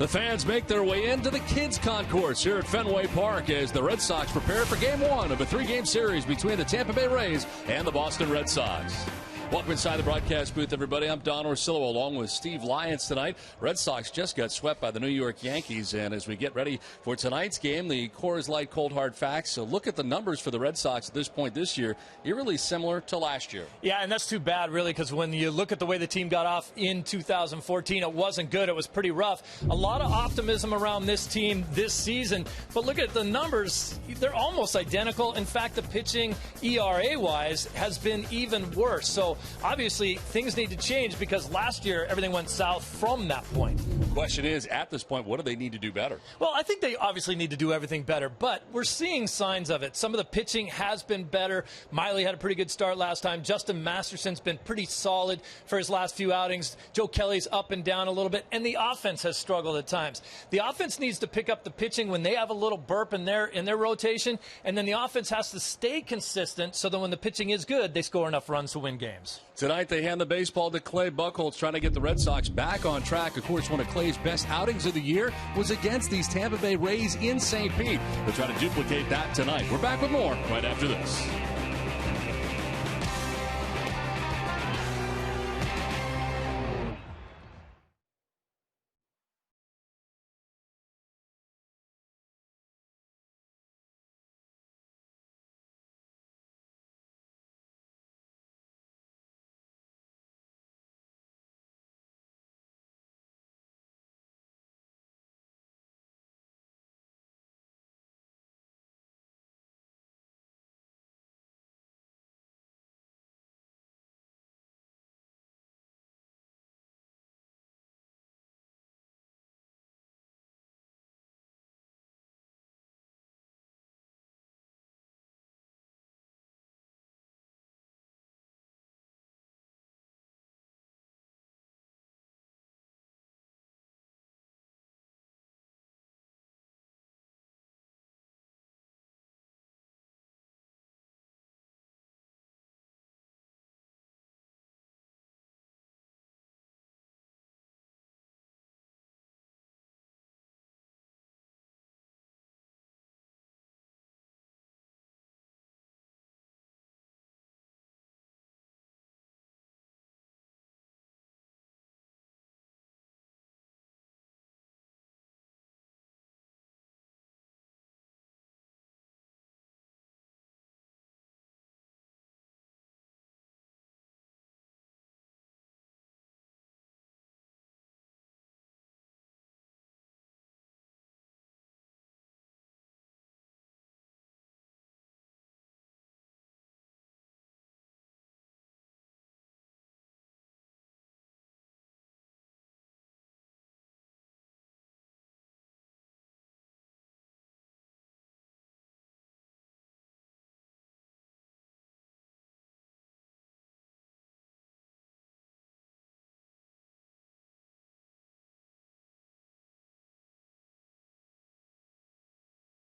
The fans make their way into the kids' concourse here at Fenway Park as the Red Sox prepare for Game 1 of a 3-game series between the Tampa Bay Rays and the Boston Red Sox. Welcome inside the broadcast booth, everybody. I'm Don Orsillo along with Steve Lyons tonight. Red Sox just got swept by the New York Yankees, and as we get ready for tonight's game, the Coors Light Cold Hard Facts. So look at the numbers for the Red Sox at this point this year, eerily similar to last year. Yeah, and that's too bad, really, because when you look at the way the team got off in 2014, it wasn't good. It was pretty rough. A lot of optimism around this team this season, but look at the numbers. They're almost identical. In fact, the pitching ERA-wise has been even worse. So obviously, things need to change because last year everything went south from that point. The question is, at this point, what do they need to do better? Well, I think they obviously need to do everything better, but we're seeing signs of it. Some of the pitching has been better. Miley had a pretty good start last time. Justin Masterson's been pretty solid for his last few outings. Joe Kelly's up and down a little bit, and the offense has struggled at times. The offense needs to pick up the pitching when they have a little burp in their rotation, and then the offense has to stay consistent so that when the pitching is good, they score enough runs to win games. Tonight, they hand the baseball to Clay Buchholz, trying to get the Red Sox back on track. Of course, one of Clay's best outings of the year was against these Tampa Bay Rays in St. Pete. They'll try to duplicate that tonight. We're back with more right after this.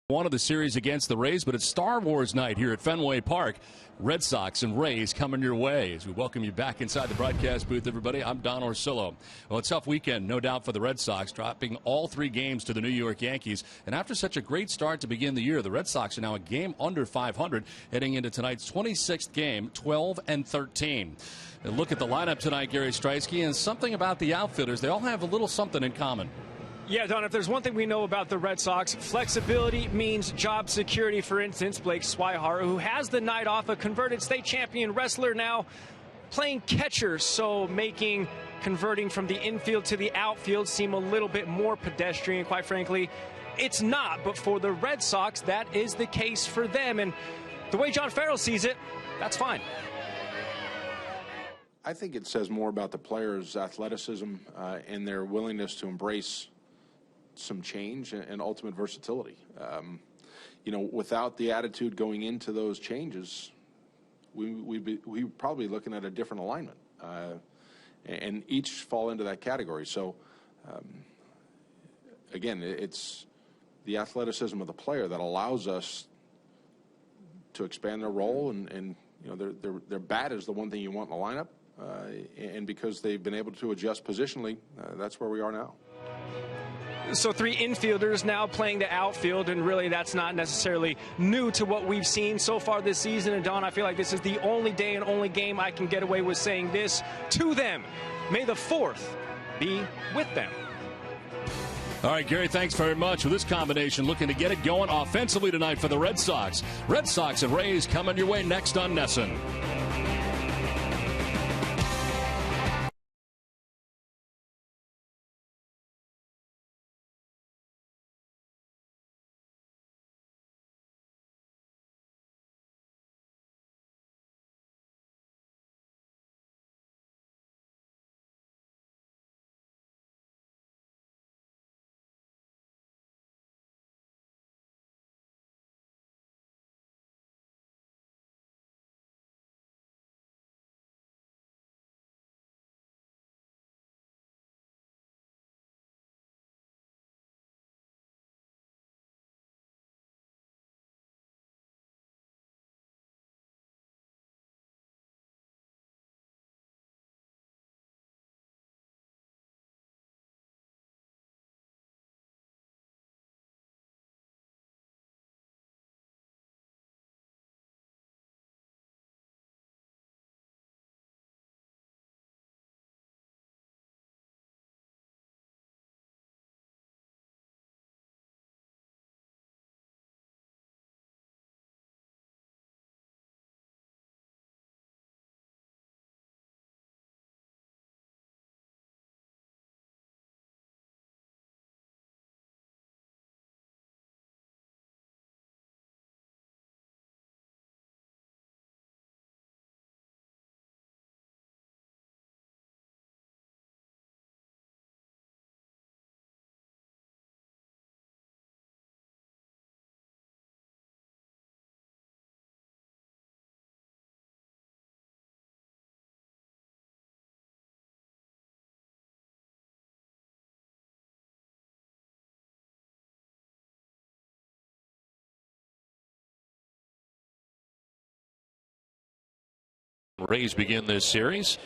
One of the series against the Rays, but it's Star Wars night here at Fenway Park. Red Sox and Rays coming your way as we welcome you back inside the broadcast booth, everybody. I'm Don Orsillo. Well, a tough weekend, no doubt, for the Red Sox, dropping all 3 games to the New York Yankees. And after such a great start to begin the year, the Red Sox are now a game under 500, heading into tonight's 26th game, 12-13. And look at the lineup tonight, Gary Streisky, and something about the outfielders. They all have a little something in common. Yeah, Don, if there's one thing we know about the Red Sox, flexibility means job security. For instance, Blake Swihart, who has the night off, a converted state champion wrestler, now playing catcher, so making converting from the infield to the outfield seem a little bit more pedestrian. Quite frankly, it's not. But for the Red Sox, that is the case for them. And the way John Farrell sees it, that's fine. I think it says more about the players' athleticism and their willingness to embrace some change and ultimate versatility. You know, without the attitude going into those changes, we'd probably be looking at a different alignment, and each fall into that category. So, again, it's the athleticism of the player that allows us to expand their role, and you know, their bat is the one thing you want in the lineup, and because they've been able to adjust positionally, that's where we are now. So 3 infielders now playing the outfield, and really that's not necessarily new to what we've seen so far this season. And Don, I feel like this is the only day and only game I can get away with saying this to them. May the 4th be with them. All right, Gary, thanks very much for this combination. Looking to get it going offensively tonight for the Red Sox. Red Sox and Rays coming your way next on NESN. Rays begin this series.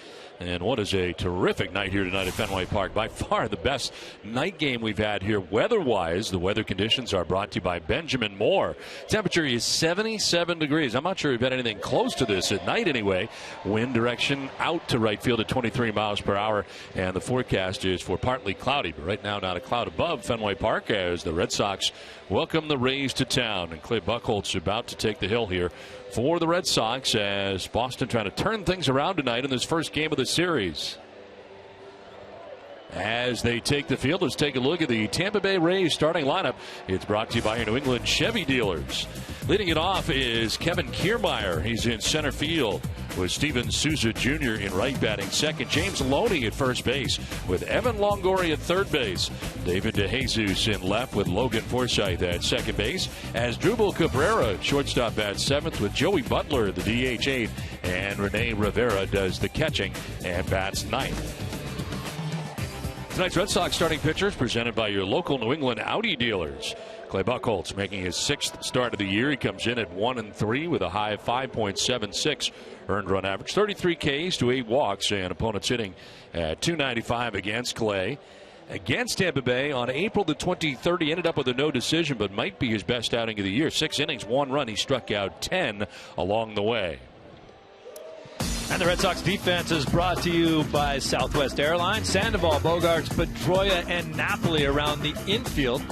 And what is a terrific night here tonight at Fenway Park. By far the best night game we've had here weather-wise. The weather conditions are brought to you by Benjamin Moore. Temperature is 77 degrees. I'm not sure we've had anything close to this at night anyway. Wind direction out to right field at 23 miles per hour. And the forecast is for partly cloudy. But right now not a cloud above Fenway Park as the Red Sox welcome the Rays to town. And Clay Buchholz about to take the hill here for the Red Sox as Boston trying to turn things around tonight in this first game of the series. As they take the field, let's take a look at the Tampa Bay Rays starting lineup. It's brought to you by your New England Chevy dealers. Leading it off is Kevin Kiermaier. He's in center field with Steven Souza Jr. in right, batting second. James Loney at first base with Evan Longoria at third base. David DeJesus in left with Logan Forsythe at second base. As Drupal Cabrera, shortstop, bats seventh with Joey Butler, the DH eighth. And Rene Rivera does the catching and bats ninth. Tonight's Red Sox starting pitchers presented by your local New England Audi dealers. Clay Buchholz making his sixth start of the year. He comes in at 1-3 with a high of 5.76 earned run average, 33 Ks to 8 walks, and opponents hitting at 295 against Clay. Against Tampa Bay on April the 23rd, he ended up with a no decision, but might be his best outing of the year. 6 innings, 1 run. He struck out 10 along the way. And the Red Sox defense is brought to you by Southwest Airlines. Sandoval, Bogarts, Pedroia, and Napoli around the infield.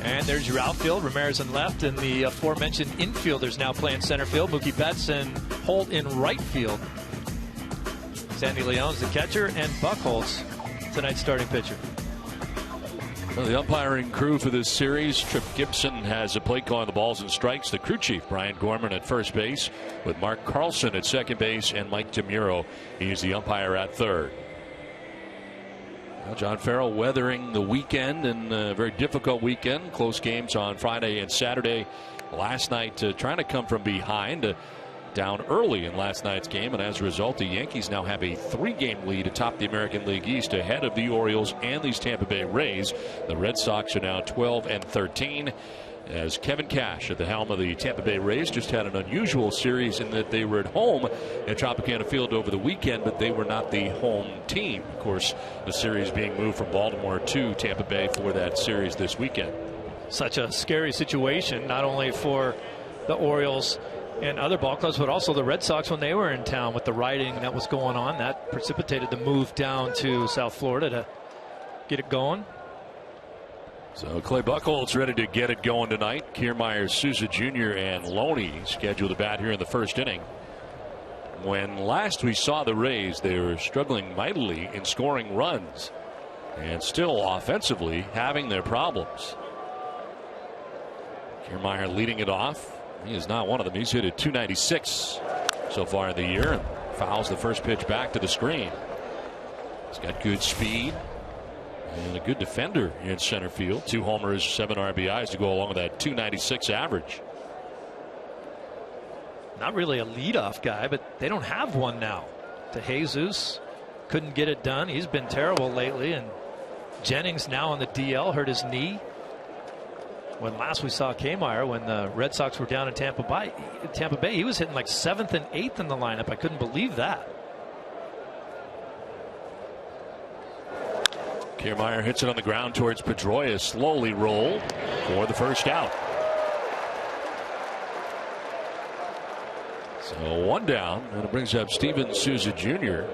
And there's your outfield. Ramirez in left, and the aforementioned infielders now playing center field. Mookie Betts and Holt in right field. Sandy Leon's the catcher, and Buchholz, tonight's starting pitcher. Well, the umpiring crew for this series, Trip Gibson has a plate calling the balls and strikes. The crew chief, Brian Gorman, at first base with Mark Carlson at second base, and Mike DeMuro, he's the umpire at third. Well, John Farrell weathering the weekend, and a very difficult weekend. Close games on Friday and Saturday. Last night trying to come from behind, down early in last night's game, and as a result the Yankees now have a 3-game lead atop the American League East ahead of the Orioles and these Tampa Bay Rays. The Red Sox are now 12-13. as Kevin Cash at the helm of the Tampa Bay Rays just had an unusual series in that they were at home at Tropicana Field over the weekend, but they were not the home team. Of course, the series being moved from Baltimore to Tampa Bay for that series this weekend. Such a scary situation, not only for the Orioles and other ball clubs, but also the Red Sox when they were in town with the rioting that was going on. That precipitated the move down to South Florida to get it going. So Clay Buchholz ready to get it going tonight. Kiermaier, Souza Jr. and Loney scheduled to bat here in the first inning. When last we saw the Rays, they were struggling mightily in scoring runs and still offensively having their problems. Kiermaier leading it off. He is not one of them. He's hit at .296 so far in the year and fouls the first pitch back to the screen. He's got good speed and a good defender in center field. 2 homers, 7 RBIs to go along with that .296 average. Not really a leadoff guy, but they don't have one now. DeJesus couldn't get it done. He's been terrible lately. And Jennings now on the DL, hurt his knee. When last we saw Kiermaier, when the Red Sox were down in Tampa Bay, he was hitting like 7th and 8th in the lineup. I couldn't believe that. Kiermaier hits it on the ground towards Pedroia. Slowly rolled for the first out. So 1 down, and it brings up Steven Souza Jr.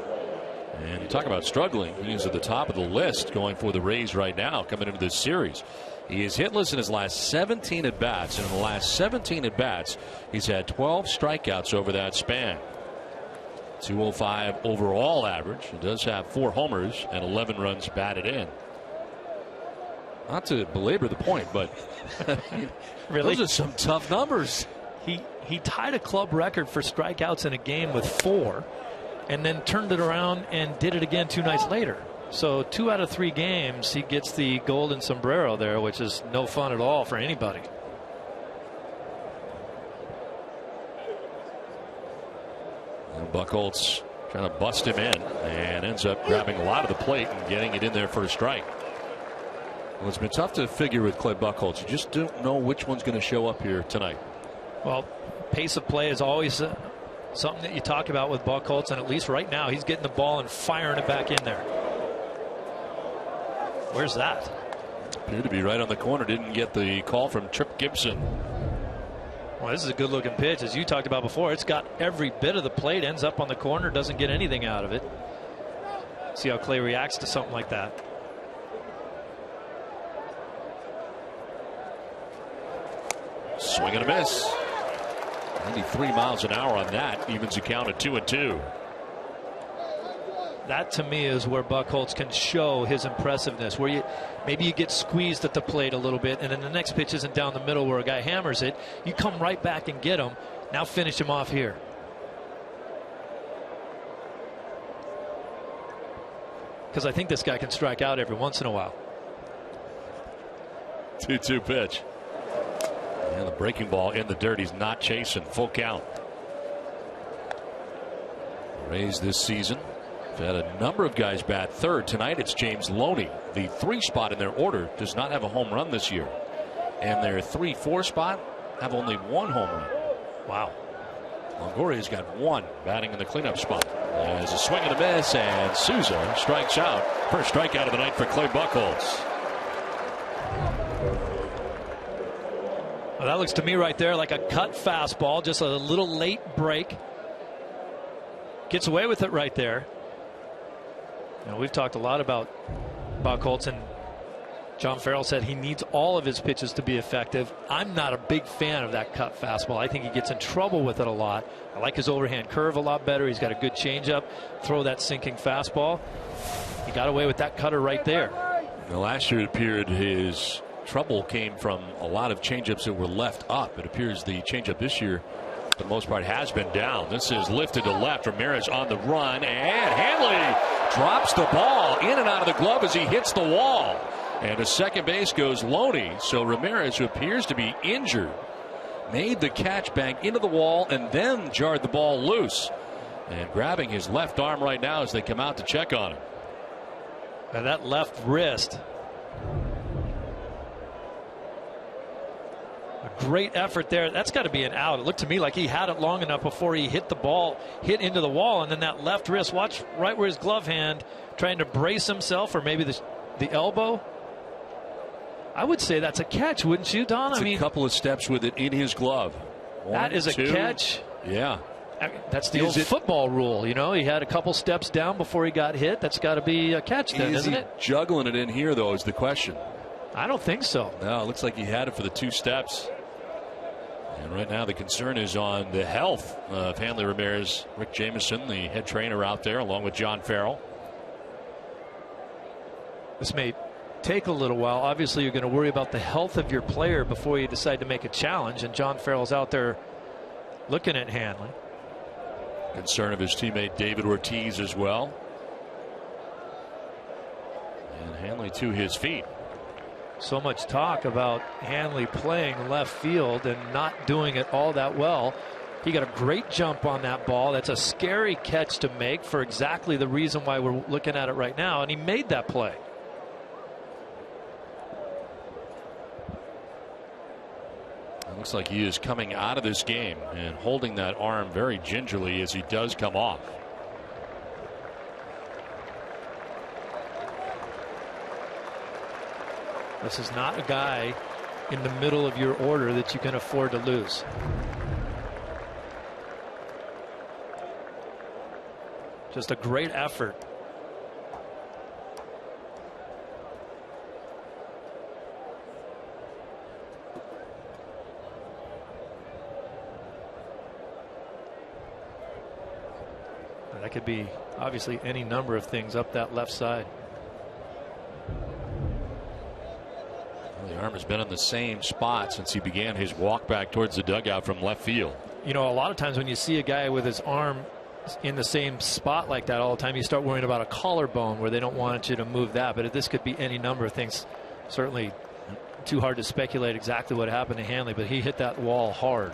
And you talk about struggling. He's at the top of the list going for the Rays right now coming into this series. He is hitless in his last 17 at bats, and in the last 17 at bats, he's had 12 strikeouts over that span. 205 overall average. He does have 4 homers and 11 runs batted in. Not to belabor the point, but really, those are some tough numbers. He tied a club record for strikeouts in a game with 4, and then turned it around and did it again 2 nights later. So 2 out of 3 games he gets the golden sombrero there, which is no fun at all for anybody. And Buchholz trying to bust him in and ends up grabbing a lot of the plate and getting it in there for a strike. Well, it's been tough to figure with Clay Buchholz. You just don't know which one's going to show up here tonight. Well, pace of play is always something that you talk about with Buchholz, and at least right now he's getting the ball and firing it back in there. Where's that? Appeared to be right on the corner. Didn't get the call from Trip Gibson. Well, this is a good looking pitch, as you talked about before. It's got every bit of the plate, ends up on the corner, doesn't get anything out of it. See how Clay reacts to something like that. Swing and a miss. 93 miles an hour on that. Evens the count at 2-2. That to me is where Buchholz can show his impressiveness, where maybe you get squeezed at the plate a little bit, and then the next pitch isn't down the middle where a guy hammers it. You come right back and get him. Now finish him off here. Because I think this guy can strike out every once in a while. 2-2 pitch. And the breaking ball in the dirt. He's not chasing. Full count. Rays this season have had a number of guys bat third. Tonight it's James Loney. The 3 spot in their order does not have a home run this year. And their 3-4 spot have only 1 home run. Wow. Longoria's got 1 batting in the cleanup spot. There's a swing and a miss, and Souza strikes out. First strikeout of the night for Clay Buchholz. Well, that looks to me right there like a cut fastball, just a little late break. Gets away with it right there. Now, we've talked a lot about Buchholz, and John Farrell said he needs all of his pitches to be effective. I'm not a big fan of that cut fastball. I think he gets in trouble with it a lot. I like his overhand curve a lot better. He's got a good changeup. Throw that sinking fastball. He got away with that cutter right there. Now, last year it appeared his trouble came from a lot of changeups that were left up. It appears the changeup this year, for the most part, has been down. This is lifted to left. Ramirez on the run, and Hanley drops the ball in and out of the glove as he hits the wall. And to second base goes Loney. So Ramirez, who appears to be injured, made the catch back into the wall and then jarred the ball loose. And grabbing his left arm right now as they come out to check on him. And that left wrist. A great effort there. That's got to be an out. It looked to me like he had it long enough before he hit the ball, hit into the wall, and then that left wrist, watch right where his glove hand, trying to brace himself, or maybe the elbow. I would say that's a catch, wouldn't you, Don? It's a couple of steps with it in his glove. That is a catch. Yeah. I mean, that's the old football rule, you know. He had a couple steps down before he got hit. That's got to be a catch then, isn't it? Juggling it in here, though, is the question. I don't think so. No, it looks like he had it for the 2 steps. And right now the concern is on the health of Hanley Ramirez. Rick Jameson, the head trainer out there, along with John Farrell. This may take a little while. Obviously, you're going to worry about the health of your player before you decide to make a challenge. And John Farrell's out there looking at Hanley. Concern of his teammate David Ortiz as well. And Hanley to his feet. So much talk about Hanley playing left field and not doing it all that well. He got a great jump on that ball. That's a scary catch to make for exactly the reason why we're looking at it right now. And he made that play. It looks like he is coming out of this game and holding that arm very gingerly as he does come off. This is not a guy in the middle of your order that you can afford to lose. Just a great effort. That could be obviously any number of things up that left side. The arm has been in the same spot since he began his walk back towards the dugout from left field. You know, a lot of times when you see a guy with his arm in the same spot like that all the time, you start worrying about a collarbone where they don't want you to move that. But this could be any number of things. Certainly too hard to speculate exactly what happened to Hanley, but he hit that wall hard.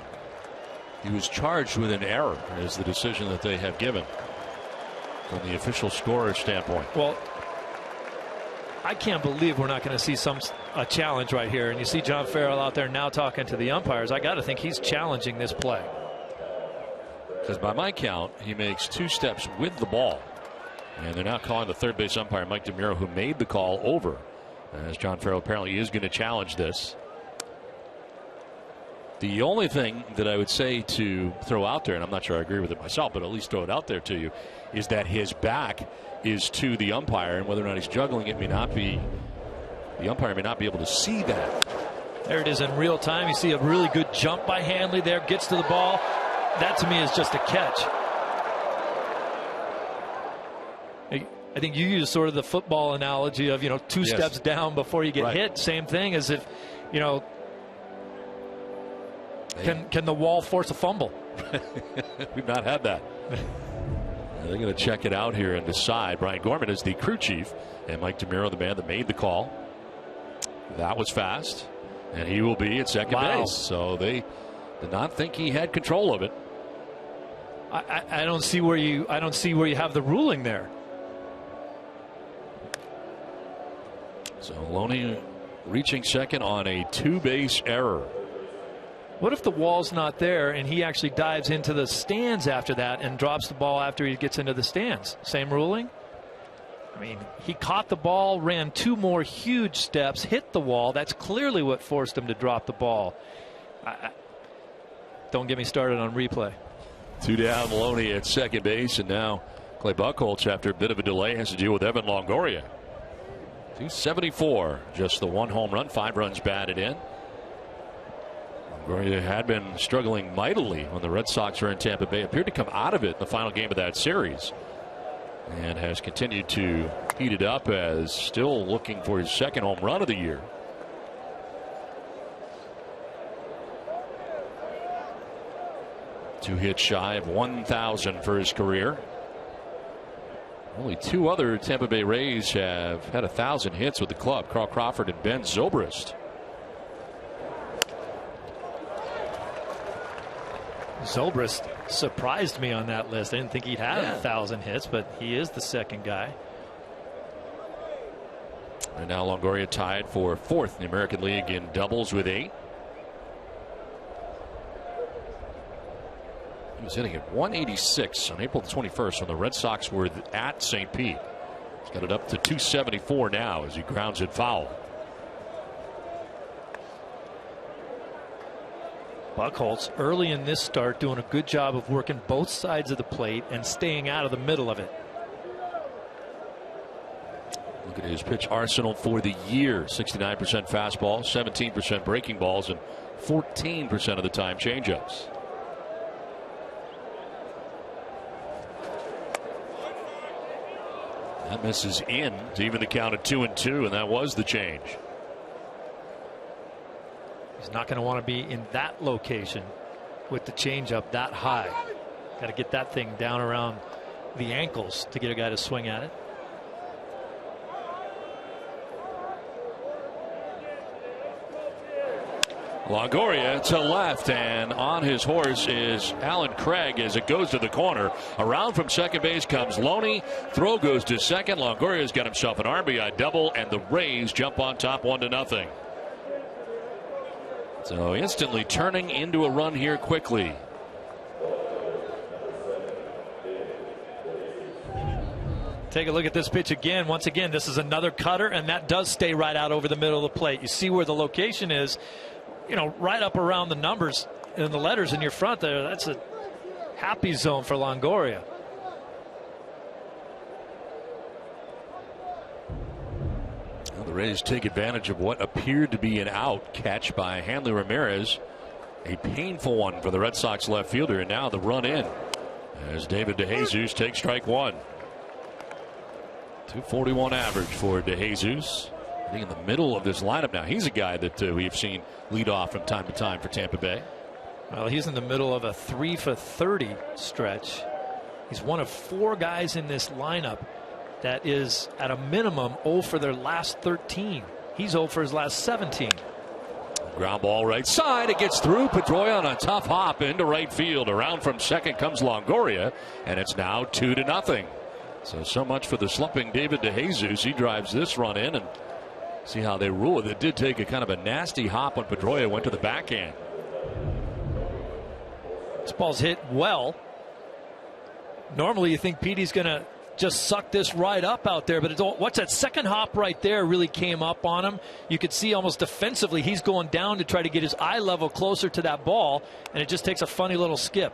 He was charged with an error, is the decision that they have given from the official scorer standpoint. Well, I can't believe we're not going to see a challenge right here. And you see John Farrell out there now talking to the umpires. I got to think he's challenging this play. Because by my count, he makes 2 steps with the ball. And they're now calling the third base umpire, Mike DeMuro, who made the call, over. As John Farrell apparently is going to challenge this. The only thing that I would say to throw out there, and I'm not sure I agree with it myself, but at least throw it out there to you, is that his back is to the umpire, and whether or not he's juggling it may not be, the umpire may not be able to see that. There it is in real time. You see a really good jump by Hanley there, gets to the ball. That to me is just a catch. I think you use sort of the football analogy of, 2 steps down before you get hit. Same thing as if, can the wall force a fumble? We've not had that. They're going to check it out here and decide. Brian Gorman is the crew chief, and Mike DeMuro, the man that made the call. That was fast, and he will be at second base. So they did not think he had control of it. I don't see where you have the ruling there. So Loney reaching second on a 2-base error. What if the wall's not there and he actually dives into the stands after that and drops the ball after he gets into the stands? Same ruling? I mean, he caught the ball, ran 2 more huge steps, hit the wall. That's clearly what forced him to drop the ball. Don't get me started on replay. 2 down, Loney at second base, and now Clay Buchholz, after a bit of a delay, has to deal with Evan Longoria. 274, just the 1 home run, 5 runs batted in. Longoria had been struggling mightily when the Red Sox were in Tampa Bay. Appeared to come out of it in the final game of that series, and has continued to heat it up as still looking for his 2nd home run of the year. Two hits shy of 1,000 for his career. Only 2 other Tampa Bay Rays have had 1,000 hits with the club: Carl Crawford and Ben Zobrist. Zobrist surprised me on that list. I didn't think he'd have 1,000 hits, but he is the 2nd guy. And now Longoria tied for 4th in the American League in doubles with 8. He was hitting at 186 on April the 21st when the Red Sox were at St. Pete. He's got it up to 274 now as he grounds it foul. Buchholz early in this start doing a good job of working both sides of the plate and staying out of the middle of it. Look at his pitch arsenal for the year. 69% fastball, 17% breaking balls, and 14% of the time changeups. That misses in to even the count at 2-2, and that was the change. He's not going to want to be in that location with the changeup that high. Got to get that thing down around the ankles to get a guy to swing at it. Longoria to left, and on his horse is Alan Craig as it goes to the corner. Around from second base comes Loney. Throw goes to second. Longoria's got himself an RBI double, and the Rays jump on top 1-0. So instantly turning into a run here quickly. Take a look at this pitch again. Once again, this is another cutter, and that does stay right out over the middle of the plate. You see where the location is, you know, right up around the numbers and the letters in your front there. That's a happy zone for Longoria. Well, the Rays take advantage of what appeared to be an out catch by Hanley Ramirez. A painful one for the Red Sox left fielder, and now the run in as David DeJesus takes strike one. 241 average for DeJesus. I think in the middle of this lineup now. He's a guy that we've seen lead off from time to time for Tampa Bay. Well, he's in the middle of a 3-for-30 stretch. He's one of 4 guys in this lineup that is at a minimum 0 for their last 13. He's 0 for his last 17. Ground ball right side. It gets through. Pedroia on a tough hop into right field. Around from second comes Longoria, and it's now 2-0. So much for the slumping David DeJesus. He drives this run in, and see how they rule it. It did take a kind of a nasty hop when Pedroia went to the backhand. This ball's hit well. Normally you think Petey's going to just suck this right up out there, but what's that second hop right there really came up on him. You could see almost defensively he's going down to try to get his eye level closer to that ball, and it just takes a funny little skip.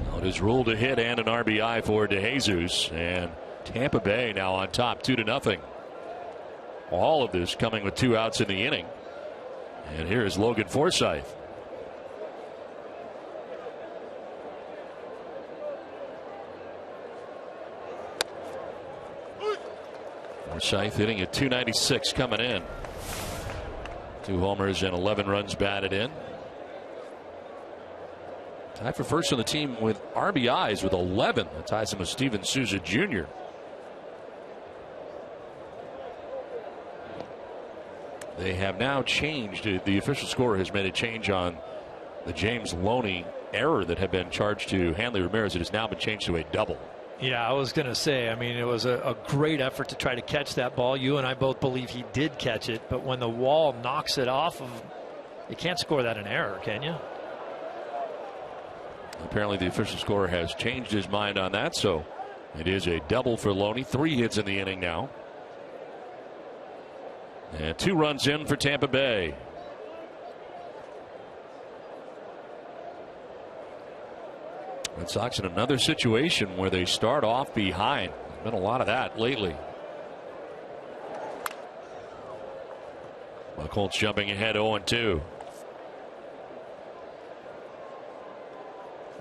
Well, it is ruled a hit and an RBI for DeJesus, and Tampa Bay now on top 2-0. All of this coming with 2 outs in the inning. And here is Logan Forsythe. Forsythe hitting at 296 coming in. 2 homers and 11 runs batted in. Tied for first on the team with RBIs with 11. That ties him with Steven Souza Jr. They have now changed. The official scorer has made a change on the James Loney error that had been charged to Hanley Ramirez. It has now been changed to a double. Yeah, I was going to say, I mean, it was a great effort to try to catch that ball. You and I both believe he did catch it, but when the wall knocks it off of, you can't score that an error, can you? Apparently the official scorer has changed his mind on that, so it is a double for Loney. 3 hits in the inning now. And 2 runs in for Tampa Bay. Red Sox in another situation where they start off behind. There's been a lot of that lately. Buchholz jumping ahead 0-2.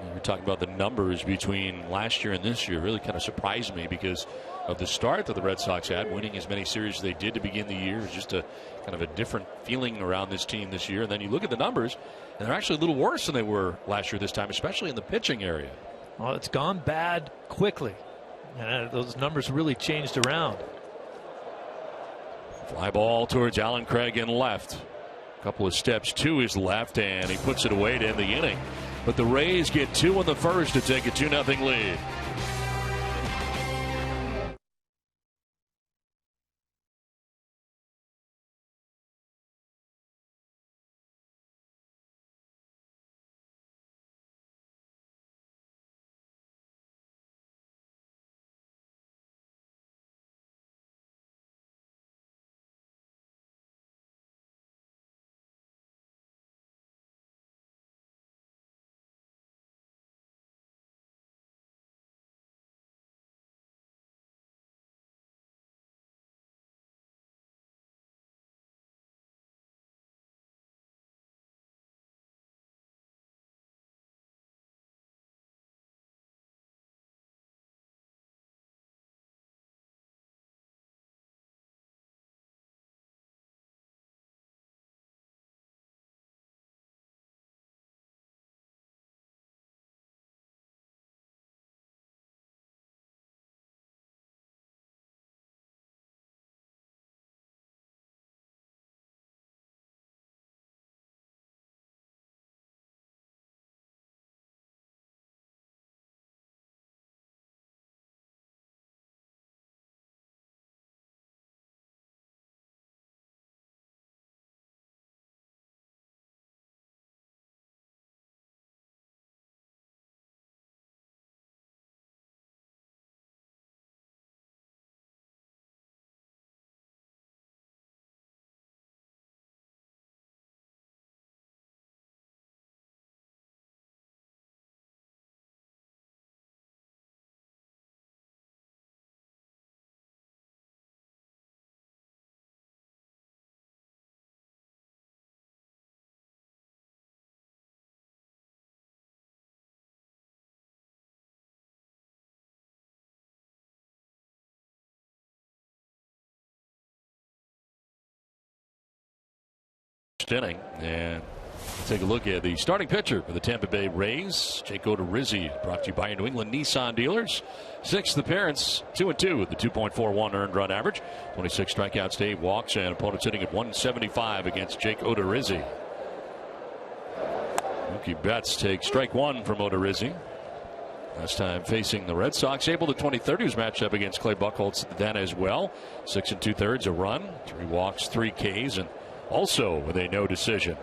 You were talking about the numbers between last year and this year. Really kind of surprised me because of the start that the Red Sox had, winning as many series as they did to begin the year. It's just a kind of a different feeling around this team this year. And then you look at the numbers, and they're actually a little worse than they were last year this time, especially in the pitching area. Well, it's gone bad quickly, and those numbers really changed around. Fly ball towards Alan Craig in left. A couple of steps to his left, and he puts it away to end the inning. But the Rays get 2 in the first to take a 2-0 lead. inning. And take a look at the starting pitcher for the Tampa Bay Rays, Jake Odorizzi, brought to you by your New England Nissan dealers. 6th appearance, 2-2 with the 2.41 earned run average. 26 strikeouts, 8 walks, and opponents hitting at 175 against Jake Odorizzi. Mookie Betts takes strike 1 from Odorizzi. Last time facing the Red Sox, April the 23rd, he was matched up against Clay Buchholz then as well. 6 2/3, a run, 3 walks, 3 Ks, and also with a no decision.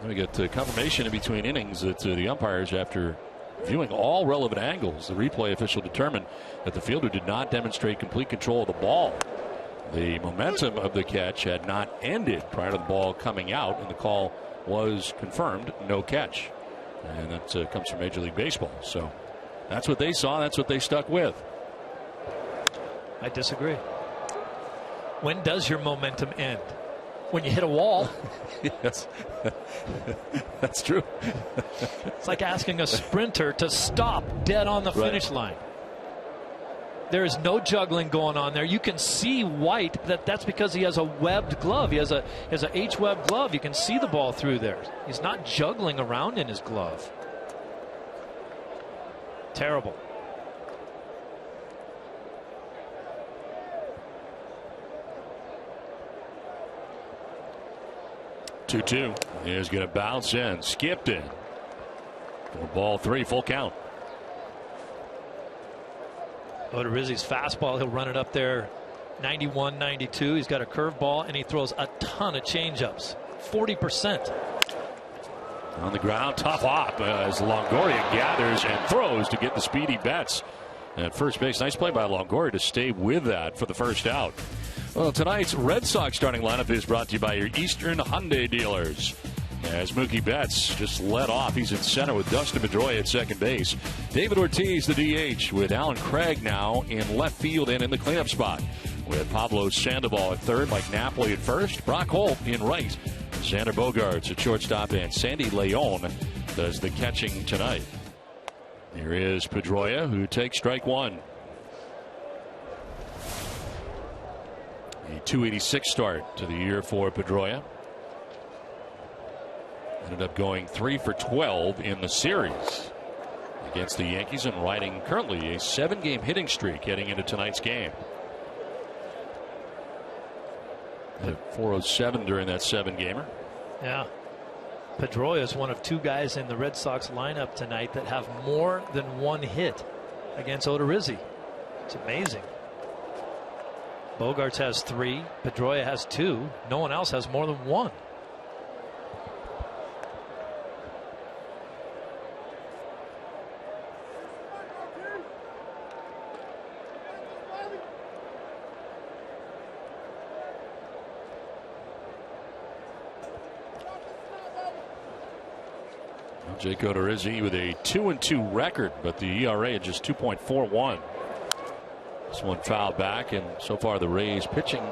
We get confirmation in between innings that the umpires, after viewing all relevant angles, the replay official determined that the fielder did not demonstrate complete control of the ball. The momentum of the catch had not ended prior to the ball coming out, and the call was confirmed, no catch. And that comes from Major League Baseball. So that's what they saw. That's what they stuck with. I disagree. When does your momentum end? When you hit a wall. Yes, that's true. It's like asking a sprinter to stop dead on the finish line. There is no juggling going on there. You can see White. That's because he has a webbed glove. He has a H-web glove. You can see the ball through there. He's not juggling around in his glove. Terrible. Two. He's going to bounce in. Skipped in. For ball 3, full count. Odorizzi's fastball, he'll run it up there 91, 92. He's got a curveball, and he throws a ton of changeups. 40%. On the ground, tough hop as Longoria gathers and throws to get the speedy Betts at first base. Nice play by Longoria to stay with that for the first out. Well, tonight's Red Sox starting lineup is brought to you by your Eastern Hyundai dealers. As Mookie Betts just led off, he's in center with Dustin Pedroia at second base. David Ortiz, the DH, with Alan Craig now in left field and in the cleanup spot. With Pablo Sandoval at third, Mike Napoli at first, Brock Holt in right, Xander Bogaerts at shortstop, and Sandy Leon does the catching tonight. Here is Pedroia, who takes strike 1. A .286 start to the year for Pedroia. Ended up going 3 for 12 in the series against the Yankees and riding currently a 7-game hitting streak heading into tonight's game. Hit .407 during that 7-gamer. Yeah. Pedroia is one of 2 guys in the Red Sox lineup tonight that have more than 1 hit against Odorizzi. It's amazing. Bogaerts has 3. Pedroia has 2. No one else has more than 1. Jake Odorizzi with a 2-2 record, but the ERA at just 2.41. This one fouled back, and so far the Rays pitching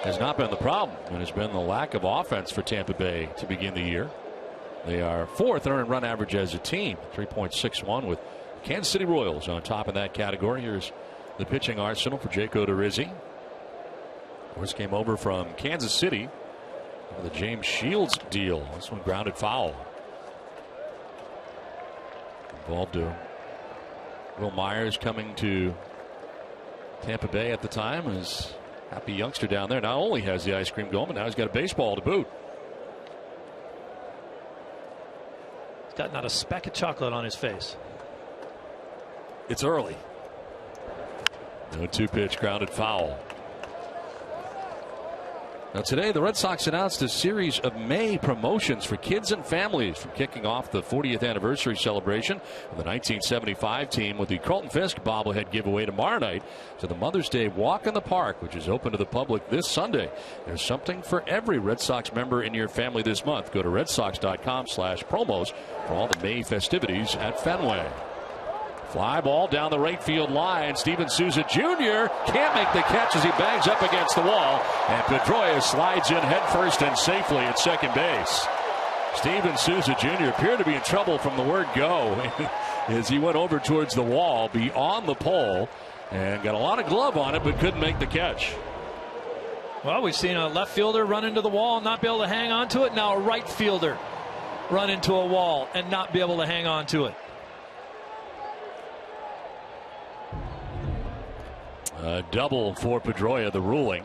has not been the problem, and has been the lack of offense for Tampa Bay to begin the year. They are 4th earned run average as a team, 3.61, with Kansas City Royals on top of that category. Here's the pitching arsenal for Jake Odorizzi. Of course, came over from Kansas City with a James Shields deal. This one grounded foul. Involved to Will Myers coming to Tampa Bay at the time. His happy youngster down there not only has the ice cream going, but now he's got a baseball to boot. He's got not a speck of chocolate on his face. It's early. No 2-pitch grounded foul. Now today the Red Sox announced a series of May promotions for kids and families, from kicking off the 40th anniversary celebration of the 1975 team with the Carlton Fisk bobblehead giveaway tomorrow night to the Mother's Day Walk in the Park, which is open to the public this Sunday. There's something for every Red Sox member in your family this month. Go to redsox.com/promos for all the May festivities at Fenway. Fly ball down the right field line. Steven Souza Jr. can't make the catch as he bangs up against the wall. And Pedroia slides in headfirst and safely at second base. Steven Souza Jr. appeared to be in trouble from the word go as he went over towards the wall beyond the pole and got a lot of glove on it, but couldn't make the catch. Well, we've seen a left fielder run into the wall and not be able to hang on to it. Now a right fielder run into a wall and not be able to hang on to it. A double for Pedroia, the ruling.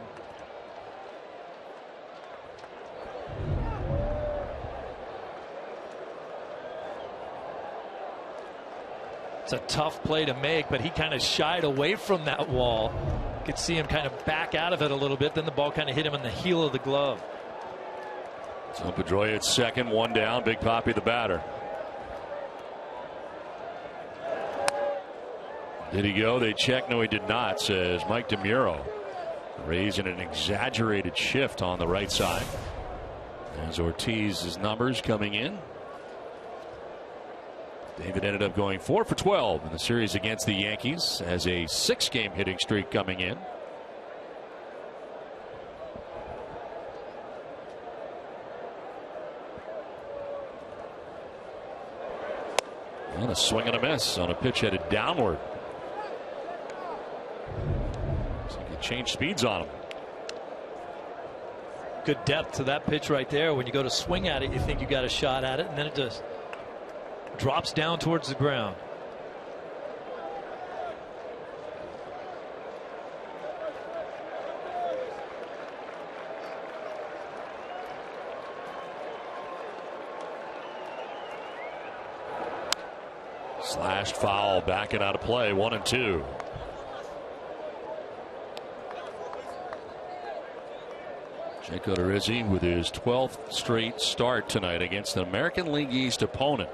It's a tough play to make, but he kind of shied away from that wall. You could see him kind of back out of it a little bit. Then the ball kind of hit him in the heel of the glove. So Pedroia at second, one down. Big Papi the batter. Did he go? They check. No, he did not, says Mike DeMuro. Raising an exaggerated shift on the right side. As Ortiz's numbers coming in. David ended up going 4 for 12 in the series against the Yankees as a 6-game hitting streak coming in. And a swing and a miss on a pitch headed downward. So you can change speeds on him. Good depth to that pitch right there. When you go to swing at it, you think you got a shot at it, and then it just drops down towards the ground. Slashed foul, backing out of play, 1-2. Jake Odorizzi with his 12th straight start tonight against an American League East opponent.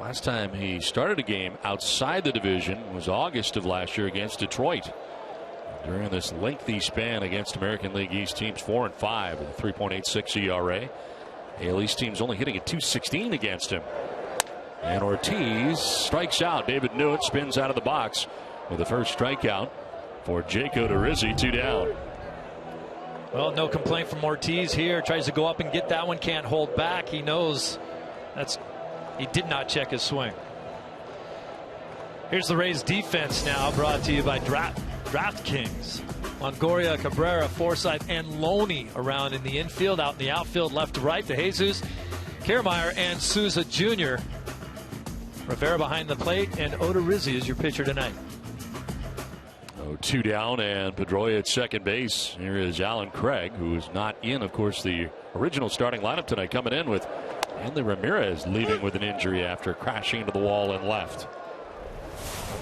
Last time he started a game outside the division was August of last year against Detroit. During this lengthy span against American League East teams, 4-5 with a 3.86 ERA. AL East teams only hitting at .216 against him. And Ortiz strikes out. David Newitt spins out of the box with the first strikeout for Jake Odorizzi. 2 down. Well, no complaint from Ortiz here. Tries to go up and get that one. Can't hold back. He knows he did not check his swing. Here's the Rays defense now, brought to you by DraftKings. Longoria, Cabrera, Forsythe, and Loney around in the infield. Out in the outfield, left to right, to Jesus, Kiermaier, and Souza Jr. Rivera behind the plate, and Odorizzi is your pitcher tonight. 2 down, and Pedroia at second base. Here is Alan Craig, who is not in, of course, the original starting lineup tonight, coming in with Hanley Ramirez leaving with an injury after crashing into the wall and left.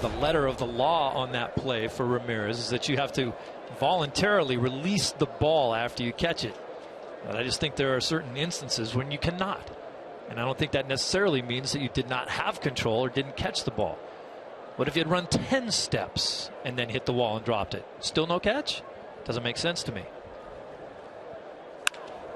The letter of the law on that play for Ramirez is that you have to voluntarily release the ball after you catch it. But I just think there are certain instances when you cannot. And I don't think that necessarily means that you did not have control or didn't catch the ball. What if you had run 10 steps and then hit the wall and dropped it? Still no catch? Doesn't make sense to me.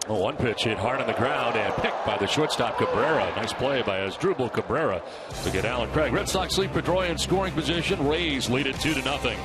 Oh, one pitch hit hard on the ground and picked by the shortstop Cabrera. Nice play by Asdrubal Cabrera to get Alan Craig. Red Sox lead Pedroia in scoring position. Rays lead it 2-0.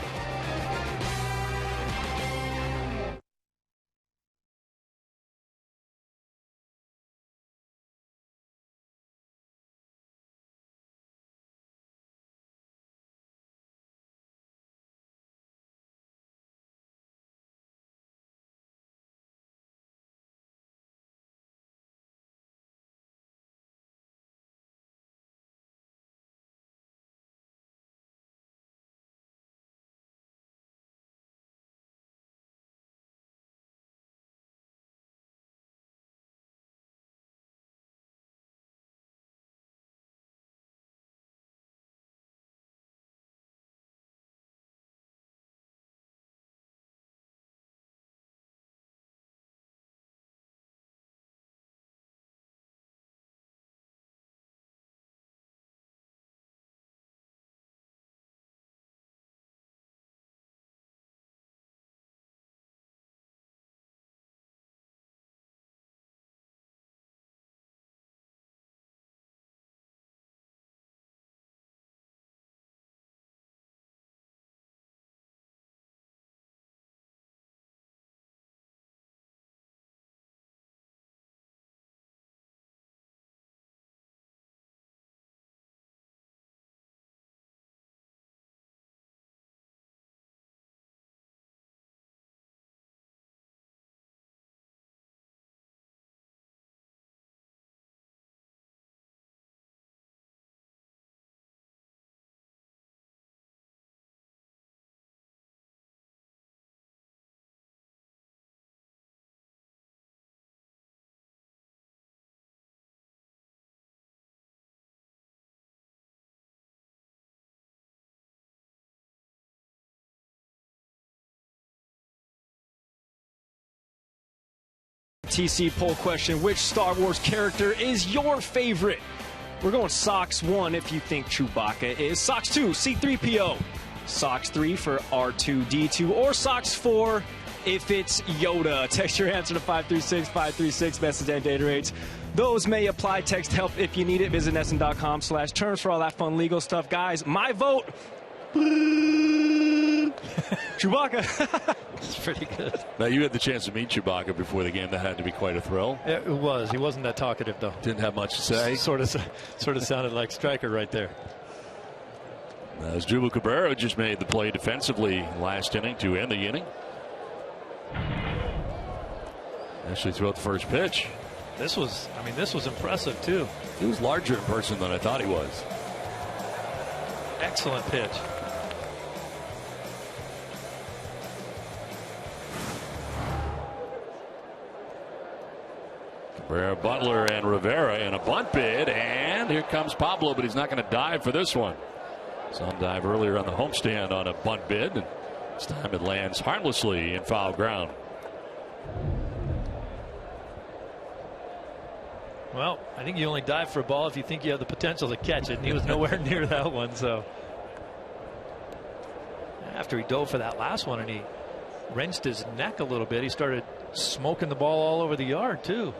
TC poll question. Which Star Wars character is your favorite? We're going Sox 1 if you think Chewbacca is. Sox 2, C-3PO. Sox 3 for R2-D2. Or Sox 4 if it's Yoda. Text your answer to 536-536. Message and data rates. Those may apply. Text help if you need it. Visit NESN.com/terms for all that fun legal stuff. Guys, my vote. Chewbacca. It's pretty good. Now, you had the chance to meet Chewbacca before the game. That had to be quite a thrill. It was. He wasn't that talkative, though. Didn't have much to say. Sort of sounded like Stryker right there. As Drupal Cabrera just made the play defensively last inning to end the inning. Actually threw out the first pitch. This was impressive, too. He was larger in person than I thought he was. Excellent pitch. Cabrera, Butler, and Rivera in a bunt bid, and here comes Pablo, but he's not going to dive for this one. Some dive earlier on the homestand on a bunt bid, and this time it lands harmlessly in foul ground. Well, I think you only dive for a ball if you think you have the potential to catch it, and he was nowhere near that one. So after he dove for that last one and he wrenched his neck a little bit, he started smoking the ball all over the yard, too.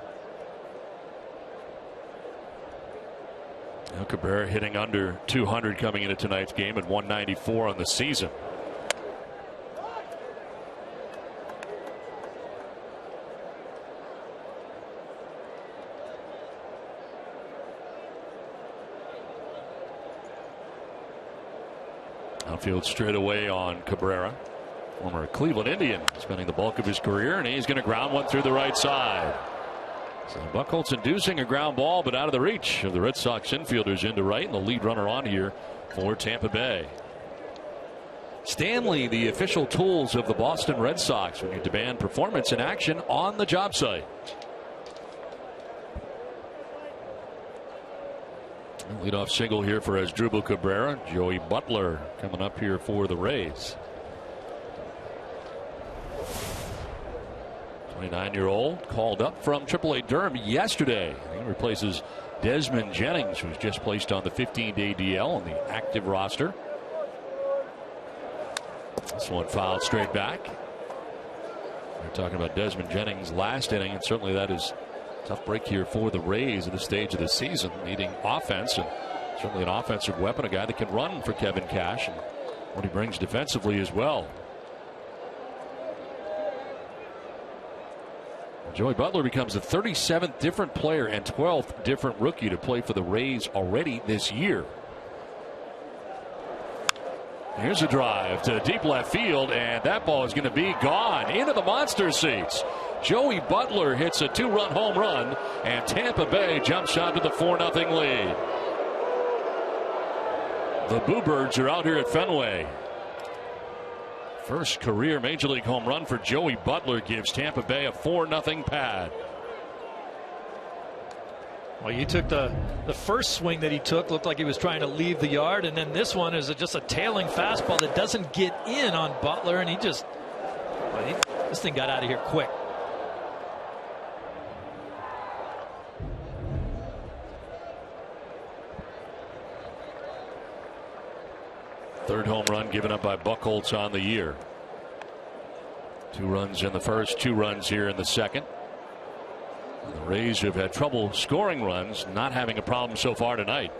Now Cabrera hitting under 200 coming into tonight's game at 194 on the season. Outfield straight away on Cabrera, former Cleveland Indian, spending the bulk of his career, and he's going to ground one through the right side. So Buchholz inducing a ground ball, but out of the reach of the Red Sox infielders into right, and the lead runner on here for Tampa Bay. Stanley, the official tools of the Boston Red Sox when you demand performance and action on the job site. Leadoff single here for Asdrubal Cabrera. Joey Butler coming up here for the Rays. 29-year-old called up from AAA Durham yesterday. He replaces Desmond Jennings, who was just placed on the 15-day DL on the active roster. This one fouled straight back. We're talking about Desmond Jennings last inning, and certainly that is a tough break here for the Rays at this stage of the season, needing offense, and certainly an offensive weapon, a guy that can run for Kevin Cash, and what he brings defensively as well. Joey Butler becomes the 37th different player and 12th different rookie to play for the Rays already this year. Here's a drive to deep left field, and that ball is going to be gone into the monster seats. Joey Butler hits a 2-run home run, and Tampa Bay jumps out to the 4-0 lead. The Bluebirds are out here at Fenway. First career Major League home run for Joey Butler gives Tampa Bay a 4-0 pad. Well, you took the first swing that he took, looked like he was trying to leave the yard, and then this one is just a tailing fastball that doesn't get in on Butler, and this thing got out of here quick. Third home run given up by Buchholz on the year. 2 runs in the first, 2 runs here in the second. And the Rays have had trouble scoring runs, not having a problem so far tonight.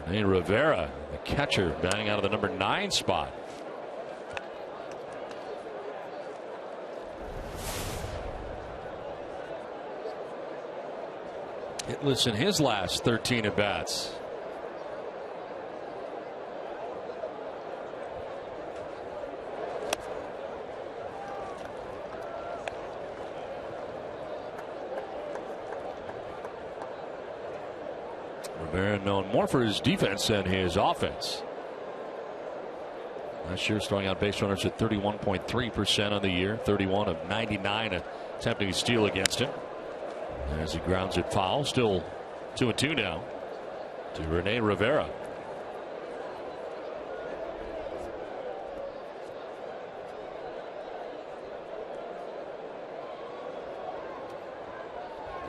And Rivera, the catcher, batting out of the number 9 spot. Hitless in his last 13 at bats. Rivera known more for his defense than his offense. Last year, throwing out base runners at 31.3% on the year, 31 of 99 attempting to steal against him. As he grounds it foul, still 2-2 now to Rene Rivera.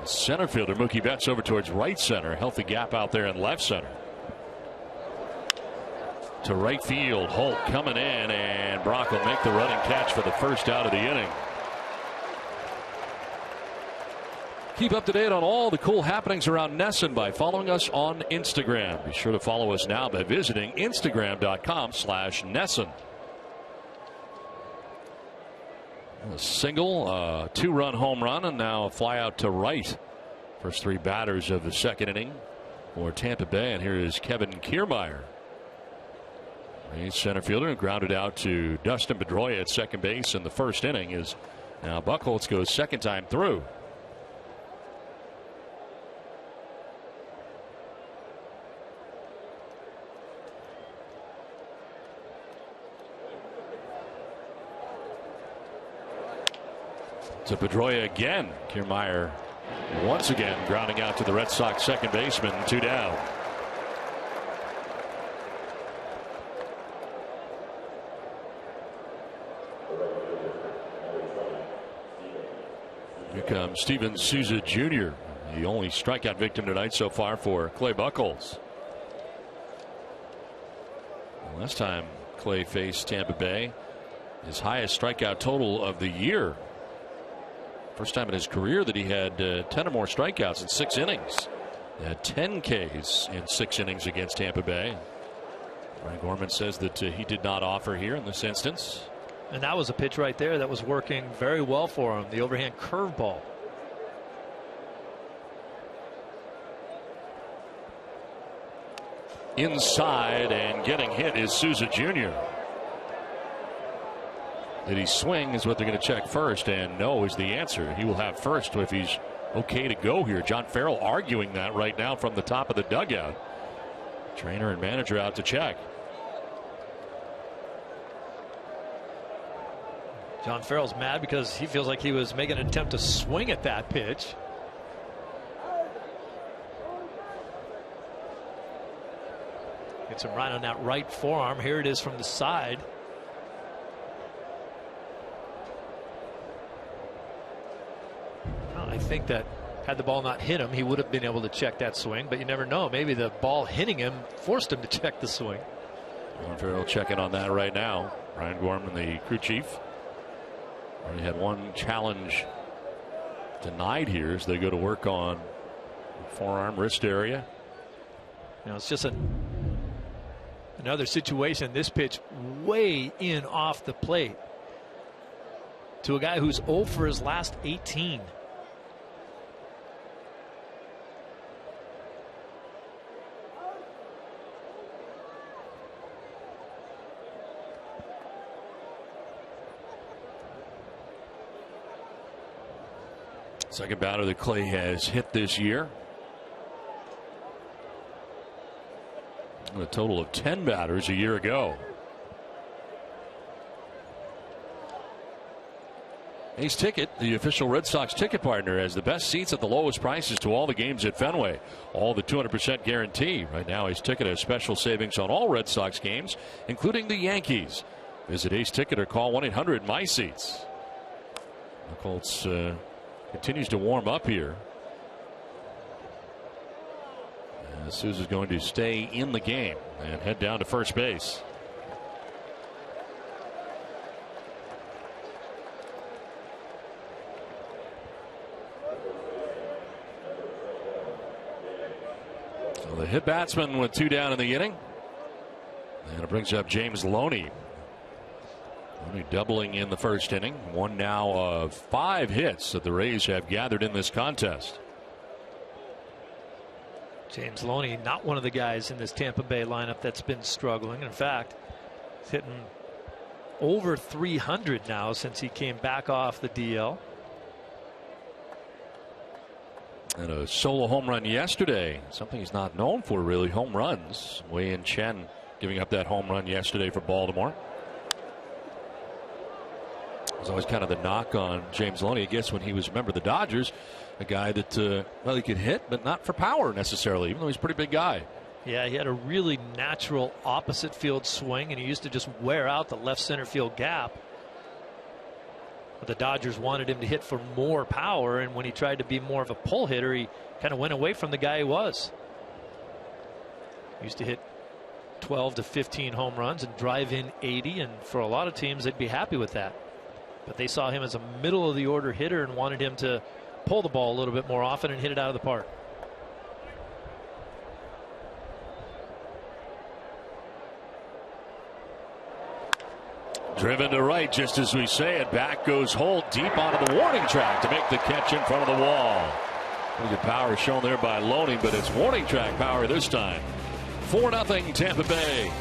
Center fielder Mookie Betts over towards right center. Healthy gap out there in left center. To right field, Holt coming in, and Brock will make the running catch for the first out of the inning. Keep up to date on all the cool happenings around NESN by following us on Instagram. Be sure to follow us now by visiting Instagram.com/NESN. A single, two-run home run, and now a fly out to right. First three batters of the second inning for Tampa Bay, and here is Kevin Kiermaier. He's center fielder and grounded out to Dustin Pedroia at second base in the first inning. Is now Buchholz goes second time through. To Pedroia again. Kiermaier once again grounding out to the Red Sox second baseman. 2 down. Here comes Steven Souza Jr., the only strikeout victim tonight so far for Clay Buchholz. Last time Clay faced Tampa Bay, his highest strikeout total of the year. First time in his career that he had 10 or more strikeouts in 6 innings. He had 10 Ks in 6 innings against Tampa Bay. Brian Gorman says that he did not offer here in this instance. And that was a pitch right there that was working very well for him. The overhand curveball. Inside and getting hit is Souza Jr. Did he swing is what they're going to check first, and no is the answer. He will have first if he's okay to go here. John Farrell arguing that right now from the top of the dugout. Trainer and manager out to check. John Farrell's mad because he feels like he was making an attempt to swing at that pitch. Gets him right on that right forearm. Here it is from the side. Well, I think that had the ball not hit him, he would have been able to check that swing, but you never know. Maybe the ball hitting him forced him to check the swing. John Farrell checking on that right now. Brian Gorman, the crew chief. Already had one challenge denied here as they go to work on forearm, wrist area. You know, it's just another situation. This pitch way in off the plate to a guy who's 0 for his last 18. Second batter that Clay has hit this year. And a total of 10 batters a year ago. Ace Ticket, the official Red Sox ticket partner, has the best seats at the lowest prices to all the games at Fenway. All the 200% guarantee. Right now, Ace Ticket has special savings on all Red Sox games, including the Yankees. Visit Ace Ticket or call 1-800-MY-SEATS. The Colts continues to warm up here. Souza's going to stay in the game and head down to first base. So the hit batsman with 2 down in the inning. And it brings up James Loney. Only doubling in the first inning. One now of 5 hits that the Rays have gathered in this contest. James Loney, not one of the guys in this Tampa Bay lineup that's been struggling. In fact, he's hitting over 300 now since he came back off the DL. And a solo home run yesterday. Something he's not known for, really, home runs. Wei-Yin Chen giving up that home run yesterday for Baltimore. There's always kind of the knock on James Loney, I guess, when he was a member of the Dodgers. A guy that, well, he could hit, but not for power necessarily, even though he's a pretty big guy. Yeah, he had a really natural opposite field swing, and he used to just wear out the left center field gap. But the Dodgers wanted him to hit for more power, and when he tried to be more of a pull hitter, he kind of went away from the guy he was. He used to hit 12 to 15 home runs and drive in 80, and for a lot of teams they'd be happy with that. But they saw him as a middle of the order hitter and wanted him to pull the ball a little bit more often and hit it out of the park. Driven to right just as we say it. Back goes Holt deep onto the warning track to make the catch in front of the wall. Pretty good power shown there by Loney, but it's warning track power this time. 4-0 Tampa Bay.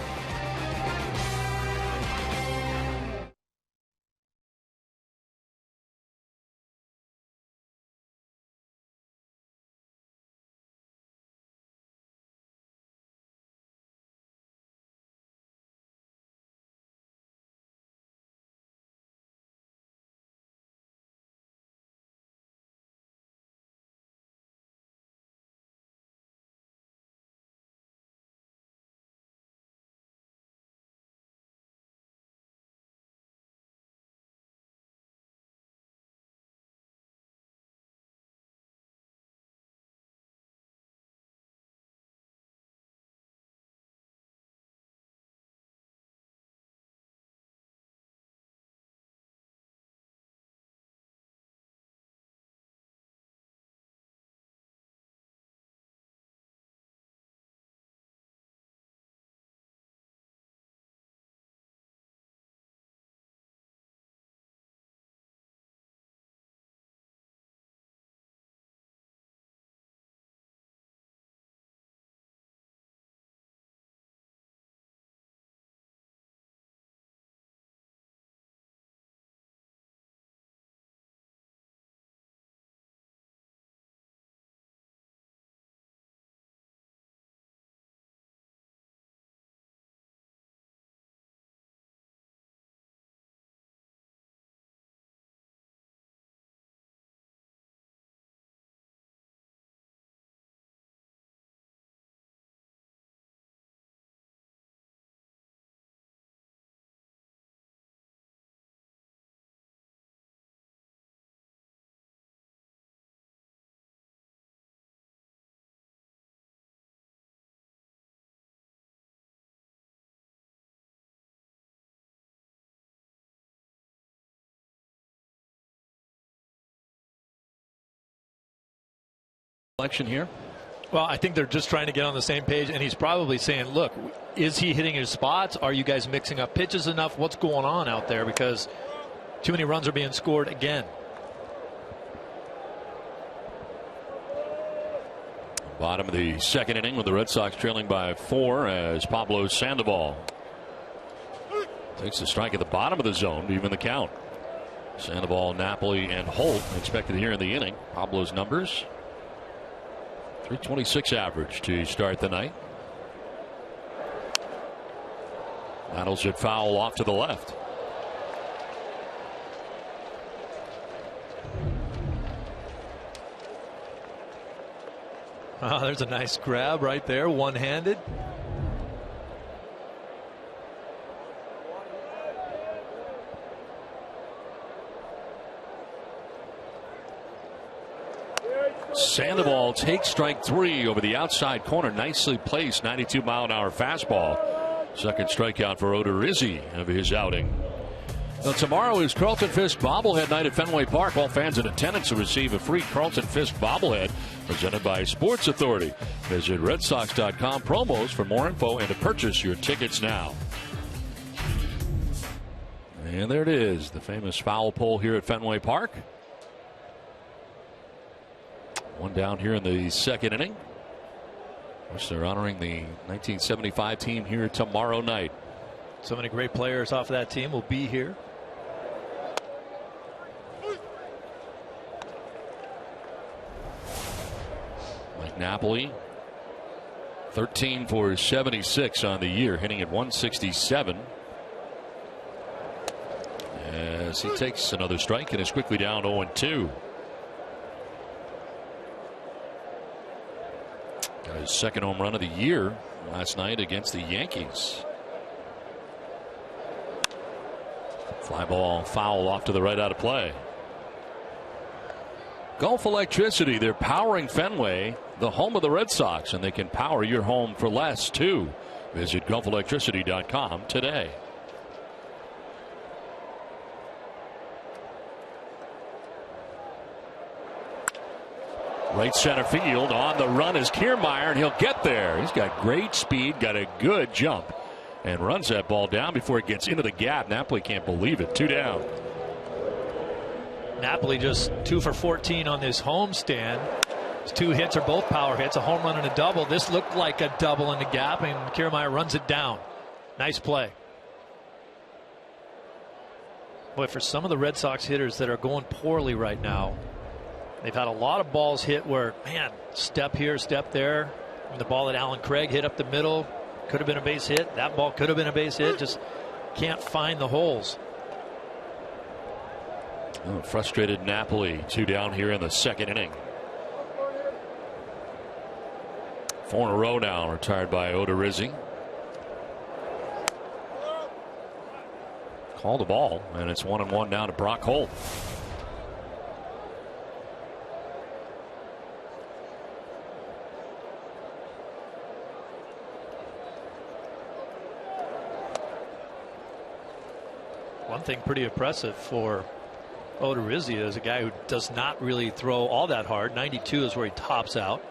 Election here. Well, I think they're just trying to get on the same page, and he's probably saying, look, is he hitting his spots? Are you guys mixing up pitches enough? What's going on out there? Because too many runs are being scored again. Bottom of the second inning with the Red Sox trailing by 4 as Pablo Sandoval takes the strike at the bottom of the zone to even the count. Sandoval, Napoli, and Holt expected here in the inning. Pablo's numbers: .326 average to start the night. Battles it foul off to the left. Oh, there's a nice grab right there, one-handed. Sandoval takes strike 3 over the outside corner. Nicely placed 92-mile-an-hour fastball. Second strikeout for Odorizzi of his outing. Now, tomorrow is Carlton Fisk bobblehead night at Fenway Park. All fans in attendance will receive a free Carlton Fisk bobblehead presented by Sports Authority. Visit redsox.com promos for more info and to purchase your tickets now. And there it is, the famous foul pole here at Fenway Park. One down here in the second inning. Which they're honoring the 1975 team here tomorrow night. So many great players off of that team will be here. Mike Napoli, 13 for 76 on the year, hitting at 167. As he takes another strike and is quickly down 0-2. Got his second home run of the year last night against the Yankees. Fly ball foul off to the right, out of play. Gulf Electricity, they're powering Fenway, the home of the Red Sox, and they can power your home for less too. Visit gulfelectricity.com today. Right center field, on the run is Kiermaier, and he'll get there. He's got great speed, got a good jump, and runs that ball down before it gets into the gap. Napoli can't believe it. 2 down. Napoli just 2 for 14 on this homestand. His 2 hits are both power hits, a home run and a double. This looked like a double in the gap, and Kiermaier runs it down. Nice play. Boy, for some of the Red Sox hitters that are going poorly right now, they've had a lot of balls hit where, man, step here, step there. And the ball that Alan Craig hit up the middle could have been a base hit. That ball could have been a base hit. Just can't find the holes. Oh, frustrated Napoli, 2 down here in the second inning. 4 in a row now, retired by Odorizzi. Call the ball, and it's 1-1 now to Brock Holt. One thing pretty impressive for Odorizzi is a guy who does not really throw all that hard. 92 is where he tops out.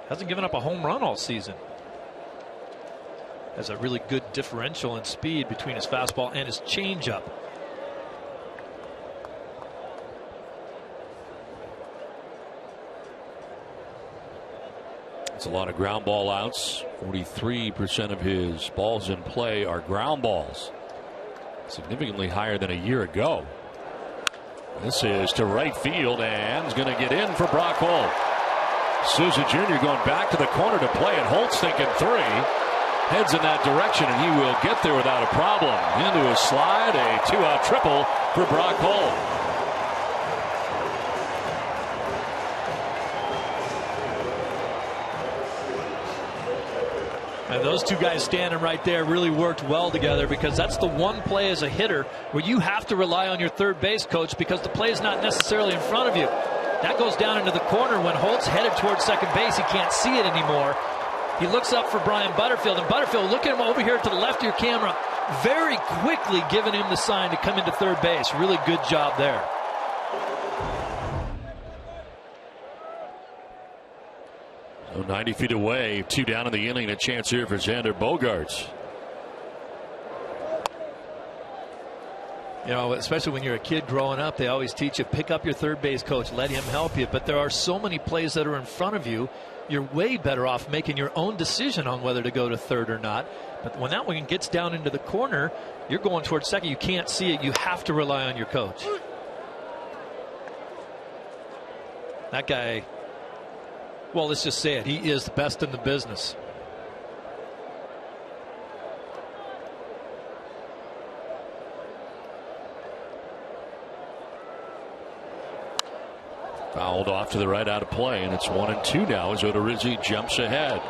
Hasn't given up a home run all season. Has a really good differential in speed between his fastball and his changeup. It's a lot of ground ball outs. 43% of his balls in play are ground balls. Significantly higher than a year ago. This is to right field, and is going to get in for Brock Holt. Souza Jr. going back to the corner to play, and Holt's thinking 3. Heads in that direction, and he will get there without a problem. Into a slide, a 2-out triple for Brock Holt. And those 2 guys standing right there really worked well together, because that's the one play as a hitter where you have to rely on your third base coach, because the play is not necessarily in front of you. That goes down into the corner. When Holt's headed towards second base, he can't see it anymore. He looks up for Brian Butterfield, and Butterfield, look at him over here to the left of your camera, very quickly giving him the sign to come into third base. Really good job there. So 90 feet away, 2 down in the inning, a chance here for Xander Bogaerts. You know, especially when you're a kid growing up, they always teach you, pick up your third base coach, let him help you. But there are so many plays that are in front of you, you're way better off making your own decision on whether to go to third or not. But when that one gets down into the corner, you're going towards second. You can't see it. You have to rely on your coach. That guy, well, let's just say it. He is the best in the business. Fouled off to the right, out of play, and it's 1-2 now as Odorizzi jumps ahead.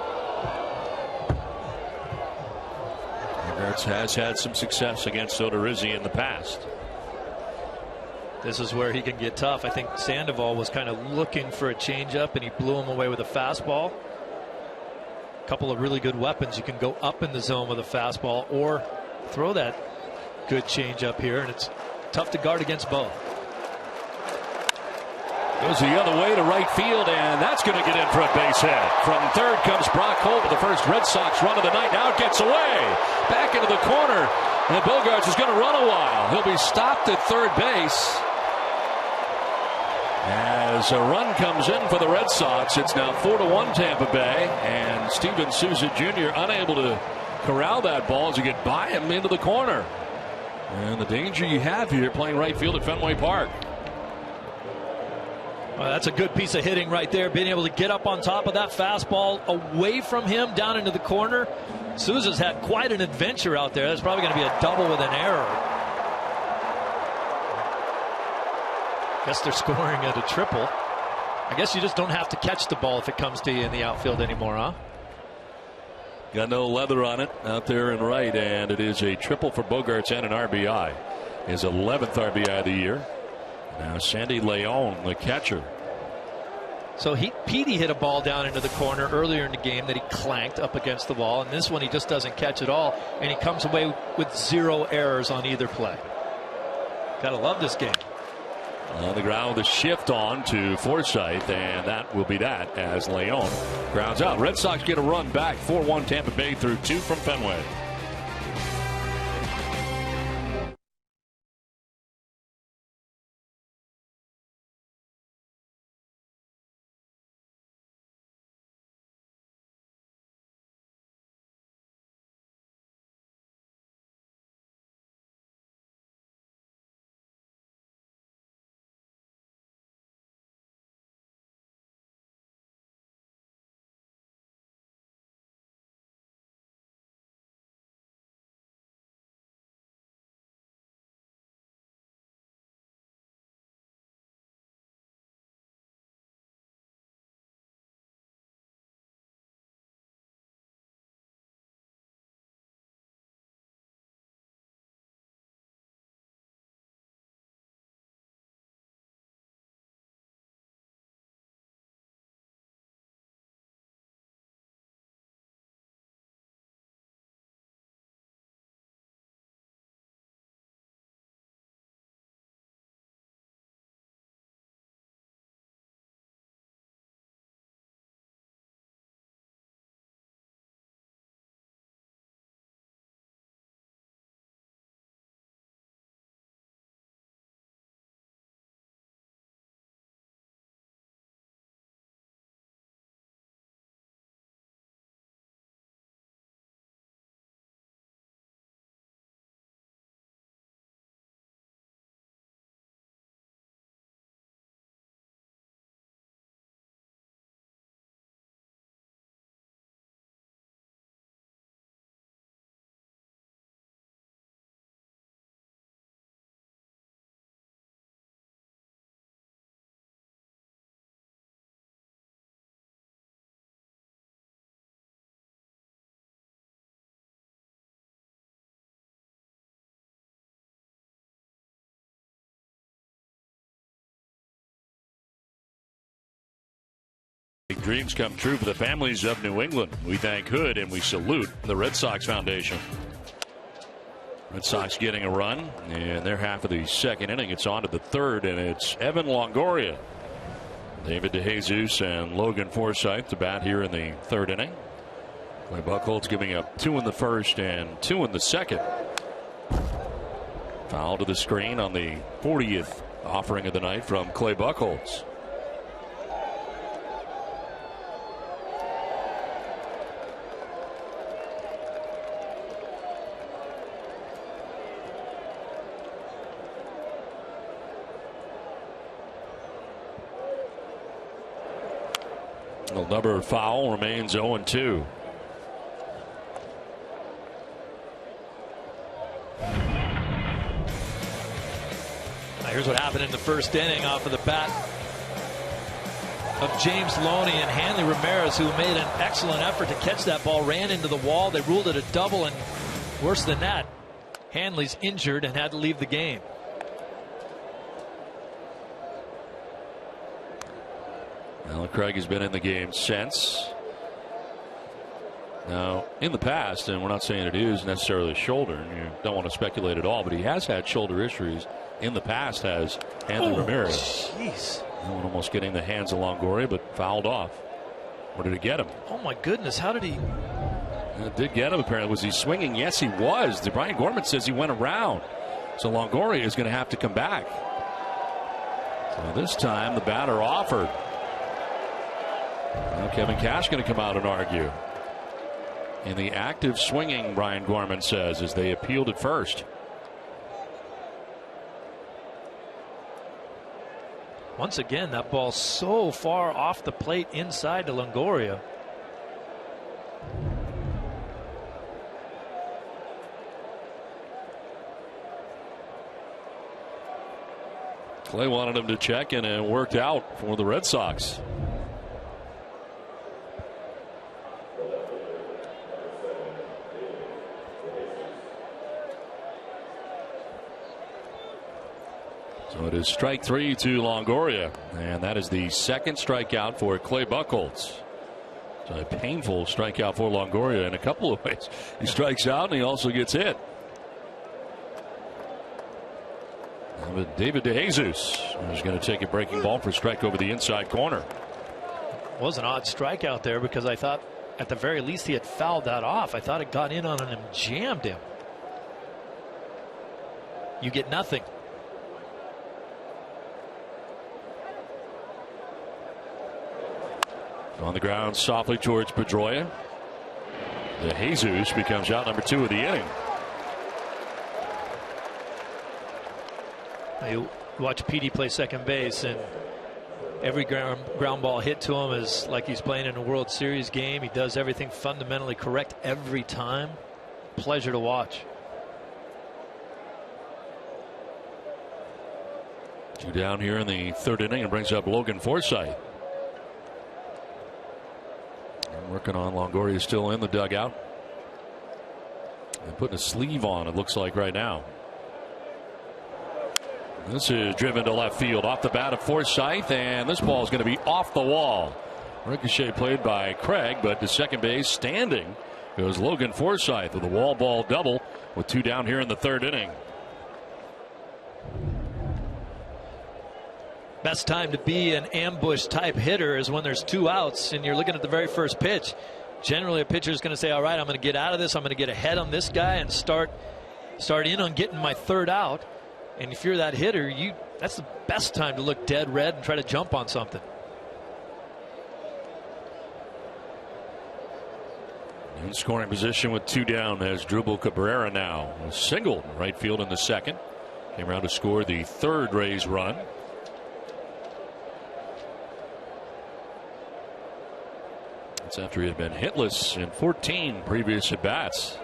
Bogaerts has had some success against Odorizzi in the past. This is where he can get tough. I think Sandoval was kind of looking for a changeup, and he blew him away with a fastball. A couple of really good weapons. You can go up in the zone with a fastball or throw that good changeup here, and it's tough to guard against both. Goes the other way to right field, and that's going to get in for a base hit. From third comes Brock Holt with the first Red Sox run of the night. Now it gets away. Back into the corner. And Bogaerts is going to run a while. He'll be stopped at third base. As a run comes in for the Red Sox, it's now 4-1 Tampa Bay. And Steven Souza Jr. unable to corral that ball as you get by him into the corner. And the danger you have here playing right field at Fenway Park. Well, that's a good piece of hitting right there, being able to get up on top of that fastball away from him down into the corner. Souza's had quite an adventure out there. That's probably going to be a double with an error. Guess they're scoring at a triple. I guess you just don't have to catch the ball if it comes to you in the outfield anymore, huh? Got no leather on it out there in right, and it is a triple for Bogaerts and an RBI. his 11th RBI of the year. Now Sandy Leon, the catcher. So Petey hit a ball down into the corner earlier in the game that he clanked up against the wall, and this one he just doesn't catch at all, and he comes away with 0 errors on either play. Gotta love this game. On the ground with a shift on to Forsythe, and that will be that as Leon grounds out. Red Sox get a run back, 4-1 Tampa Bay through 2 from Fenway. Dreams come true for the families of New England. We thank Hood and we salute the Red Sox Foundation. Red Sox getting a run in their half of the second inning. It's on to the third, and it's Evan Longoria, David DeJesus, and Logan Forsythe to bat here in the third inning. Clay Buchholz giving up 2 in the first and 2 in the second. Foul to the screen on the 40th offering of the night from Clay Buchholz. Number foul remains 0-2. Now here's what happened in the first inning off of the bat of James Loney, and Hanley Ramirez, who made an excellent effort to catch that ball, ran into the wall. They ruled it a double, and worse than that, Hanley's injured and had to leave the game. Well, Craig has been in the game since. Now, in the past, and we're not saying it is necessarily a shoulder, and you don't want to speculate at all, but he has had shoulder issues in the past, has Hanley Ramirez. Jeez. Almost getting the hands of Longoria, but fouled off. Or did it get him? Oh, my goodness. How did he? It did get him, apparently. Was he swinging? Yes, he was. Brian Gorman says he went around. So Longoria is going to have to come back. So this time, the batter offered. Now Kevin Cash going to come out and argue. In the active swinging, Brian Gorman says, as they appealed at first. Once again, that ball so far off the plate inside to Longoria. Clay wanted him to check, and it worked out for the Red Sox. So it is strike 3 to Longoria, and that is the second strikeout for Clay Buchholz. So a painful strikeout for Longoria in a couple of ways. He strikes out and he also gets hit. But David DeJesus is going to take a breaking ball for strike over the inside corner. It was an odd strikeout there because I thought at the very least he had fouled that off. I thought it got in on him and jammed him. You get nothing. On the ground softly towards Pedroia. DeJesus becomes out number 2 of the inning. You watch PD play second base, and every ground ball hit to him is like he's playing in a World Series game. He does everything fundamentally correct every time. Pleasure to watch. 2 down here in the 3rd inning, and brings up Logan Forsythe. Working on Longoria, still in the dugout. And putting a sleeve on, it looks like right now. This is driven to left field off the bat of Forsythe, and this ball is going to be off the wall. Ricochet played by Craig, but to second base standing goes Logan Forsythe with a wall ball double with 2 down here in the 3rd inning. Best time to be an ambush type hitter is when there's 2 outs and you're looking at the very first pitch. Generally a pitcher is going to say, all right, I'm going to get out of this, I'm going to get ahead on this guy and start in on getting my 3rd out. And if you're that hitter, that's the best time to look dead red and try to jump on something. In scoring position with 2 down as Drupal Cabrera now singled right field in the 2nd. Came around to score the 3rd Rays run. That's after he had been hitless in 14 previous at bats.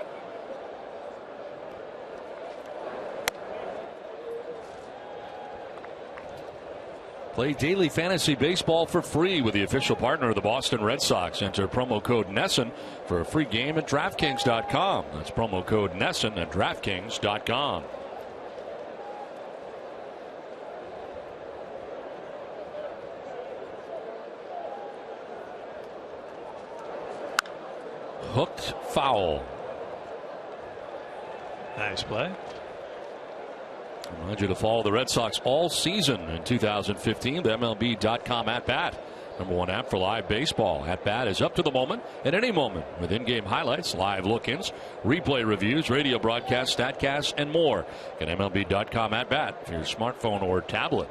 Play daily fantasy baseball for free with the official partner of the Boston Red Sox. Enter promo code NESSN for a free game at DraftKings.com. That's promo code NESSN at DraftKings.com. Hooked foul. Nice play. Remind you to follow the Red Sox all season in 2015. The MLB.com at bat. #1 app for live baseball. At bat is up to the moment at any moment with in-game highlights, live look-ins, replay reviews, radio broadcasts, statcasts, and more. Get MLB.com at bat for your smartphone or tablet.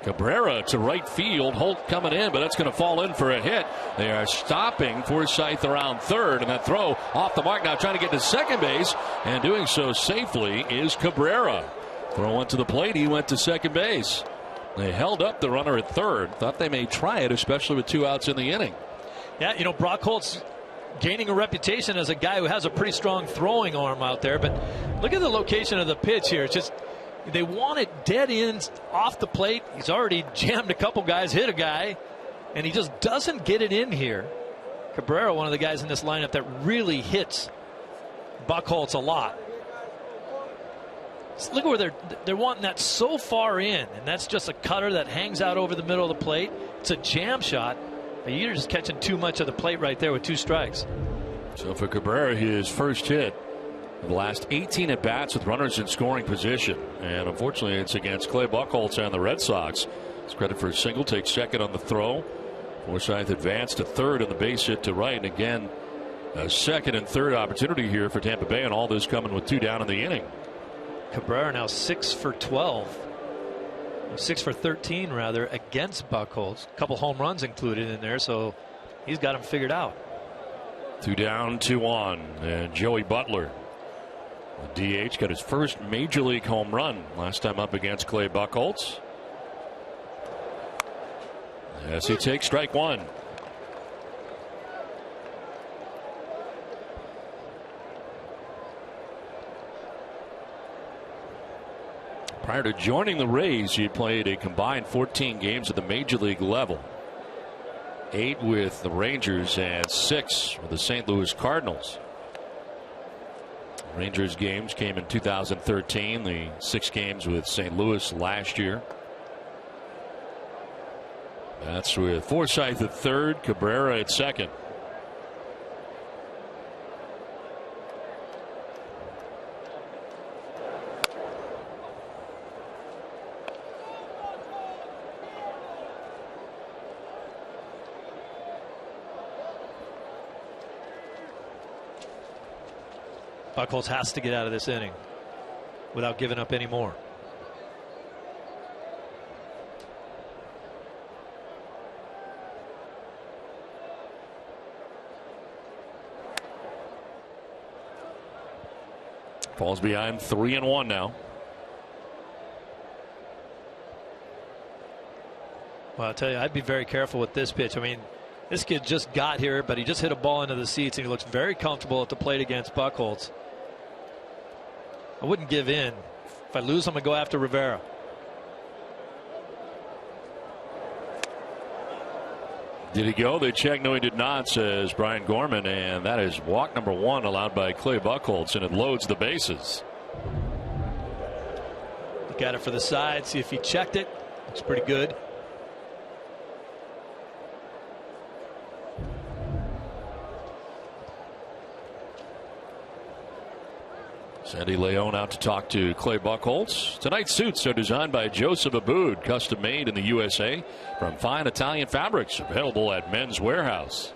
Cabrera to right field. Holt coming in, but that's going to fall in for a hit. They are stopping Forsythe around 3rd, and that throw off the mark. Now trying to get to second base, and doing so safely is Cabrera. Throw went to the plate. He went to second base. They held up the runner at 3rd. Thought they may try it, especially with 2 outs in the inning. Yeah, you know, Brock Holt's gaining a reputation as a guy who has a pretty strong throwing arm out there, but look at the location of the pitch here. It's just, they want it dead ends off the plate. He's already jammed a couple guys, hit a guy, and he just doesn't get it in here. Cabrera, one of the guys in this lineup that really hits Buchholz a lot. Just look where they're wanting that so far in, and that's just a cutter that hangs out over the middle of the plate. It's a jam shot, but you're just catching too much of the plate right there with 2 strikes. So for Cabrera, his first hit the last 18 at bats with runners in scoring position, and unfortunately it's against Clay Buchholz and the Red Sox. It's credit for a single, takes second on the throw. Forsythe advanced to 3rd and the base hit to right, and again a 2nd and 3rd opportunity here for Tampa Bay, and all this coming with 2 down in the inning. Cabrera now 6 for 12, 6 for 13 rather, against Buchholz. A couple home runs included in there, so he's got him figured out. 2 down, 2 on, and Joey Butler, the DH, got his first major league home run last time up against Clay Buchholz. As he takes strike 1. Prior to joining the Rays, he played a combined 14 games at the major league level. 8 with the Rangers and 6 with the St. Louis Cardinals. Rangers games came in 2013, the 6 games with St. Louis last year. That's with Forsythe at third, Cabrera at second. Buchholz has to get out of this inning without giving up any more. Falls behind 3-1 now. Well, I'll tell you, I'd be very careful with this pitch. I mean, this kid just got here, but he just hit a ball into the seats, and he looks very comfortable at the plate against Buchholz. I wouldn't give in. If I lose, I'm going to go after Rivera. Did he go? They check. No, he did not, says Brian Gorman, and that is walk number 1 allowed by Clay Buchholz, and it loads the bases. Look at it for the side, see if he checked it. Looks pretty good. Sandy Leon out to talk to Clay Buchholz. Tonight's suits are designed by Joseph Aboud, custom made in the USA from fine Italian fabrics, available at Men's Warehouse.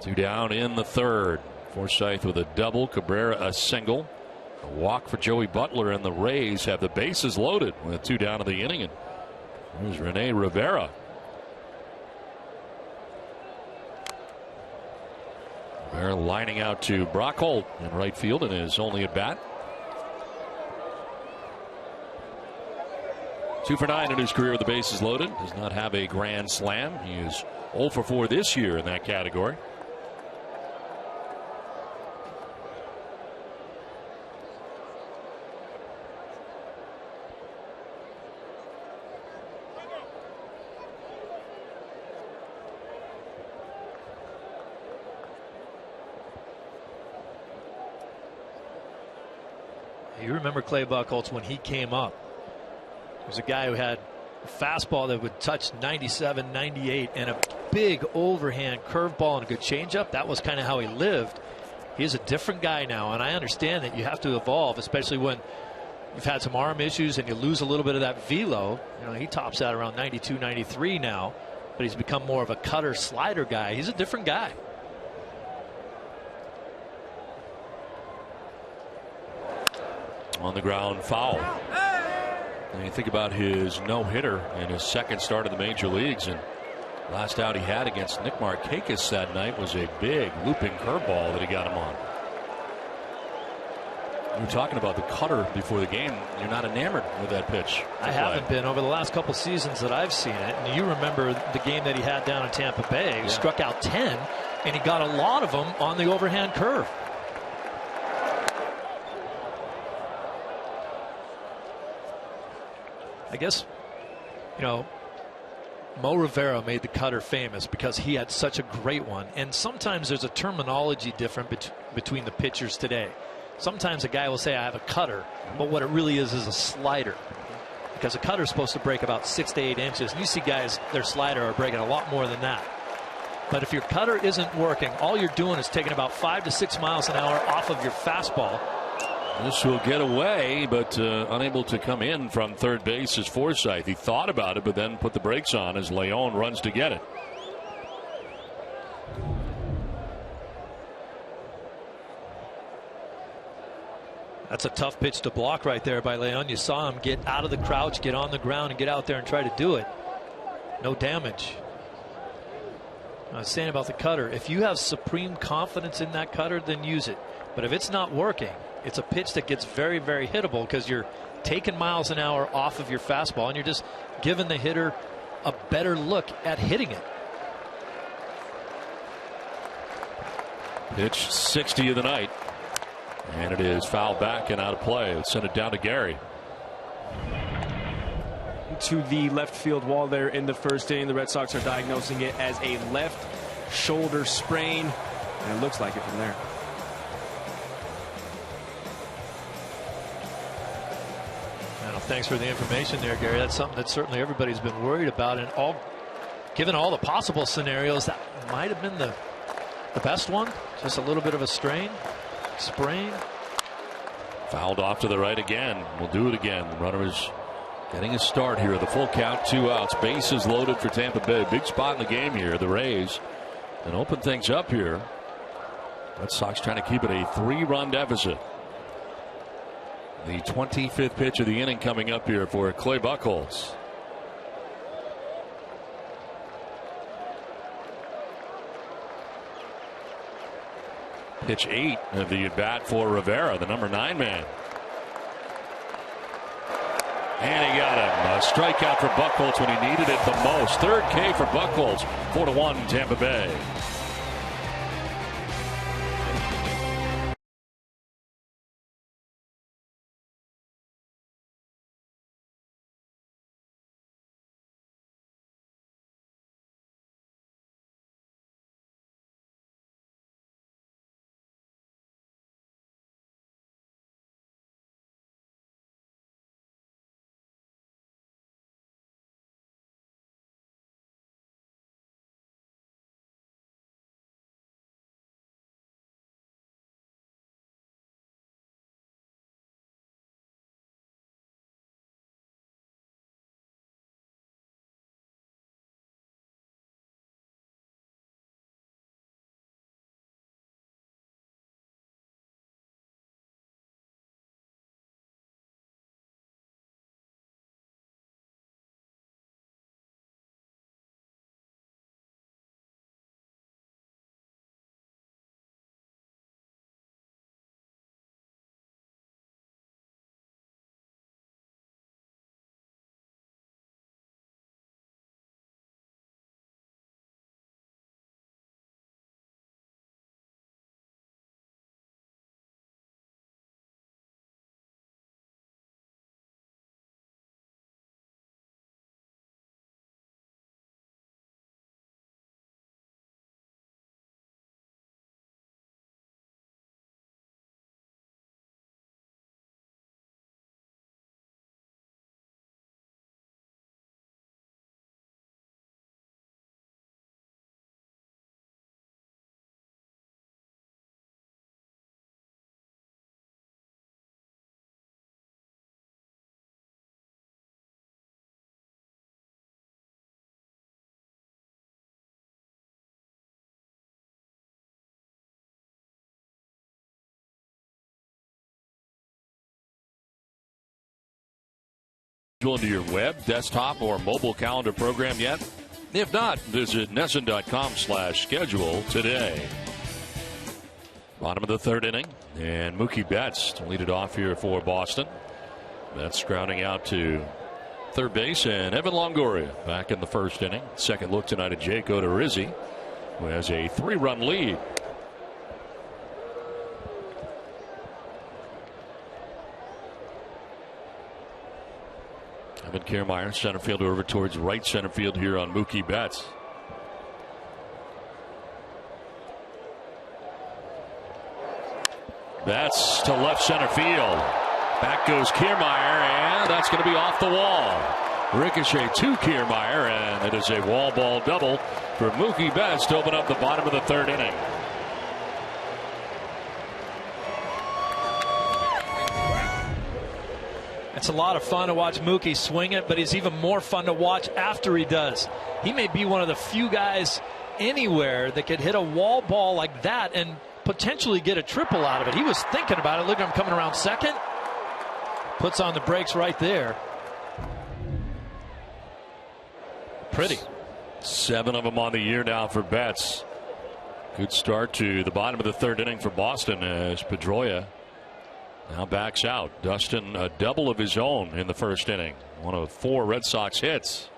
2 down in the third. Forsythe with a double, Cabrera a single. A walk for Joey Butler, and the Rays have the bases loaded with 2 down in the inning. And here's Rene Rivera. They're lining out to Brock Holt in right field in his only at bat. 2 for 9 in his career with the bases loaded. Does not have a grand slam. He is 0 for 4 this year in that category. You remember Clay Buchholz when he came up. He was a guy who had a fastball that would touch 97, 98, and a big overhand curveball and a good changeup. That was kind of how he lived. He's a different guy now, and I understand that you have to evolve, especially when you've had some arm issues and you lose a little bit of that velo. You know, he tops out around 92, 93 now, but he's become more of a cutter slider guy. He's a different guy. On the ground, foul. And you think about his no-hitter in his second start of the major leagues, and last out he had against Nick Markakis that night was a big looping curveball that he got him on. We were talking about the cutter before the game. You're not enamored with that pitch. I haven't been over the last couple seasons that I've seen it. And you remember the game that he had down in Tampa Bay. He struck out 10, and he got a lot of them on the overhand curve. I guess, you know, Mo Rivera made the cutter famous because he had such a great one. And sometimes there's a terminology difference between the pitchers today. Sometimes a guy will say, I have a cutter, but what it really is a slider. Because a cutter is supposed to break about 6 to 8 inches. And you see guys, their slider are breaking a lot more than that. But if your cutter isn't working, all you're doing is taking about 5 to 6 miles an hour off of your fastball. This will get away, but unable to come in from third base is Forsythe. He thought about it, but then put the brakes on as Leon runs to get it. That's a tough pitch to block right there by Leon. You saw him get out of the crouch, get on the ground, and get out there and try to do it. No damage. I was saying about the cutter, if you have supreme confidence in that cutter, then use it. But if it's not working, it's a pitch that gets very, very hittable because you're taking miles an hour off of your fastball and you're just giving the hitter a better look at hitting it. Pitch 60 of the night. And it is fouled back and out of play. Let's send it down to Gary. to the left field wall there in the first inning. The Red Sox are diagnosing it as a left shoulder sprain, and it looks like it from there. Well, thanks for the information there, Gary. That's something that certainly everybody's been worried about, and given all the possible scenarios, that might have been the best one. Just a little bit of a sprain. Fouled off to the right again. We'll do it again. The runner is getting a start here. The full count, 2 outs. Bases loaded for Tampa Bay. Big spot in the game here. The Rays and open things up here. Red Sox trying to keep it a 3-run deficit. The 25th pitch of the inning coming up here for Clay Buchholz. Pitch 8 of the at bat for Rivera, the number 9 man. And he got him. A strikeout for Buchholz when he needed it the most. Third K for Buchholz. 4-1 Tampa Bay. Into your web, desktop, or mobile calendar program yet? If not, visit NESN.com/schedule today. Bottom of the 3rd inning, and Mookie Betts to lead it off here for Boston. Betts grounding out to third base, and Evan Longoria back in the 1st inning. Second look tonight at Jake Odorizzi, who has a 3-run lead. Evan Kiermaier, center fielder, over towards right center field here on Mookie Betts. Betts to left center field. Back goes Kiermaier, and that's going to be off the wall. Ricochet to Kiermaier, and it is a wall ball double for Mookie Betts to open up the bottom of the 3rd inning. It's a lot of fun to watch Mookie swing it, but it's even more fun to watch after he does. He may be one of the few guys anywhere that could hit a wall ball like that and potentially get a triple out of it. He was thinking about it. Look at him coming around second. Puts on the brakes right there. Pretty. 7 of them on the year now for Betts. Good start to the bottom of the 3rd inning for Boston as Pedroia now backs out. Dustin, a double of his own in the 1st inning. One of 4 Red Sox hits.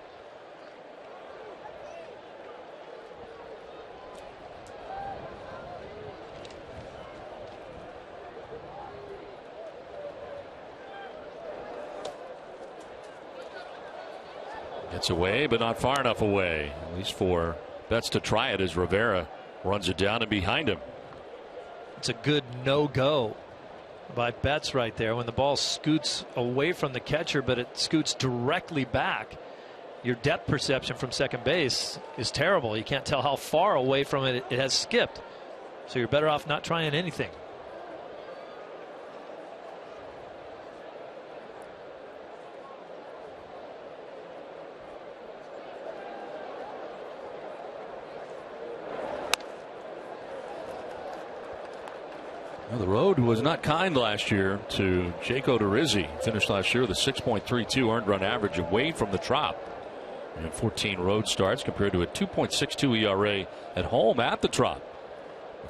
It's away, but not far enough away. At least for Betts to try it as Rivera runs it down and behind him. It's a good no-go by Betts right there when the ball scoots away from the catcher, but it scoots directly back. Your depth perception from second base is terrible. You can't tell how far away from it it has skipped. So you're better off not trying anything. Well, the road was not kind last year to Jake Odorizzi. Finished last year with a 6.32 earned run average away from the Trop. And 14 road starts compared to a 2.62 ERA at home at the Trop.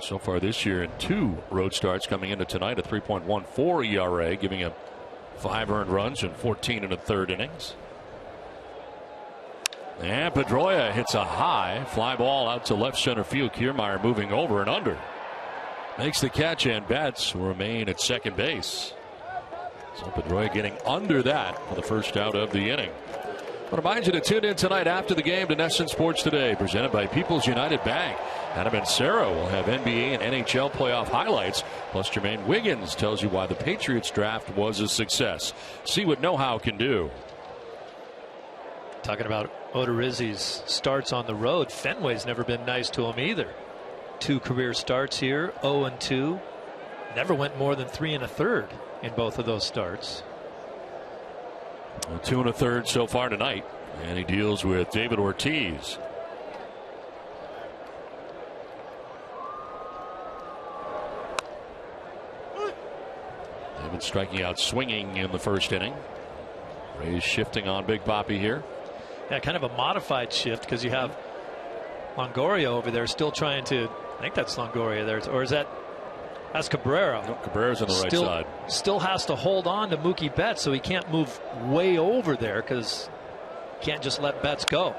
So far this year in 2 road starts coming into tonight, a 3.14 ERA, giving up 5 earned runs in 14 1/3 innings. And Pedroia hits a high fly ball out to left center field. Kiermaier moving over and under. Makes the catch, and Betts will remain at second base. So Pedroia getting under that for the first out of the inning. I remind you to tune in tonight after the game to NESN Sports Today, presented by People's United Bank. Adam and Sarah will have NBA and NHL playoff highlights. Plus, Jermaine Wiggins tells you why the Patriots draft was a success. See what know-how can do. Talking about Odorizzi's starts on the road, Fenway's never been nice to him either. 2 career starts here, 0-2. Never went more than 3 1/3 in both of those starts. Well, 2 1/3 so far tonight, and he deals with David Ortiz. David striking out swinging in the first inning. Rays shifting on Big Papi here. Yeah, kind of a modified shift because you have Longoria over there still trying to. I think that's Longoria there, or is that's Cabrera? No, Cabrera's on the right side. Still has to hold on to Mookie Betts, so he can't move way over there because he can't just let Betts go.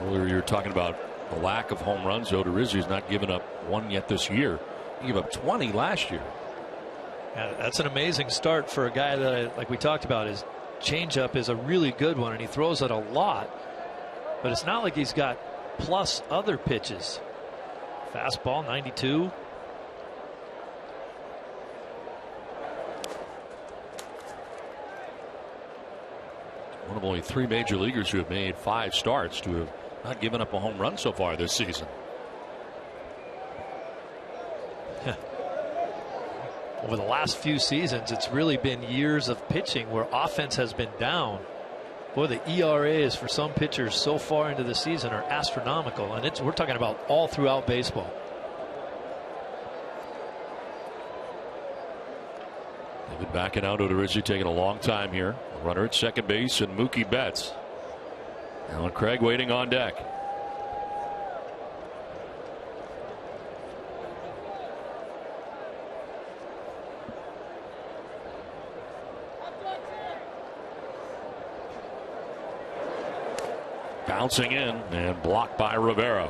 Earlier you were talking about the lack of home runs. Odorizzi's not given up one yet this year. He gave up 20 last year. Yeah, that's an amazing start for a guy that, like we talked about, his changeup is a really good one, and he throws it a lot. But it's not like he's got plus other pitches. Fastball, 92. One of only 3 major leaguers who have made 5 starts to have not given up a home run so far this season. Over the last few seasons, it's really been years of pitching where offense has been down. Boy, the ERAs for some pitchers so far into the season are astronomical, and we're talking about all throughout baseball. David backing out. Odorizzi taking a long time here. Runner at second base and Mookie Betts. Alan Craig waiting on deck. Bouncing in and blocked by Rivera.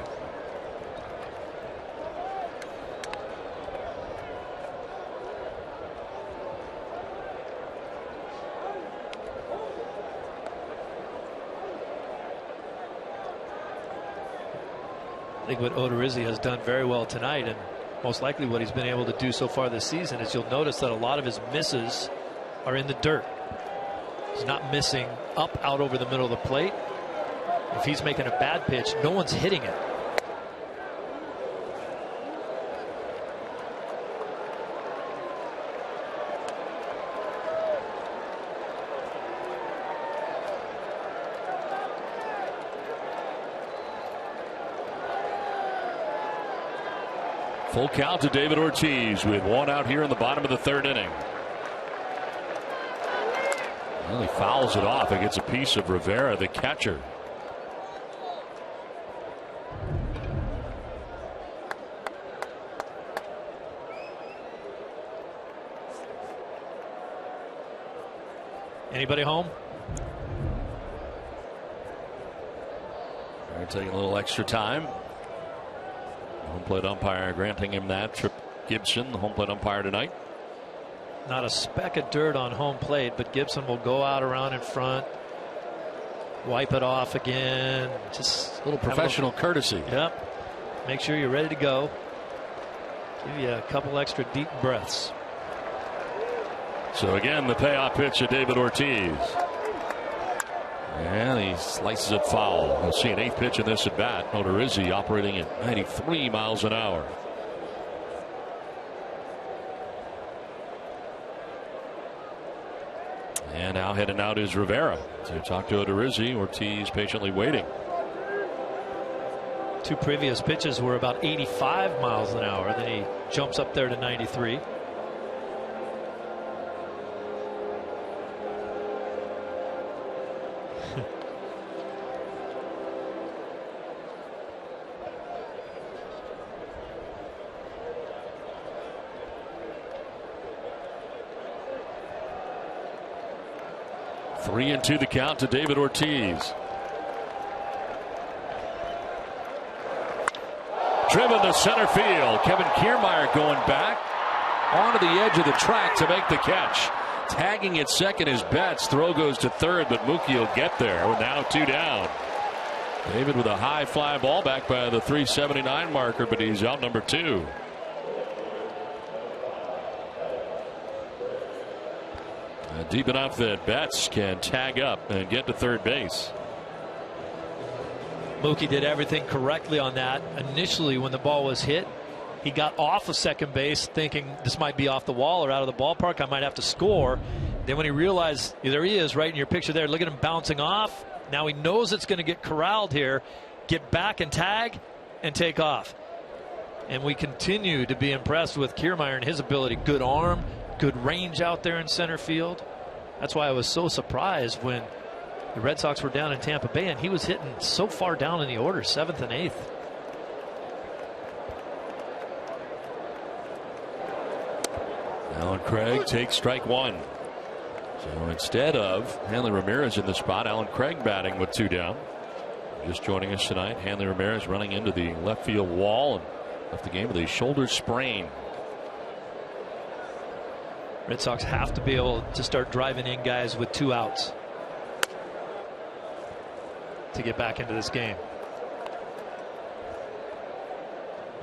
I think what Odorizzi has done very well tonight, and most likely what he's been able to do so far this season, is you'll notice that a lot of his misses are in the dirt. He's not missing up out over the middle of the plate. If he's making a bad pitch, no one's hitting it. Full count to David Ortiz with 1 out here in the bottom of the 3rd inning. Well, he fouls it off. It gets a piece of Rivera, the catcher. Anybody home? They're taking a little extra time. Home plate umpire granting him that. Gibson, the home plate umpire tonight. Not a speck of dirt on home plate, but Gibson will go out around in front, wipe it off again. Just a little professional courtesy. Yep. Make sure you're ready to go. Give you a couple extra deep breaths. So again, the payoff pitch to David Ortiz. And he slices it foul. We'll see an 8th pitch in this at bat. Odorizzi operating at 93 miles an hour. And now heading out is Rivera to talk to Odorizzi. Ortiz patiently waiting. 2 previous pitches were about 85 miles an hour. Then he jumps up there to 93. Three and 2 the count to David Ortiz. Driven to center field. Kevin Kiermaier going back onto the edge of the track to make the catch. Tagging at second is Betts. Throw goes to third, but Mookie will get there. We're now 2 down. David with a high fly ball back by the 379 marker, but he's out number 2. Deep enough that Betts can tag up and get to third base. Mookie did everything correctly on that. Initially, when the ball was hit, he got off of second base thinking this might be off the wall or out of the ballpark. I might have to score. Then when he realized, there he is right in your picture there. Look at him bouncing off. Now he knows it's going to get corralled here. Get back and tag and take off. And we continue to be impressed with Kiermaier and his ability. Good arm, good range out there in center field. That's why I was so surprised when the Red Sox were down in Tampa Bay and he was hitting so far down in the order, 7th and 8th. Alan Craig takes strike 1. So instead of Hanley Ramirez in the spot, Alan Craig batting with 2 down. Just joining us tonight, Hanley Ramirez running into the left field wall and left the game with a shoulder sprain. Red Sox have to be able to start driving in guys with 2 outs to get back into this game.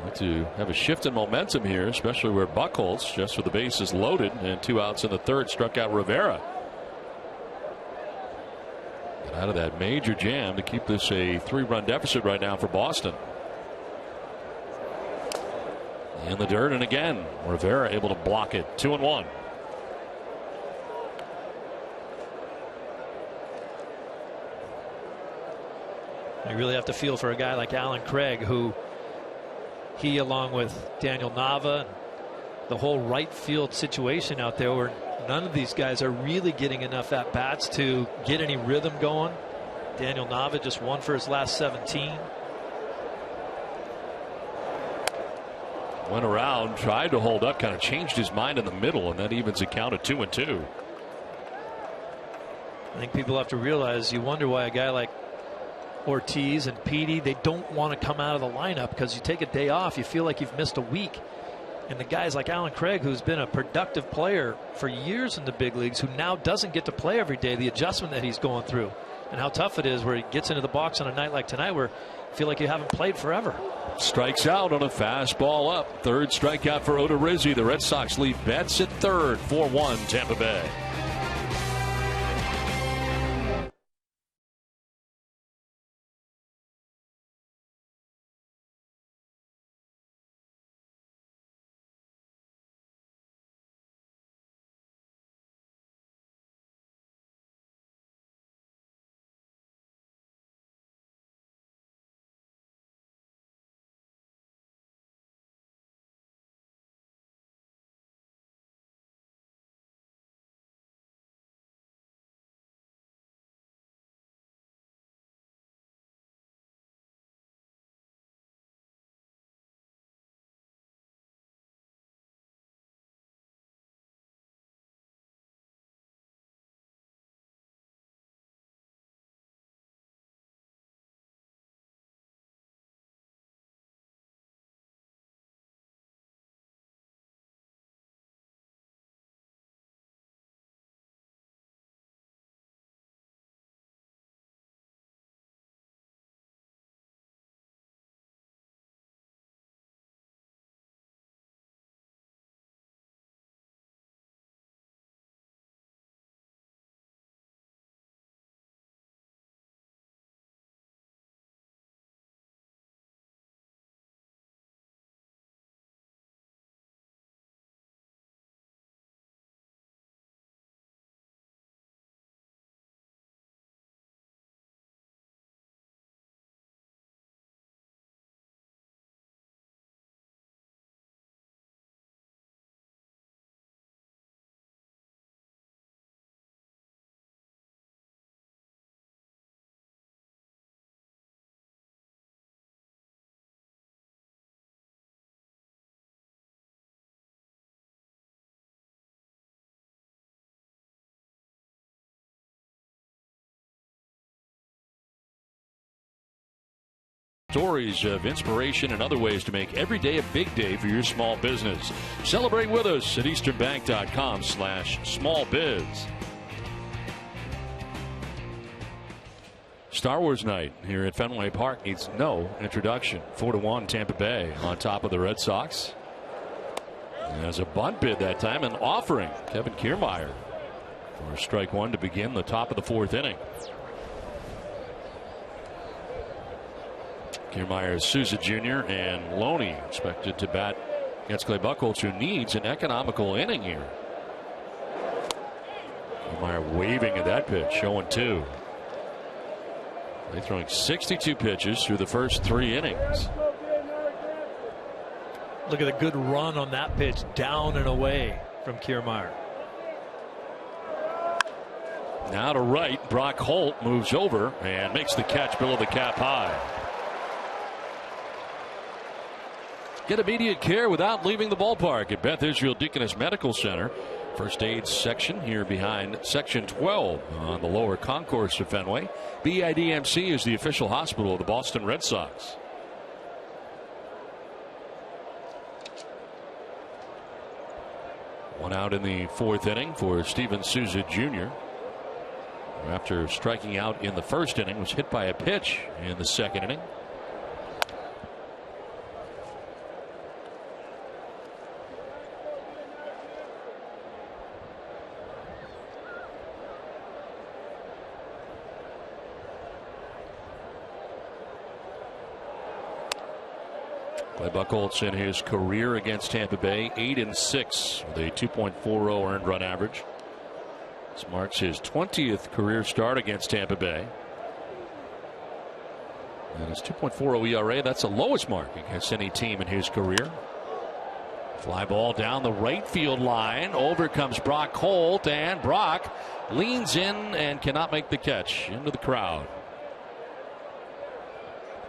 Like to have a shift in momentum here, especially where Buchholz, just with the bases loaded and 2 outs in the 3rd, struck out Rivera. Get out of that major jam to keep this a 3-run deficit right now for Boston. In the dirt, and again, Rivera able to block it. 2-1. You really have to feel for a guy like Alan Craig, who he, along with Daniel Nava, and the whole right field situation out there where none of these guys are really getting enough at bats to get any rhythm going. Daniel Nava just 1 for his last 17. Went around, tried to hold up, kind of changed his mind in the middle, and that evens a count of 2-2. I think people have to realize, you wonder why a guy like Ortiz and Petey, they don't want to come out of the lineup, because you take a day off, you feel like you've missed a week. And the guys like Alan Craig, who's been a productive player for years in the big leagues, who now doesn't get to play every day, the adjustment that he's going through and how tough it is where he gets into the box on a night like tonight where you feel like you haven't played forever. Strikes out on a fastball up. 3rd strikeout for Odorizzi. The Red Sox lead Betts at 3rd. 4-1 Tampa Bay. Stories of inspiration and other ways to make every day a big day for your small business. Celebrate with us at easternbank.com/smallbiz. Star Wars night here at Fenway Park needs no introduction. 4-1 Tampa Bay on top of the Red Sox. As a bunt bid that time, and offering Kevin Kiermaier for strike one to begin the top of the fourth inning. Kiermaier, Souza Jr. and Loney expected to bat against Clay Buchholz, who needs an economical inning here. Kiermaier waving at that pitch, 0-2. They're throwing 62 pitches through the first 3 innings. Look at the good run on that pitch, down and away from Kiermaier. Now to right, Brock Holt moves over and makes the catch below the cap high. Get immediate care without leaving the ballpark at Beth Israel Deaconess Medical Center. First aid section here behind section 12 on the lower concourse of Fenway. BIDMC is the official hospital of the Boston Red Sox. One out in the fourth inning for Steven Souza Jr. After striking out in the first inning, was hit by a pitch in the second inning. Clay Buchholz in his career against Tampa Bay, 8-6 with a 2.40 earned run average. This marks his 20th career start against Tampa Bay. And his 2.40 ERA, that's the lowest mark against any team in his career. Fly ball down the right field line. Over comes Brock Holt, and Brock leans in and cannot make the catch into the crowd.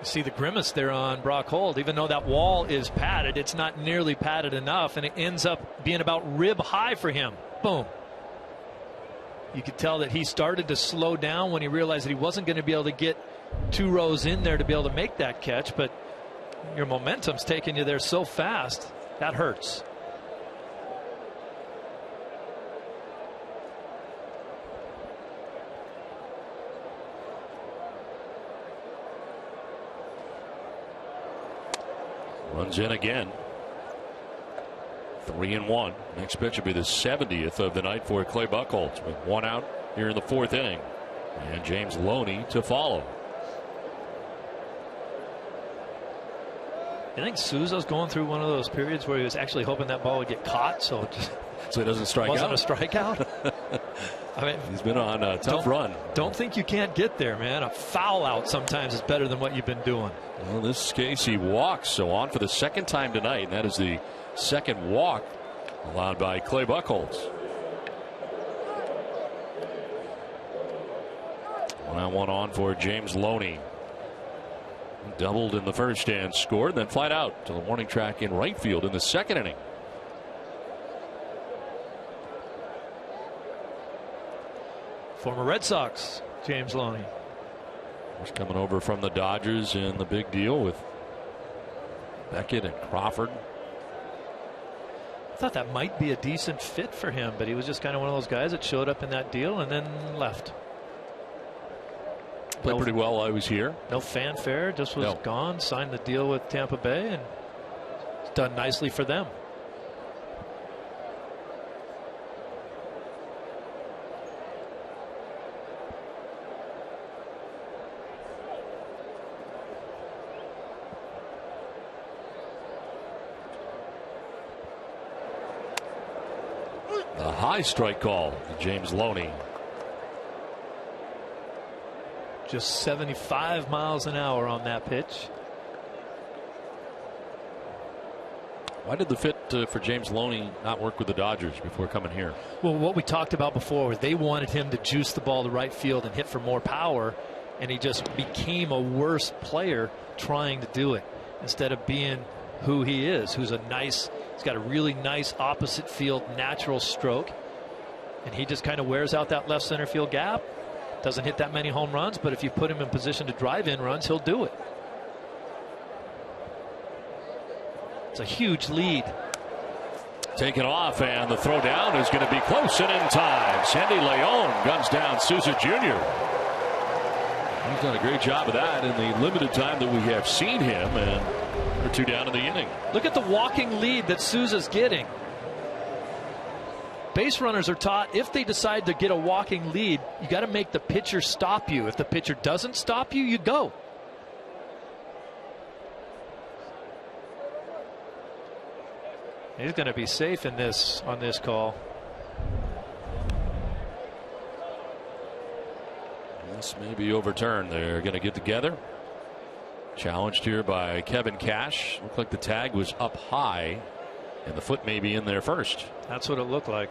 See the grimace there on Brock Holt. Even though that wall is padded, it's not nearly padded enough, and it ends up being about rib high for him. Boom. You could tell that he started to slow down when he realized that he wasn't going to be able to get 2 rows in there to be able to make that catch, but your momentum's taking you there so fast. That hurts. Runs in again. 3-1. Next pitch will be the 70th of the night for Clay Buchholz, with 1 out here in the fourth inning, and James Loney to follow. I think Souza's going through one of those periods where he was actually hoping that ball would get caught, so he doesn't strike out. Wasn't a strikeout. I mean, he's been on a tough run. Don't think you can't get there, man. A foul out sometimes is better than what you've been doing. Well, in this case, he walks, so on for the second time tonight, and that is the second walk allowed by Clay Buchholz. 1-1 on for James Loney. Doubled in the first and scored, then flied out to the warning track in right field in the second inning. Former Red Sox, James Loney. He's coming over from the Dodgers in the big deal with Beckett and Crawford. I thought that might be a decent fit for him, but he was just kind of one of those guys that showed up in that deal and then left. Played pretty well while he was here. No fanfare, just was gone, signed the deal with Tampa Bay, and it's done nicely for them. The high strike call to James Loney. Just 75 miles an hour on that pitch. Why did the fit for James Loney not work with the Dodgers before coming here? Well, what we talked about before was they wanted him to juice the ball to right field and hit for more power, and he just became a worse player trying to do it instead of being who he is, he's got a really nice opposite field natural stroke, and he just kind of wears out that left center field gap. Doesn't hit that many home runs, but if you put him in position to drive in runs, he'll do it. It's a huge lead. Taken off, and the throw down is going to be close and in time. Sandy Leon guns down Souza Jr. He's done a great job of that in the limited time that we have seen him, and they're 2 down in the inning. Look at the walking lead that Souza's getting. Base runners are taught if they decide to get a walking lead, you got to make the pitcher stop you. If the pitcher doesn't stop you, you go. He's going to be safe in this on this call. This may be overturned. They're going to get together. Challenged here by Kevin Cash. Looked like the tag was up high, and the foot may be in there first. That's what it looked like.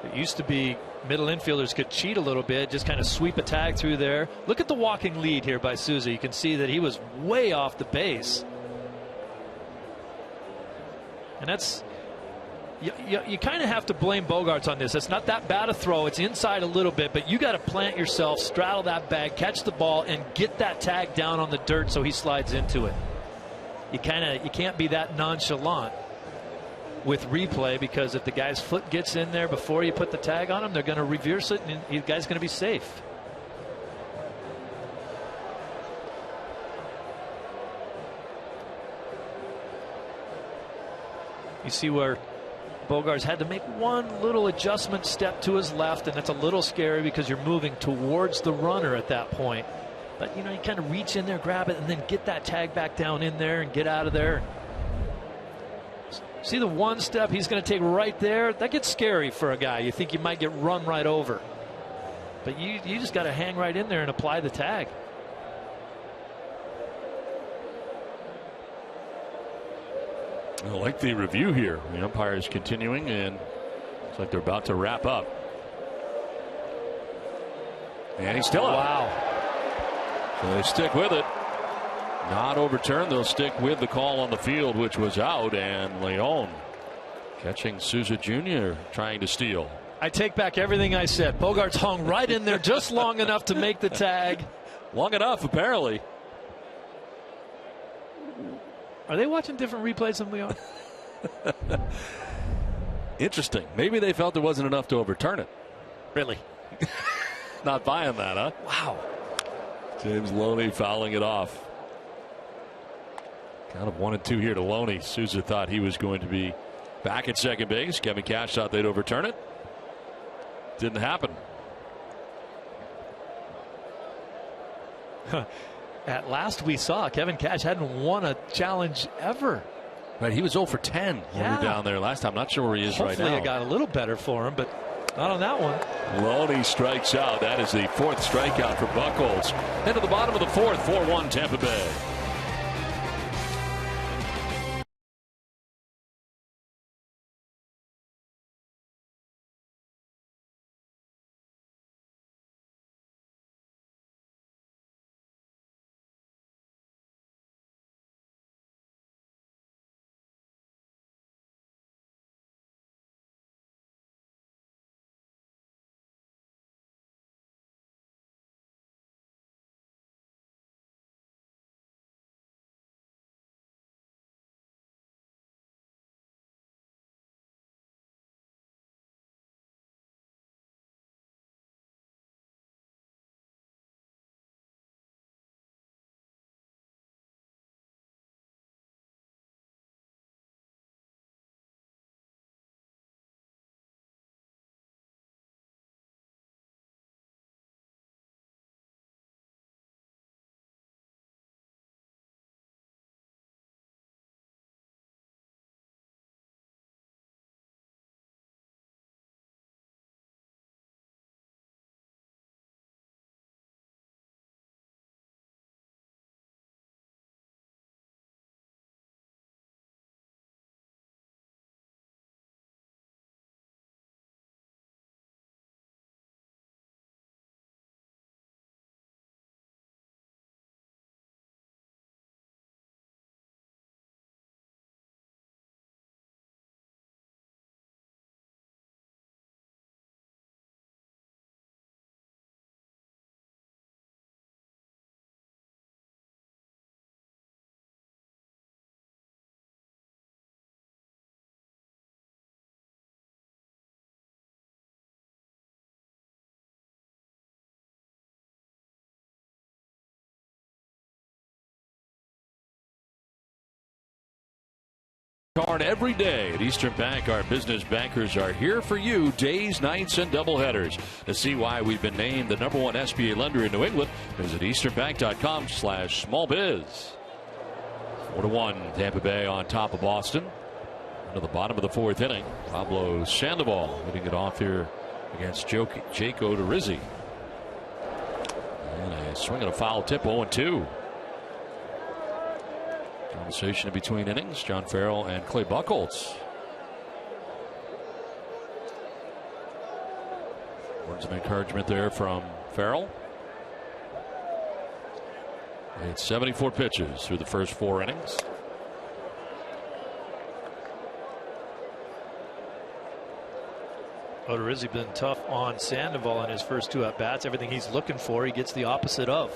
It used to be middle infielders could cheat a little bit, just kind of sweep a tag through there. Look at the walking lead here by Souza. You can see that he was way off the base. And that's, you kind of have to blame Bogaerts on this. It's not that bad a throw. It's inside a little bit, but you got to plant yourself, straddle that bag, catch the ball, and get that tag down on the dirt so he slides into it. You can't be that nonchalant with replay, because if the guy's foot gets in there before you put the tag on him, they're going to reverse it, and the guy's going to be safe. You see where Bogaerts had to make one little adjustment step to his left, and that's a little scary because you're moving towards the runner at that point. But you kind of reach in there, grab it, and then get that tag back down in there and get out of there. See the one step he's going to take right there? That gets scary for a guy. You think you might get run right over. But you just got to hang right in there and apply the tag. I like the review here. The umpire is continuing, and looks like they're about to wrap up. And he's still out. Wow. So they stick with it. Not overturned. They'll stick with the call on the field, which was out, and Leon catching Souza Jr. trying to steal. I take back everything I said. Bogaerts hung right in there just long enough to make the tag. Long enough, apparently. Are they watching different replays than we are? Interesting. Maybe they felt there wasn't enough to overturn it. Really? Not buying that, huh? Wow. James Loney fouling it off. Count of 1-2 here to Loney. Souza thought he was going to be back at second base. Kevin Cash thought they'd overturn it. Didn't happen. At last we saw, Kevin Cash hadn't won a challenge ever. Right, he was 0 for 10 when we were down there last time. Not sure where he is right now. Hopefully it got a little better for him, but not on that one. Loney strikes out. That is the fourth strikeout for Buchholz. Into the bottom of the fourth, 4-1 Tampa Bay. Card every day at Eastern Bank. Our business bankers are here for you days, nights, and doubleheaders. To see why we've been named the #1 SBA lender in New England, visit easternbank.com/smallbiz. 4-1, Tampa Bay on top of Boston. Into the bottom of the 4th inning. Pablo Sandoval hitting it off here against Jake Odorizzi. And a swing and a foul tip, 0-2. Conversation in between innings. John Farrell and Clay Buchholz. Words of encouragement there from Farrell. It's 74 pitches through the first 4 innings. Odorizzi been tough on Sandoval in his first 2 at-bats. Everything he's looking for, he gets the opposite of.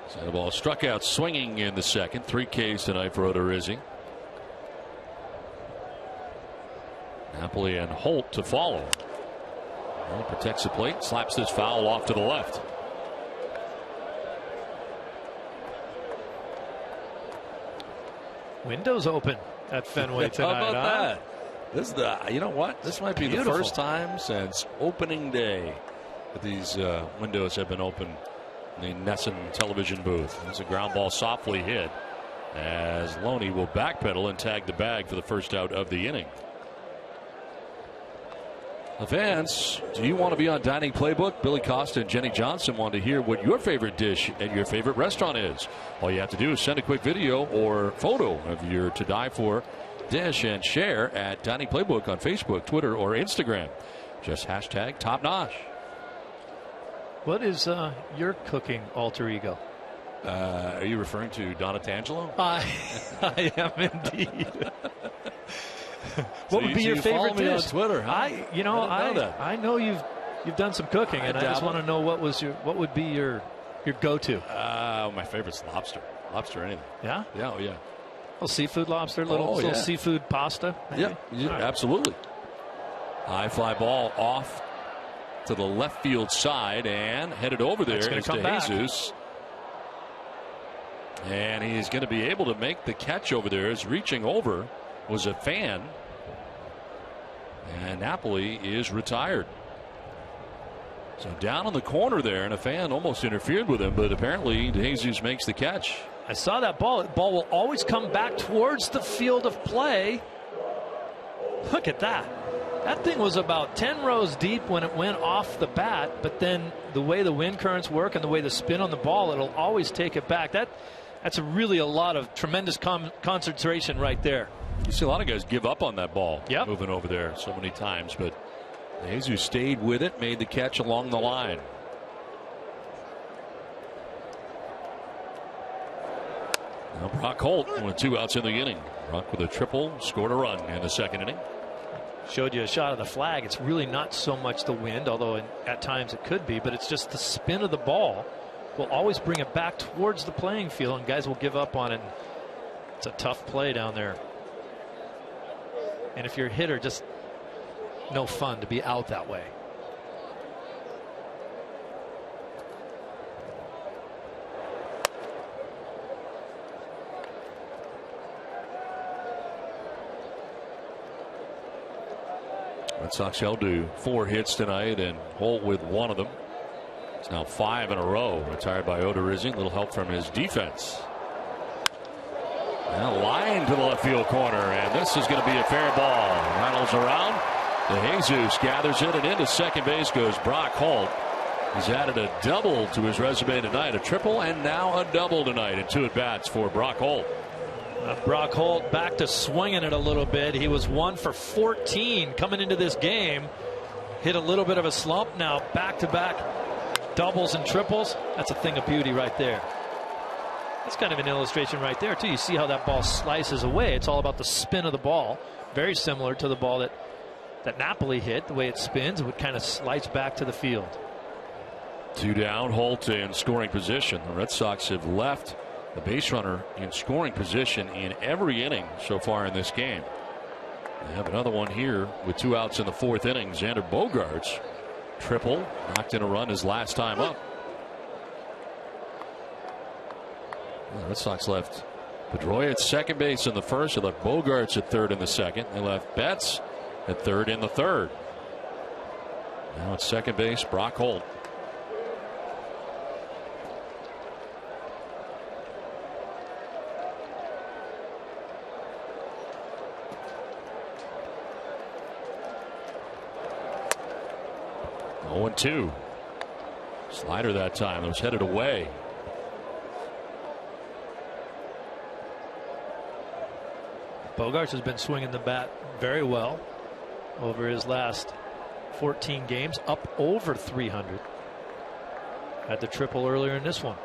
Sandoval struck out swinging in the second. 3 Ks tonight for Odorizzi. Napoli and Holt to follow. Well, protects the plate, slaps this foul off to the left. Windows open at Fenway tonight. How about that? This is you know what? This might be the first time since opening day that these windows have been open in the Nesson television booth. There's a ground ball softly hit as Loney will backpedal and tag the bag for the first out of the inning. The fans, do you want to be on Dining Playbook? Billy Costa and Jenny Johnson want to hear what your favorite dish at your favorite restaurant is. All you have to do is send a quick video or photo of your to die for dish and share at Dining Playbook on Facebook, Twitter, or Instagram. Just hashtag top notch. What is your cooking alter ego? Are you referring to Donatangelo? I am indeed. So what would be your favorite follow me dish on Twitter? Huh? I know you've done some cooking, and I just want to know what would be your go-to. My favorite's lobster. Lobster anything. Yeah? Yeah, oh yeah. Little seafood lobster, little seafood pasta. Maybe? Yeah, Right. Absolutely. High fly ball off to the left field side and headed over there is to Jesus. And he's going to be able to make the catch over there as reaching over was a fan. And Napoli is retired. So down in the corner there, and a fan almost interfered with him, but apparently Jesus makes the catch. I saw that ball. The ball will always come back towards the field of play. Look at that. That thing was about 10 rows deep when it went off the bat, but then the way the wind currents work and the way the spin on the ball, it'll always take it back. That's really a lot of tremendous concentration right there. You see a lot of guys give up on that ball moving over there so many times, but Jesus stayed with it, made the catch along the line. Now Brock Holt with 2 outs in the inning. Brock with a triple, scored a run in the second inning. Showed you a shot of the flag. It's really not so much the wind, although at times it could be, but it's just the spin of the ball will always bring it back towards the playing field, and guys will give up on it. It's a tough play down there. And if you're a hitter, just no fun to be out that way. Red Sox held to 4 hits tonight, and Holt with 1 of them. It's now 5 in a row. Retired by Odorizzi. A little help from his defense. Now line to the left field corner, and this is going to be a fair ball. Rattles around. De Jesus gathers it, and into second base goes Brock Holt. He's added a double to his resume tonight, a triple, and now a double tonight in 2 at-bats for Brock Holt. Brock Holt back to swinging it a little bit. He was 1 for 14 coming into this game. Hit a little bit of a slump. Now back-to-back doubles and triples. That's a thing of beauty right there. That's kind of an illustration right there, too. You see how that ball slices away. It's all about the spin of the ball. Very similar to the ball that Napoli hit. The way it spins, it would kind of slice back to the field. 2 down, Holt in scoring position. The Red Sox have left the base runner in scoring position in every inning so far in this game. They have another one here with 2 outs in the 4th inning. Xander Bogaerts triple, knocked in a run his last time up. The Red Sox left Pedroia at second base in the first. They left Bogarts at third in the second. They left Betts at third in the third. Now at second base, Brock Holt. Oh, 0-2. Slider that time. It was headed away. Bogarts has been swinging the bat very well over his last 14 games, up over 300. Had the triple earlier in this one.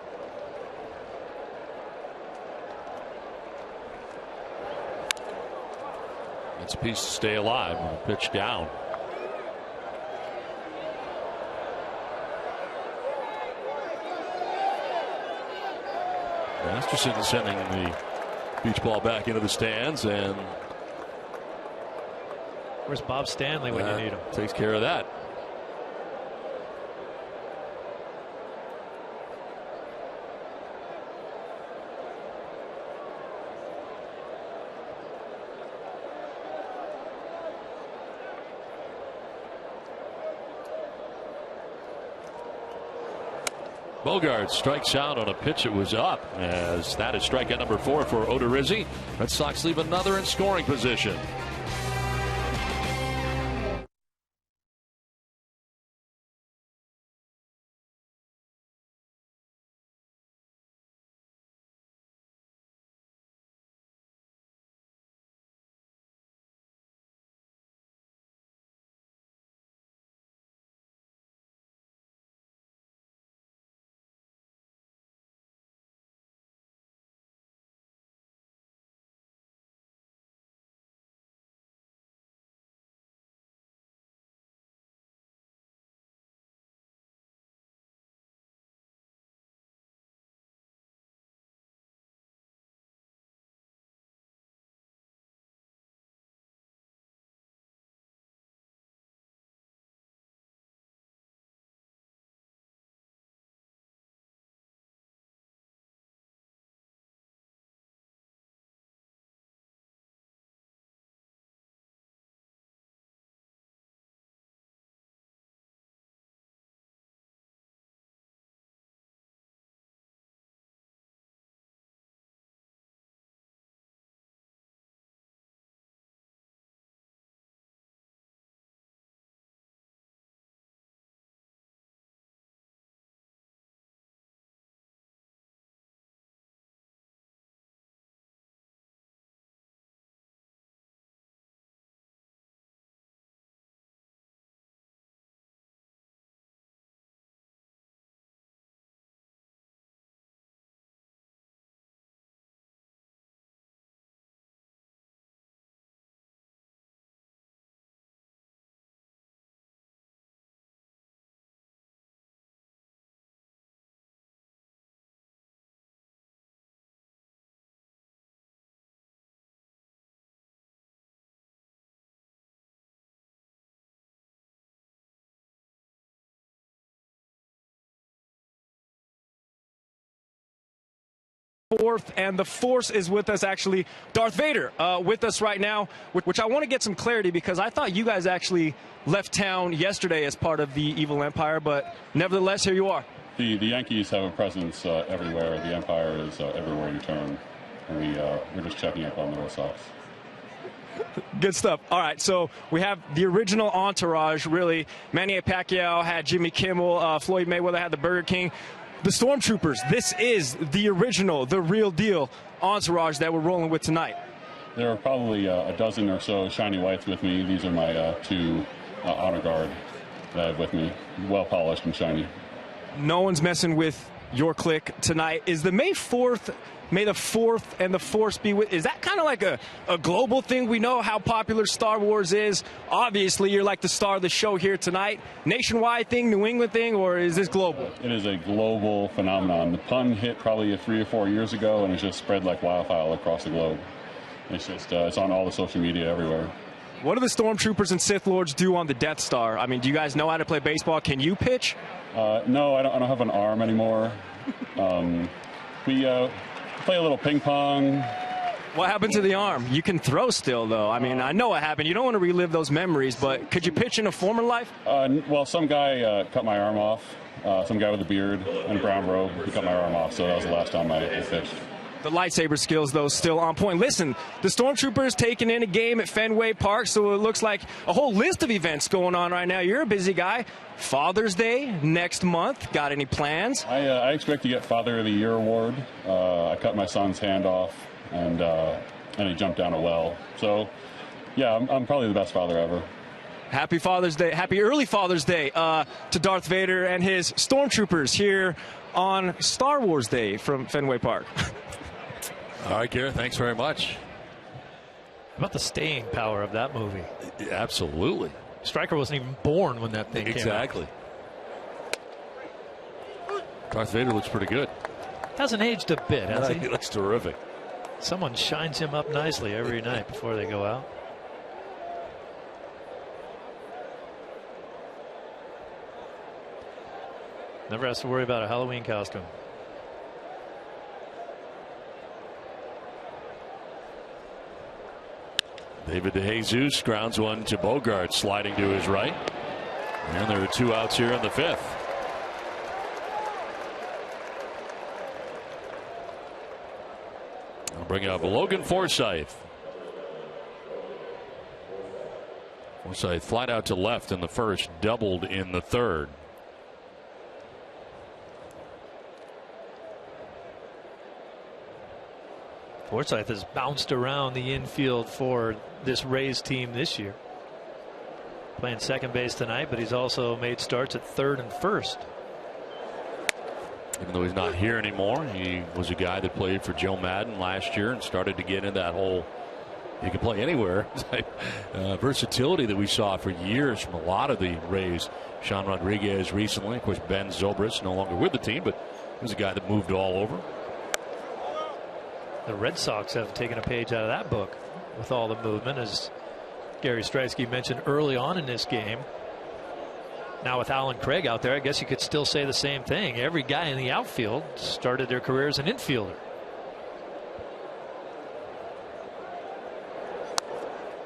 It's a piece to stay alive. Pitch down. Masterson sending the beach ball back into the stands, and where's Bob Stanley when you need him? Takes care of that. Bogarts strikes out on a pitch that was up, as that is strikeout number 4 for Odorizzi. Red Sox leave another in scoring position. Fourth, and the force is with us, actually. Darth Vader with us right now, which I want to get some clarity, because I thought you guys actually left town yesterday as part of the evil empire, but nevertheless, here you are. The Yankees have a presence everywhere. The empire is everywhere you turn, and we're just checking up on the Red Sox. Good stuff. All right, so we have the original entourage, really. Manny Pacquiao had Jimmy Kimmel, Floyd Mayweather had the Burger King. The Stormtroopers, this is the original, the real deal entourage that we're rolling with tonight. There are probably a dozen or so shiny whites with me. These are my 2 honor guard that I have with me, well polished and shiny. No one's messing with your clique tonight. Is the May 4th, May the 4th and the Force be with? Is that kind of like a global thing? We know how popular Star Wars is. Obviously, you're like the star of the show here tonight. Nationwide thing, New England thing, or is this global? It is a global phenomenon. The pun hit probably 3 or 4 years ago, and it's just spread like wildfire across the globe. It's just it's on all the social media everywhere. What do the Stormtroopers and Sith Lords do on the Death Star? I mean, do you guys know how to play baseball? Can you pitch? No, I don't have an arm anymore. play a little ping pong. What happened to the arm? You can throw still, though. I mean, I know what happened. You don't want to relive those memories, but could you pitch in a former life? Well, some guy cut my arm off. Some guy with a beard and a brown robe, he cut my arm off, so that was the last time I pitched. The lightsaber skills, though, still on point. Listen, the Stormtroopers taking in a game at Fenway Park, so it looks like a whole list of events going on right now. You're a busy guy. Father's Day next month. Got any plans? I expect to get Father of the Year award. I cut my son's hand off, and he jumped down a well. So, yeah, I'm probably the best father ever. Happy Father's Day. Happy early Father's Day to Darth Vader and his Stormtroopers here on Star Wars Day from Fenway Park. All right, Garrett, thanks very much. How about the staying power of that movie? Absolutely. Stryker wasn't even born when that thing came out. Exactly. Darth Vader looks pretty good. Hasn't aged a bit, has he? He looks terrific. Someone shines him up nicely every night before they go out. Never has to worry about a Halloween costume. David DeJesus grounds one to Bogart, sliding to his right. And there are 2 outs here in the 5th. I'll bring up Logan Forsythe. Forsythe flat out to left in the 1st, doubled in the 3rd. Forsythe has bounced around the infield for this Rays team this year. Playing second base tonight, but he's also made starts at 3rd and 1st. Even though he's not here anymore, he was a guy that played for Joe Madden last year and started to get into that whole you can play anywhere type versatility that we saw for years from a lot of the Rays. Sean Rodriguez recently, of course, Ben Zobrist no longer with the team, but he was a guy that moved all over. The Red Sox have taken a page out of that book with all the movement, as Gary Streisky mentioned early on in this game. Now with Alan Craig out there, I guess you could still say the same thing. Every guy in the outfield started their career as an infielder.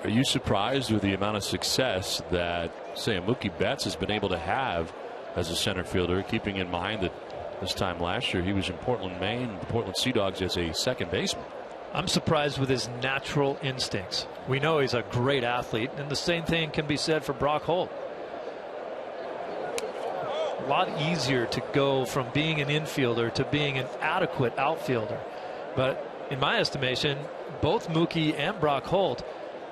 Are you surprised with the amount of success that, say, Mookie Betts has been able to have as a center fielder, keeping in mind that this time last year he was in Portland, Maine, the Portland Sea Dogs as a second baseman? I'm surprised with his natural instincts. We know he's a great athlete, and the same thing can be said for Brock Holt. A lot easier to go from being an infielder to being an adequate outfielder. But in my estimation, both Mookie and Brock Holt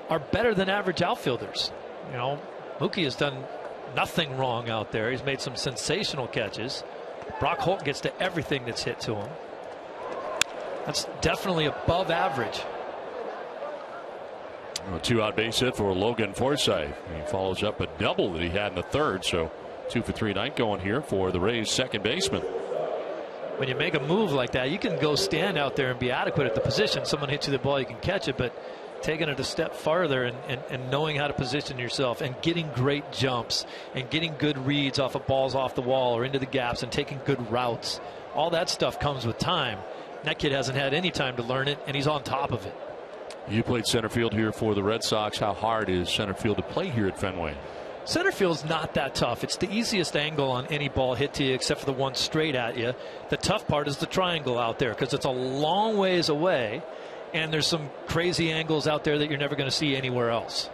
are better than average outfielders. You know, Mookie has done nothing wrong out there. He's made some sensational catches. Brock Holt gets to everything that's hit to him. That's definitely above average. A 2-out base hit for Logan Forsythe. He follows up a double that he had in the 3rd, so 2 for 3 night going here for the Rays second baseman. When you make a move like that, you can go stand out there and be adequate at the position. Someone hits you the ball, you can catch it, but taking it a step farther and knowing how to position yourself and getting great jumps and getting good reads off of balls off the wall or into the gaps and taking good routes, all that stuff comes with time. That kid hasn't had any time to learn it, and he's on top of it. You played center field here for the Red Sox. How hard is center field to play here at Fenway? Center field's not that tough. It's the easiest angle on any ball hit to you except for the one straight at you. The tough part is the triangle out there because it's a long ways away, and there's some crazy angles out there that you're never going to see anywhere else.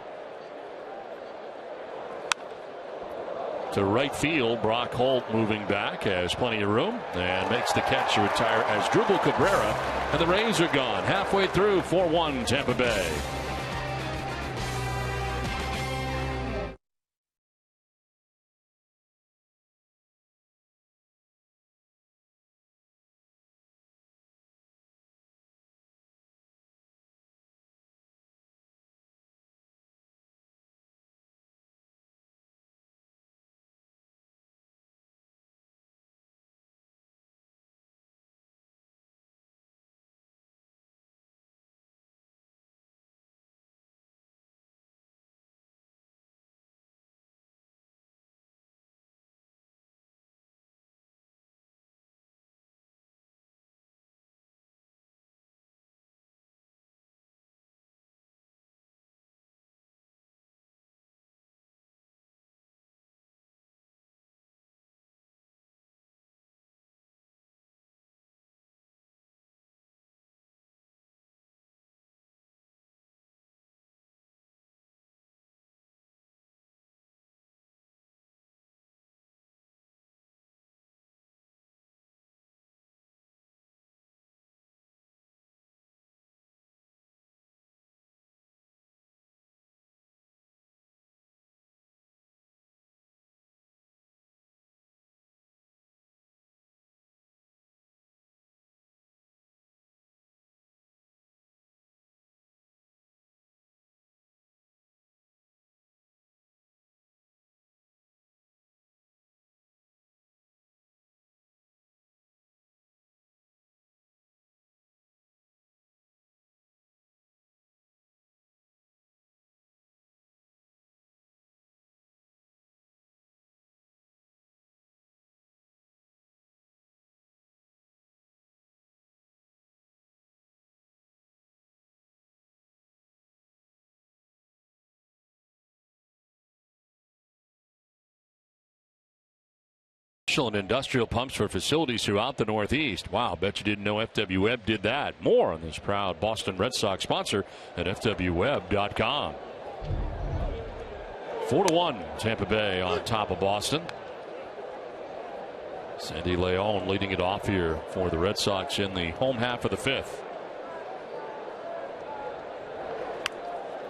To right field, Brock Holt moving back, has plenty of room, and makes the catch to retire as Drupal Cabrera, and the Rays are gone halfway through 4-1 Tampa Bay. And industrial pumps for facilities throughout the Northeast. Wow, bet you didn't know FW Web did that. More on this proud Boston Red Sox sponsor at FWWeb.com. 4-1 Tampa Bay on top of Boston. Sandy Leon leading it off here for the Red Sox in the home half of the fifth.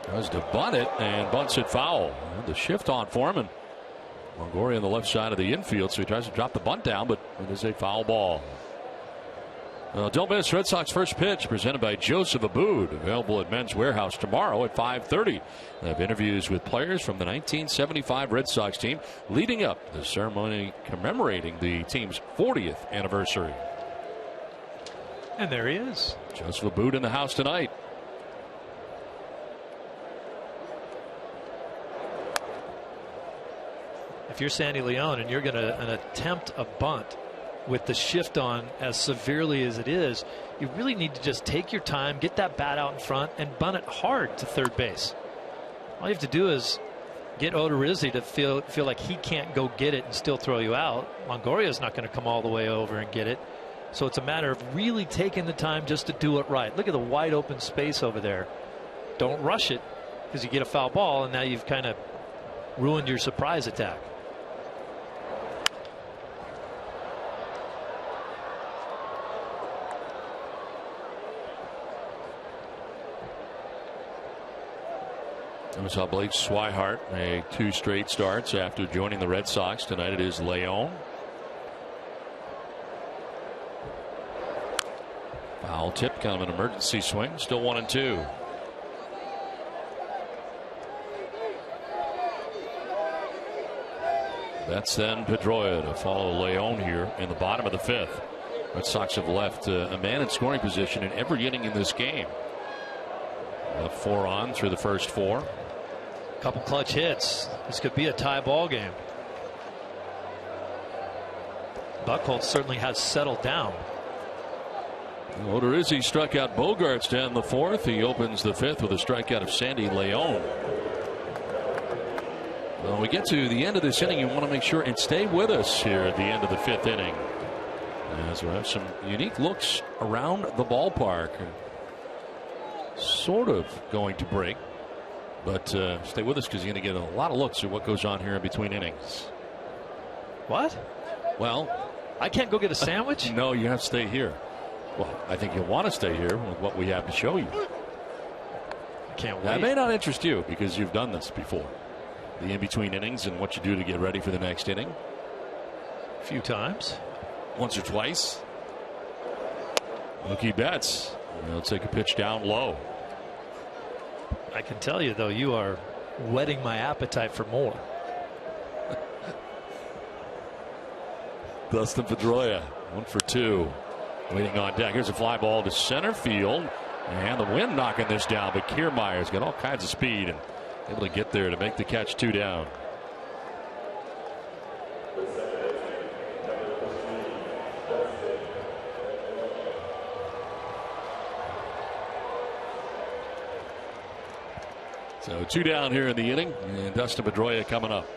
Tries to bunt it and bunts it foul. The shift on for him, and Longoria on the left side of the infield, so he tries to drop the bunt down, but it is a foul ball. Don't miss Red Sox first pitch, presented by Joseph Abboud, available at Men's Warehouse tomorrow at 5:30. They have interviews with players from the 1975 Red Sox team, leading up the ceremony commemorating the team's 40th anniversary. And there he is. Joseph Abboud in the house tonight. If you're Sandy Leon and you're going to attempt a bunt with the shift on as severely as it is, you really need to just take your time, get that bat out in front, and bunt it hard to third base. All you have to do is get Odorizzi to feel like he can't go get it and still throw you out. Longoria's not going to come all the way over and get it. So it's a matter of really taking the time just to do it right. Look at the wide open space over there. Don't rush it, because you get a foul ball and now you've kind of ruined your surprise attack. We saw Blake Swihart make 2 straight starts after joining the Red Sox. Tonight it is Leon. Foul tip, kind of an emergency swing. Still 1-2. That's then Pedroia to follow Leon here in the bottom of the fifth. Red Sox have left a man in scoring position in every inning in this game. Left 4 on through the first 4. Couple clutch hits. This could be a tie ball game. Buchholz certainly has settled down. Odorizzi struck out Bogaerts to end the 4th. He opens the 5th with a strikeout of Sandy Leon. When we get to the end of this inning, you want to make sure and stay with us here at the end of the 5th inning, as we have some unique looks around the ballpark. Sort of going to break, but stay with us, because you're going to get a lot of looks at what goes on here in between innings. What? Well, I can't go get a sandwich? No, you have to stay here. Well, I think you'll want to stay here with what we have to show you. I can't wait. That may not interest you, because you've done this before. The in-between innings and what you do to get ready for the next inning. A few times. Once or twice. Mookie Betts. He'll take a pitch down low. I can tell you, though, you are whetting my appetite for more. Dustin Pedroia, 1 for 2. Waiting on deck. Here's a fly ball to center field. And the wind knocking this down, but Kiermaier's got all kinds of speed and able to get there to make the catch. 2 down. So 2 down here in the inning, and Dustin Pedroia coming up.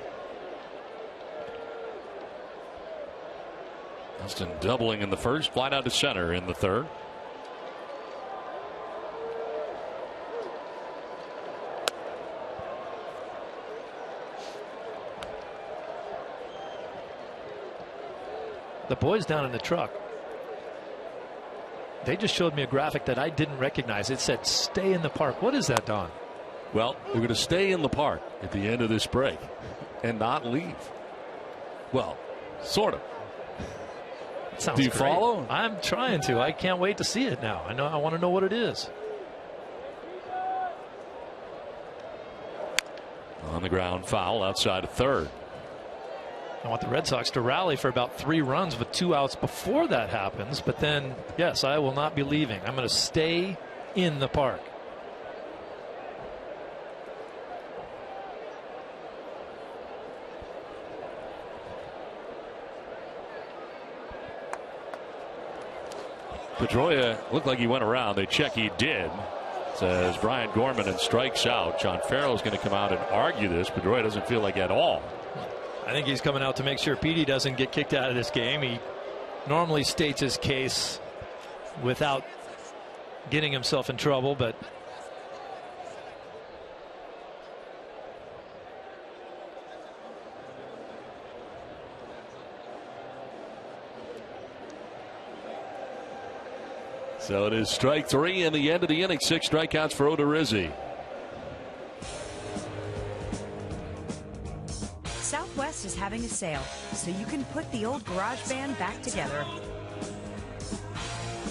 Dustin doubling in the first, fly down to center in the 3rd. The boys down in the truck, they just showed me a graphic that I didn't recognize. It said stay in the park. What is that, Don? Well, we're going to stay in the park at the end of this break and not leave. Well, sort of. Sounds Do you great. follow? I'm trying to. I can't wait to see it now. I want to know what it is. On the ground, foul outside of 3rd. I want the Red Sox to rally for about 3 runs with 2 outs before that happens. But then, yes, I will not be leaving. I'm going to stay in the park. Pedroia looked like he went around. They check he did. Says Brian Gorman, and strikes out. John Farrell's going to come out and argue this. Pedroia doesn't feel like at all. I think he's coming out to make sure Petey doesn't get kicked out of this game. He normally states his case without getting himself in trouble, but so it is strike 3 in the end of the inning. 6 strikeouts for Odorizzi. Southwest is having a sale, so you can put the old garage band back together,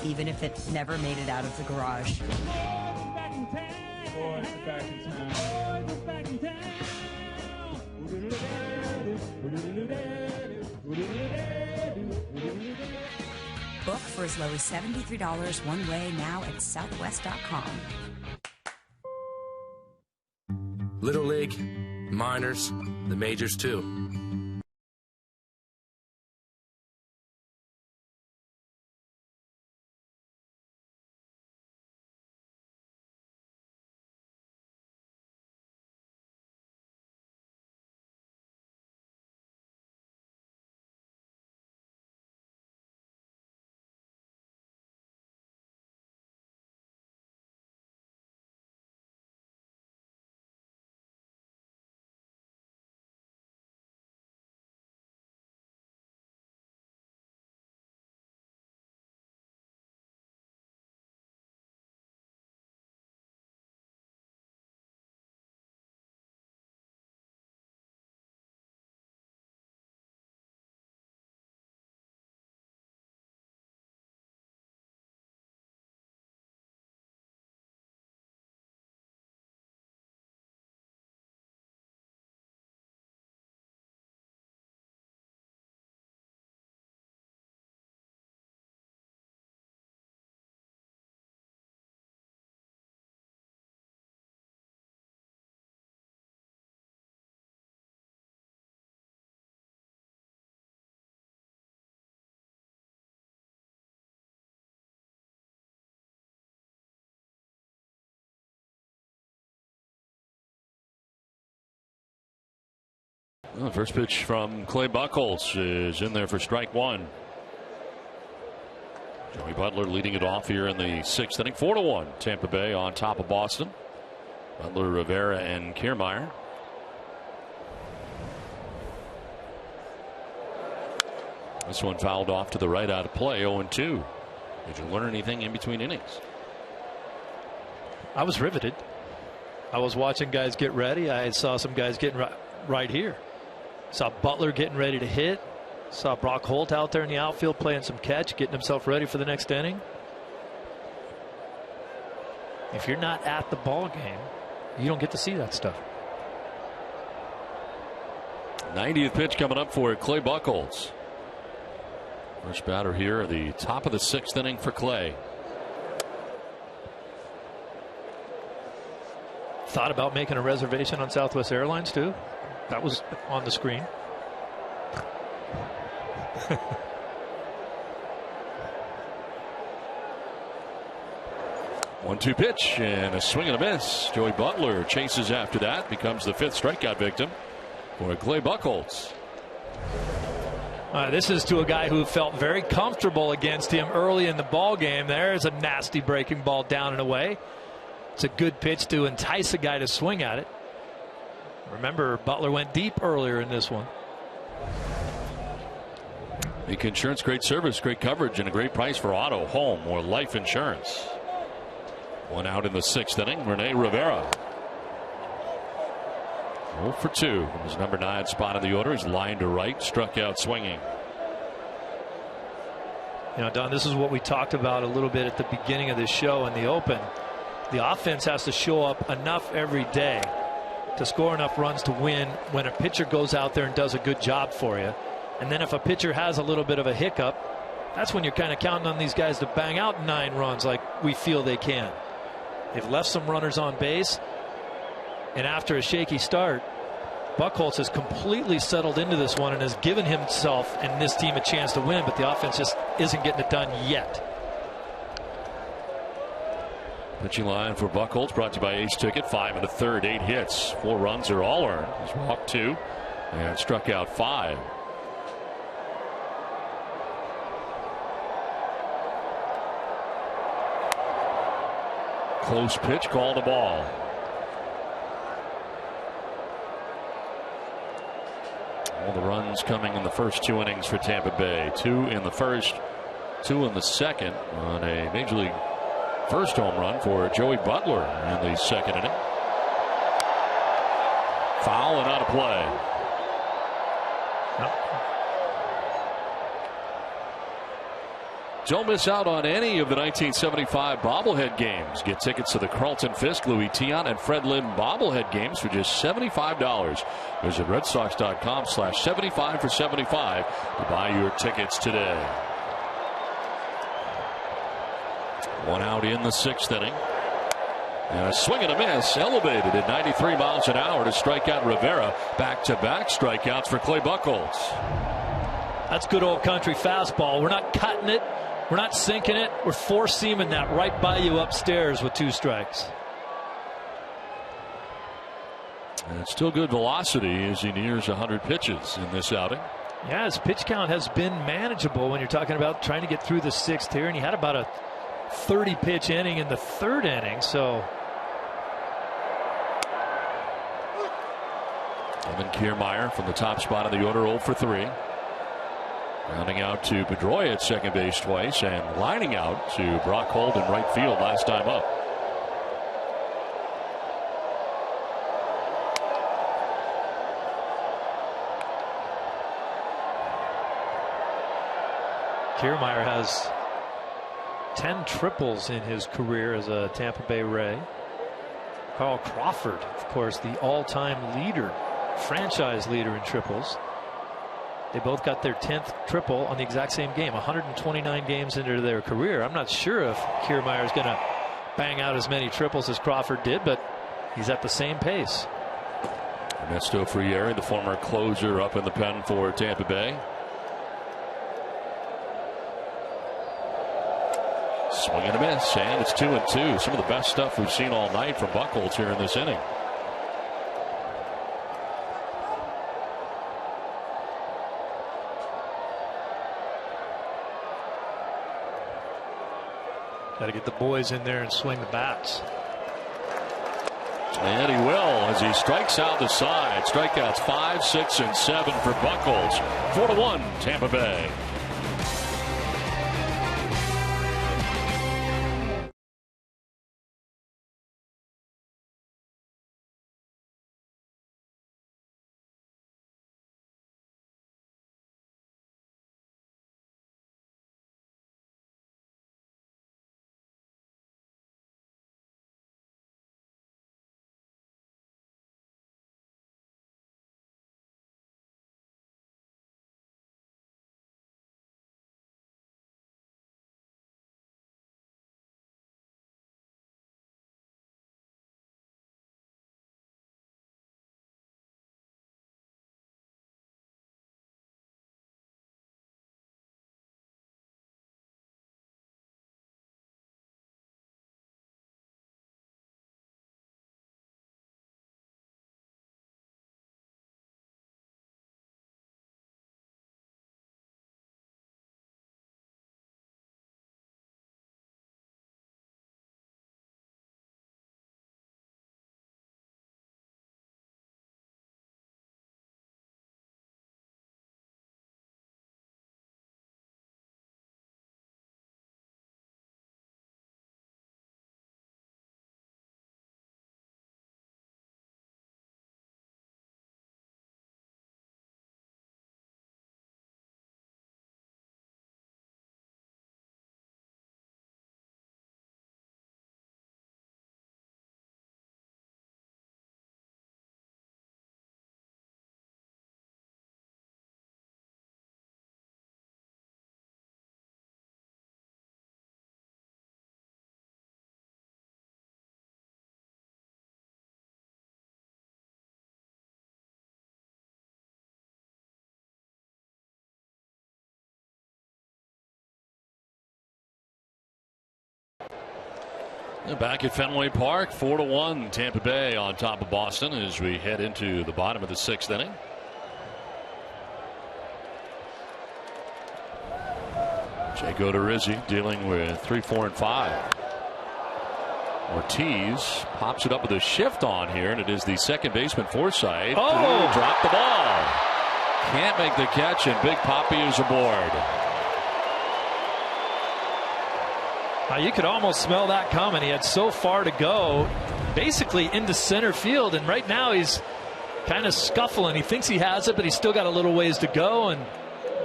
even if it never made it out of the garage. Book for as low as $73 one way now at southwest.com. Little League, minors, the majors too. Well, first pitch from Clay Buchholz is in there for strike 1. Joey Butler leading it off here in the 6th inning. 4-1 Tampa Bay on top of Boston. Butler, Rivera, and Kiermaier. This one fouled off to the right out of play. 0-2. Did you learn anything in between innings? I was riveted. I was watching guys get ready. I saw some guys getting right here. Saw Butler getting ready to hit. Saw Brock Holt out there in the outfield playing some catch, getting himself ready for the next inning. If you're not at the ball game, you don't get to see that stuff. 90th pitch coming up for Clay Buchholz. First batter here at the top of the 6th inning for Clay. Thought about making a reservation on Southwest Airlines too. That was on the screen. 1-2 pitch and a swing and a miss. Joey Butler chases after that, becomes the 5th strikeout victim for Clay Buchholz. This is to a guy who felt very comfortable against him early in the ball game. There's a nasty breaking ball down and away. It's a good pitch to entice a guy to swing at it. Remember, Butler went deep earlier in this one. Meek Insurance, great service, great coverage, and a great price for auto, home, or life insurance. One out in the 6th inning. Rene Rivera. 0 for 2 from his number 9 spot in the order. He's lined to right, struck out swinging. You know, Don, this is what we talked about a little bit at the beginning of this show in the open. The offense has to show up enough every day to score enough runs to win when a pitcher goes out there and does a good job for you. And then if a pitcher has a little bit of a hiccup, that's when you're kind of counting on these guys to bang out 9 runs like we feel they can. They've left some runners on base, and after a shaky start, Buchholz has completely settled into this one and has given himself and this team a chance to win, but the offense just isn't getting it done yet. Pitching line for Buchholz brought to you by Ace Ticket. 5 1/3, 8 hits, 4 runs are all earned. He's walked 2, and struck out 5. Close pitch, called a ball. All the runs coming in the first 2 innings for Tampa Bay. 2 in the first, 2 in the second on a Major League first home run for Joey Butler in the second inning. Foul and out of play. Don't miss out on any of the 1975 bobblehead games. Get tickets to the Carlton Fisk, Louis Tion, and Fred Lynn bobblehead games for just $75. Visit redsox.com/75 for 75 to buy your tickets today. 1 out in the 6th inning. And a swing and a miss, elevated at 93 miles an hour to strike out Rivera. Back-to-back strikeouts for Clay Buchholz. That's good old country fastball. We're not cutting it. We're not sinking it. We're four-seaming that right by you upstairs with 2 strikes. And it's still good velocity as he nears 100 pitches in this outing. Yeah, his pitch count has been manageable when you're talking about trying to get through the 6th here. And he had about a 30-pitch inning in the 3rd inning. So Evan Kiermaier from the top spot of the order, 0 for 3. Rounding out to Pedroia at second base twice, and lining out to Brock Holt in right field last time up. Kiermaier has 10 triples in his career as a Tampa Bay Ray. Carl Crawford, of course, the all-time leader, franchise leader in triples. They both got their 10th triple on the exact same game, 129 games into their career. I'm not sure if Kiermaier is going to bang out as many triples as Crawford did, but he's at the same pace. Ernesto Frieri, the former closer, up in the pen for Tampa Bay. Swing and a miss, and it's 2-2. Some of the best stuff we've seen all night from Buchholz here in this inning. Got to get the boys in there and swing the bats. And he will as he strikes out the side. Strikeouts 5, 6, and 7 for Buchholz. 4-1 Tampa Bay. Back at Fenway Park, 4-1 Tampa Bay on top of Boston as we head into the bottom of the 6th inning. Jake Odorizzi dealing with 3, 4, and 5. Ortiz pops it up with a shift on here, and it is the second baseman Forsythe who dropped the ball. Can't make the catch, and Big Papi is aboard. You could almost smell that coming. He had so far to go, basically into center field, and right now he's kind of scuffling. He thinks he has it, but he's still got a little ways to go and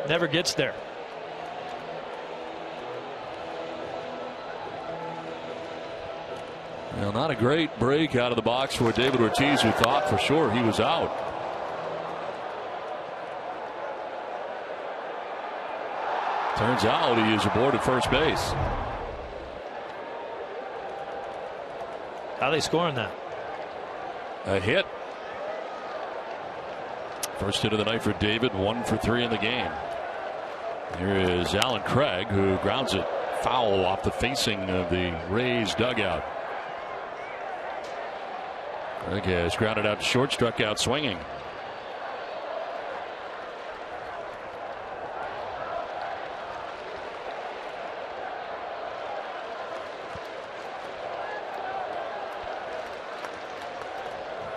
never gets there. Well, not a great break out of the box for David Ortiz, who thought for sure he was out. Turns out he is aboard at first base. How are they scoring that? A hit. First hit of the night for David, 1 for 3 in the game. Here is Alan Craig, who grounds it foul off the facing of the Rays dugout. Craig has grounded out to short, struck out swinging.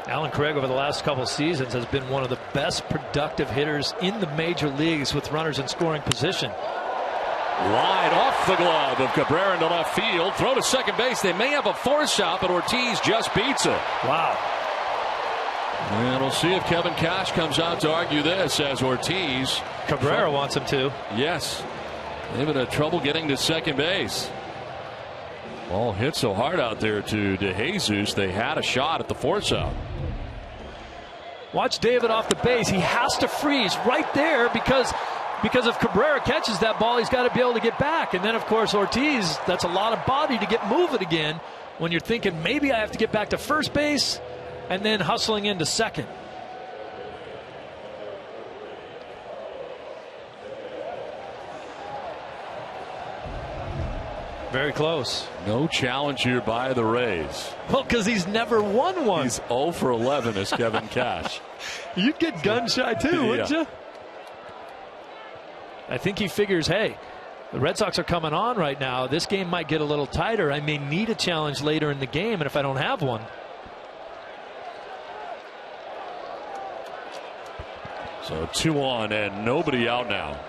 Alan Craig over the last couple seasons has been one of the best productive hitters in the major leagues with runners in scoring position. Wide off the glove of Cabrera into left field. Throw to second base. They may have a force out, but Ortiz just beats it. Wow. And we'll see if Kevin Cash comes out to argue this as Ortiz. Cabrera wants him to. Yes. They've had trouble getting to second base. Ball hit so hard out there to DeJesus, they had a shot at the force out. Watch David off the base. He has to freeze right there because if Cabrera catches that ball, he's got to be able to get back. And then, of course, Ortiz, that's a lot of body to get moving again when you're thinking maybe I have to get back to first base and then hustling into second. Very close. No challenge here by the Rays. Well, because he's never won one. He's 0 for 11 as Kevin Cash. You'd get gun shy too, wouldn't you? I think he figures, hey, the Red Sox are coming on right now. This game might get a little tighter. I may need a challenge later in the game, and if I don't have one. So 2 on and nobody out now.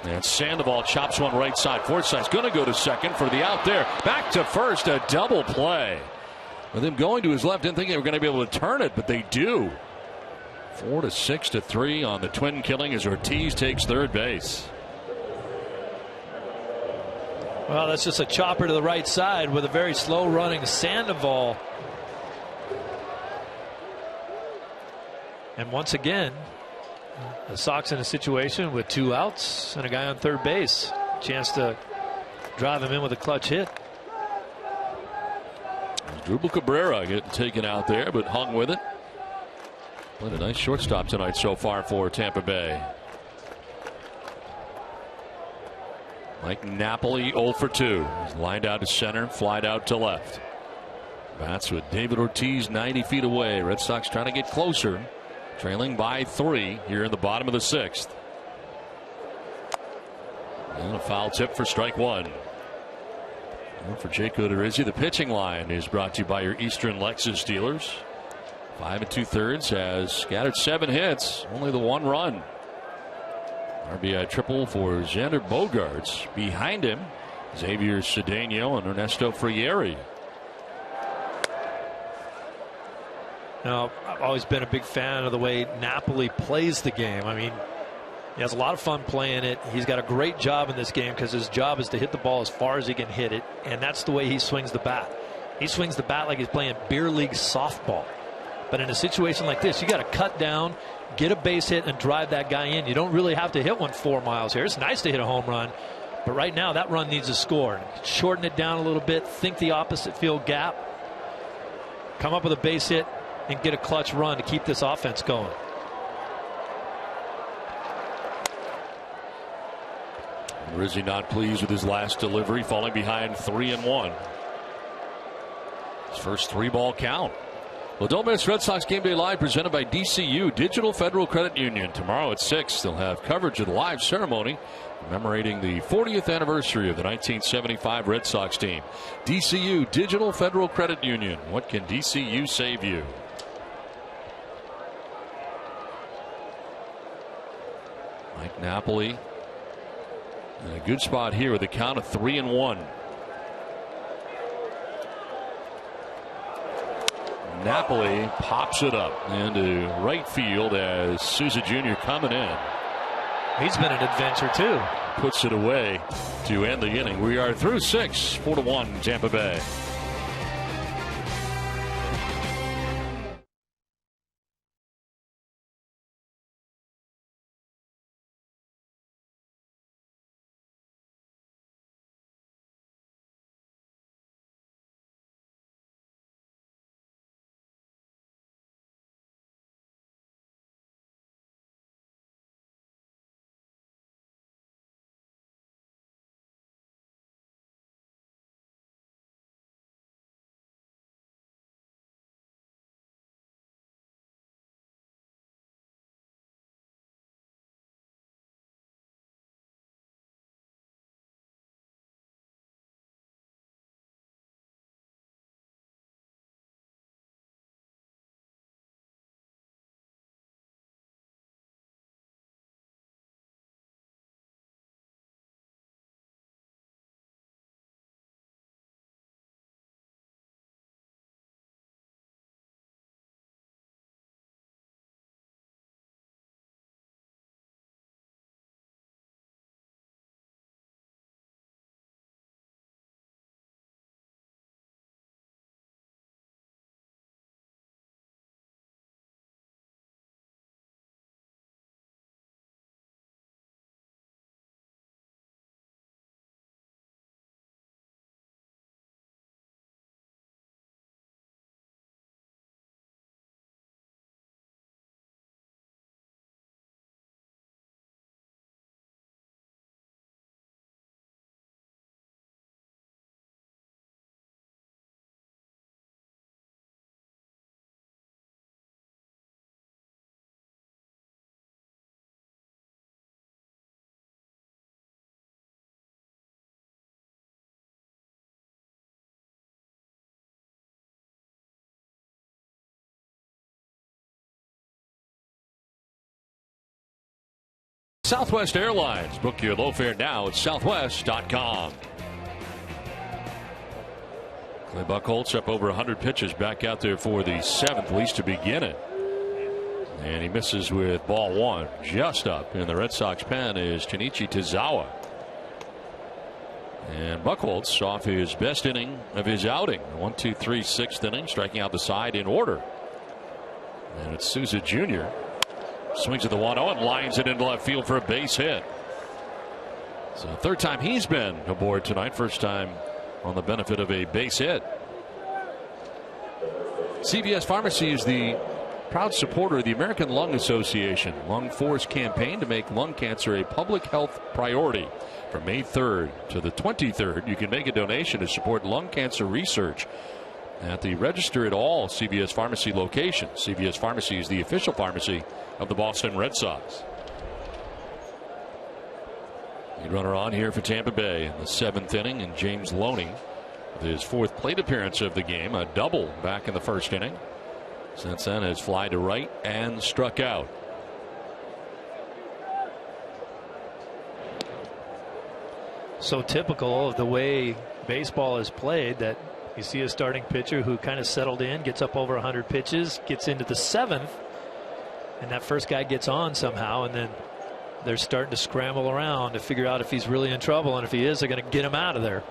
And Sandoval chops one right side. Forsythe's going to go to second for the out there. Back to first, a double play. With him going to his left, didn't think they were going to be able to turn it, but they do. 4 to 6 to 3 on the twin killing as Ortiz takes third base. Well, that's just a chopper to the right side with a very slow running Sandoval. And once again, the Sox in a situation with 2 outs and a guy on third base. Chance to drive him in with a clutch hit. Drupal Cabrera getting taken out there, but hung with it. Played a nice shortstop tonight so far for Tampa Bay. Mike Napoli 0 for 2. He's lined out to center, flied out to left. Bats with David Ortiz 90 feet away. Red Sox trying to get closer. Trailing by 3 here in the bottom of the 6th. And a foul tip for strike 1. And for Jake Odorizzi, the pitching line is brought to you by your Eastern Lexus dealers. 5 2/3 has scattered 7 hits, only the 1 run. RBI triple for Xander Bogaerts. Behind him, Xavier Cedeno and Ernesto Frieri. Now, I've always been a big fan of the way Napoli plays the game. I mean, he has a lot of fun playing it. He's got a great job in this game because his job is to hit the ball as far as he can hit it, and that's the way he swings the bat. He swings the bat like he's playing beer league softball. But in a situation like this, you got to cut down, get a base hit, and drive that guy in. You don't really have to hit one 4 miles here. It's nice to hit a home run, but right now that run needs a score. Shorten it down a little bit, think the opposite field gap, come up with a base hit, and get a clutch run to keep this offense going. Rizzi not pleased with his last delivery, falling behind 3-1. His first 3-ball count. Well, don't miss Red Sox Game Day Live presented by DCU, Digital Federal Credit Union. Tomorrow at 6, they'll have coverage of the live ceremony commemorating the 40th anniversary of the 1975 Red Sox team. DCU, Digital Federal Credit Union. What can DCU save you? Mike Napoli in a good spot here with a count of 3-1. Napoli pops it up into right field as Souza Jr. coming in. He's been an adventure too. Puts it away to end the inning. We are through 6, 4-1 Tampa Bay. Southwest Airlines. Book your low fare now at southwest.com. Clay Buchholz up over 100 pitches back out there for the 7th, at least to begin it. And he misses with ball 1. Just up in the Red Sox pen is Shinichi Tozawa. And Buchholz off his best inning of his outing. 1, 2, 3, 6th inning, striking out the side in order. And it's Souza Jr. Swings at the 1-0 and lines it into left field for a base hit. So 3rd time he's been aboard tonight. 1st time on the benefit of a base hit. CVS Pharmacy is the proud supporter of the American Lung Association Lung Force campaign to make lung cancer a public health priority. From May 3rd to the 23rd, you can make a donation to support lung cancer research at the register at all CVS Pharmacy locations. CVS Pharmacy is the official pharmacy of the Boston Red Sox. Lead runner on here for Tampa Bay in the 7th inning, and James Loney with his 4th plate appearance of the game, a double back in the 1st inning. Since then has fly to right and struck out. So typical of the way baseball is played that you see a starting pitcher who kind of settled in, gets up over 100 pitches, gets into the 7th, and that first guy gets on somehow, and then they're starting to scramble around to figure out if he's really in trouble, and if he is, they're going to get him out of there.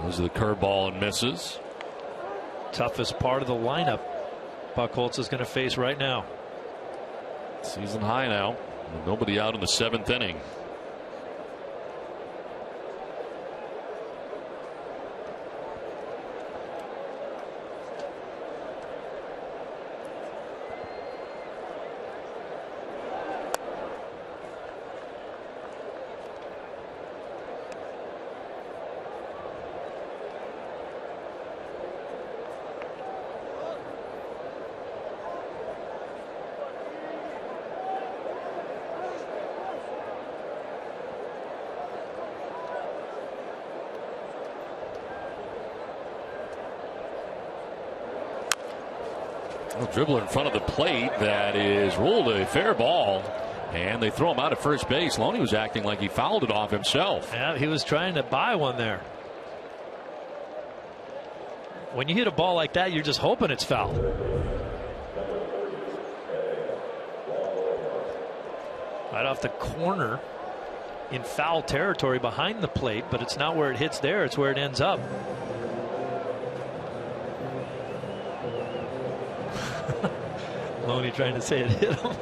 Those are the curveball and misses. Toughest part of the lineup Buchholz is going to face right now. Season high now. Nobody out in the 7th inning. A dribble in front of the plate that is ruled a fair ball. And they throw him out at first base. Loney was acting like he fouled it off himself. Yeah, he was trying to buy one there. When you hit a ball like that, you're just hoping it's foul. Right off the corner in foul territory behind the plate, but it's not where it hits there, it's where it ends up. Loney trying to say it hit him.